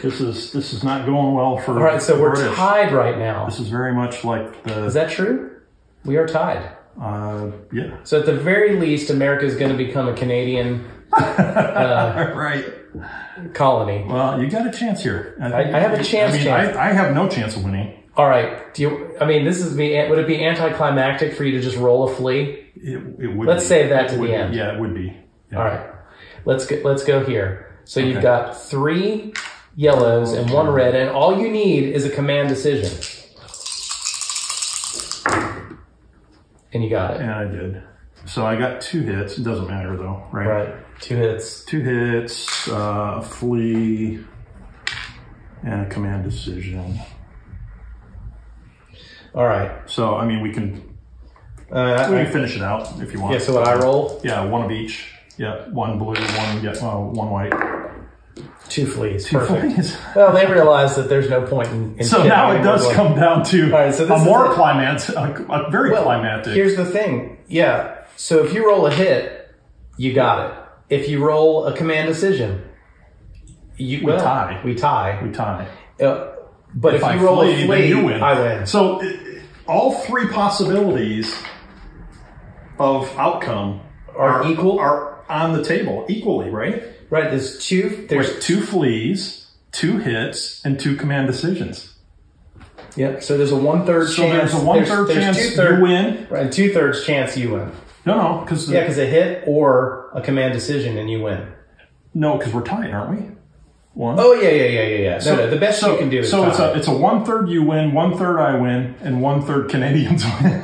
B: This is not going well for.
A: All right, so we're
B: British.
A: tied right now.
B: This is very much like the.
A: Is that true? We are tied.
B: Yeah.
A: So at the very least, America is going to become a Canadian
B: right
A: colony.
B: Well, you got a chance here.
A: I have a chance.
B: I have no chance of winning.
A: All right. This is me. Would it be anticlimactic for you to just roll a flea?
B: It would.
A: Let's save that to the end.
B: Yeah, it would be. Yeah.
A: All right. Let's go here. So you've got 3 yellows and 1 red, and all you need is a command decision. And you got it.
B: And I did. So I got 2 hits. It doesn't matter though, right?
A: Right. 2 hits.
B: 2 hits, a flee, and a command decision.
A: All right.
B: So, I mean, we can finish it out if you want.
A: Yeah, so what I roll?
B: Yeah, 1 of each. Yeah, 1 blue, 1 white.
A: 2 fleas.
B: 2
A: Perfect.
B: fleas.
A: Well, they realize that there's no point in
B: so now it does come down to a more climactic, a very climactic.
A: Here's the thing. Yeah. So if you roll a hit, you got it. If you roll a command decision, we tie. But if you roll a flea,
B: you win.
A: I win.
B: So all 3 possibilities of outcome
A: are equal.
B: Are on the table equally, right?
A: Right. There's
B: 2 fleas, 2 hits, and 2 command decisions.
A: Yep. So there's a 1/3 chance.
B: So there's a 1/3 chance you win.
A: Right. And 2/3 chance you win.
B: No, because
A: a hit or a command decision and you win.
B: No, because we're tied, aren't we? 1.
A: Oh yeah. No, the best you can do is tie.
B: it's a 1/3 you win, 1/3 I win, and 1/3 Canadians win.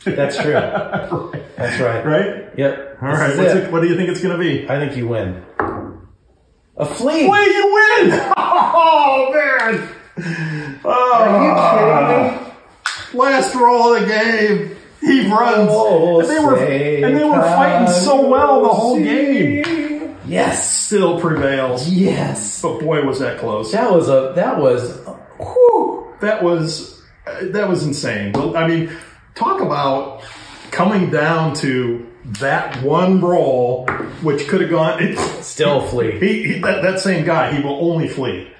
A: That's true.
B: Right.
A: That's right.
B: Right?
A: Yep.
B: All right. What do you think it's going to be?
A: I think you win. A flea.
B: You win! Oh man!
A: Are you kidding me?
B: Last roll of the game. He runs. And they were fighting so well the whole game.
A: Yes.
B: Still prevails.
A: Yes.
B: But boy, was that close.
A: That
B: was insane. I mean, talk about coming down to that one roll, which could have gone.
A: Still flee.
B: That same guy, he will only flee.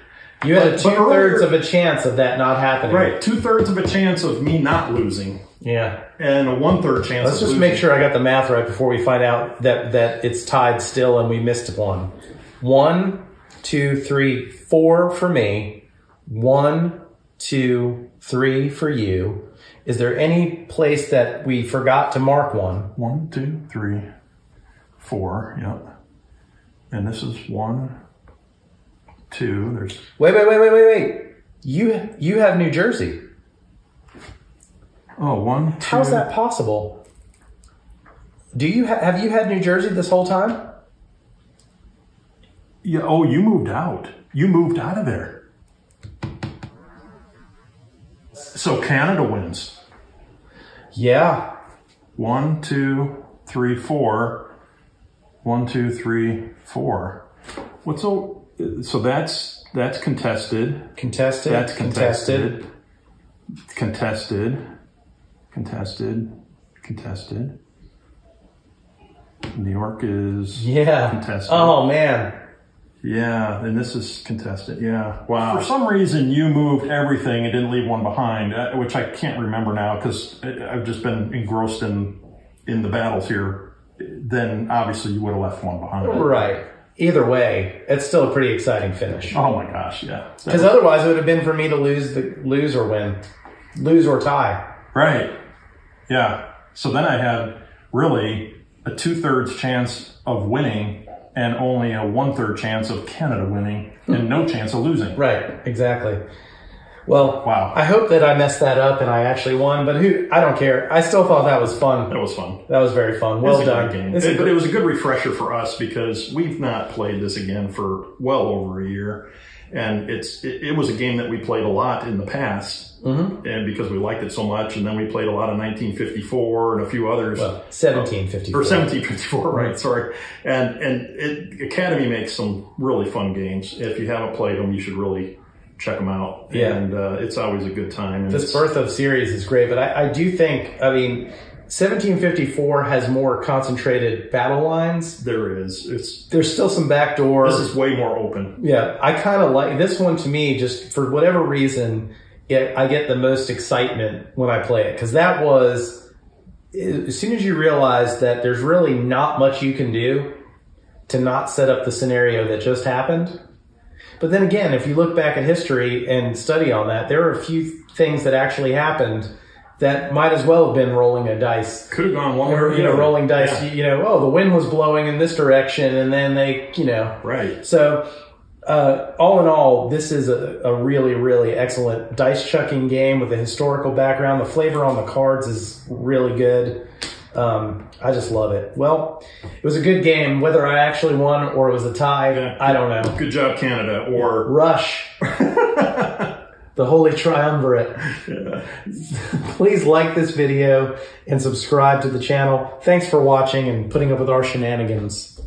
A: You had a 2/3 of a chance of that not happening.
B: Right, 2/3 of a chance of me not losing.
A: Yeah.
B: And a 1/3 chance
A: Let's just make sure I got the math right before we find out that it's tied still and we missed 1. 1, 2, 3, 4 for me. 1, 2, 3 for you. Is there any place that we forgot to mark 1?
B: 1, 2, 3, 4. Yep. And this is 1, 2. There's.
A: Wait. You have New Jersey.
B: Oh, 1, 2.
A: How's that possible? Have you had New Jersey this whole time?
B: Yeah. Oh, you moved out. You moved out of there. So Canada wins.
A: Yeah.
B: 1, 2, 3, 4. 1, 2, 3, 4. So that's That's contested.
A: Contested.
B: That's contested. Contested. Contested. Contested. New York is contested.
A: Oh, man.
B: Yeah, and this is contested. Yeah. Wow. For some reason, you moved everything and didn't leave one behind, which I can't remember now because I've just been engrossed in the battles here. Then obviously you would have left one behind.
A: Right. Either way, it's still a pretty exciting finish.
B: Oh my gosh, yeah.
A: Because otherwise it would have been for me to lose or win. Lose or tie.
B: Right. Yeah. So then I had really a 2/3 chance of winning and only a 1/3 chance of Canada winning and no chance of losing.
A: Right, exactly. Well,
B: wow.
A: I hope that I messed that up and I actually won, but I don't care. I still thought that was fun.
B: That was fun.
A: That was very fun. Well done.
B: But it was a good refresher for us because we've not played this again for well over a year. And it was a game that we played a lot in the past, and because we liked it so much, and then we played a lot of 1954 and a few others.
A: Well, 1754.
B: Or 1754, right, sorry. And Academy makes some really fun games. If you haven't played them, you should really check them out.
A: Yeah.
B: And it's always a good time. And
A: this Birth of series is great, but I do think, 1754 has more concentrated battle lines.
B: There is.
A: There's still some backdoor.
B: This is way more open.
A: Yeah, I kind of like this one. To me, just for whatever reason, I get the most excitement when I play it. Because that was, as soon as you realize that there's really not much you can do to not set up the scenario that just happened. But then again, if you look back at history and study on that, there are a few things that actually happened that might as well have been rolling a dice.
B: Could have gone one way or
A: the other. Rolling dice,
B: yeah.
A: The wind was blowing in this direction and then they,
B: Right.
A: So, all in all, this is a really, really excellent dice chucking game with a historical background. The flavor on the cards is really good. I just love it. Well, it was a good game. Whether I actually won or it was a tie, I don't know.
B: Good job, Canada. Or
A: Rush. The Holy Triumvirate.
B: Yeah.
A: Please like this video and subscribe to the channel. Thanks for watching and putting up with our shenanigans.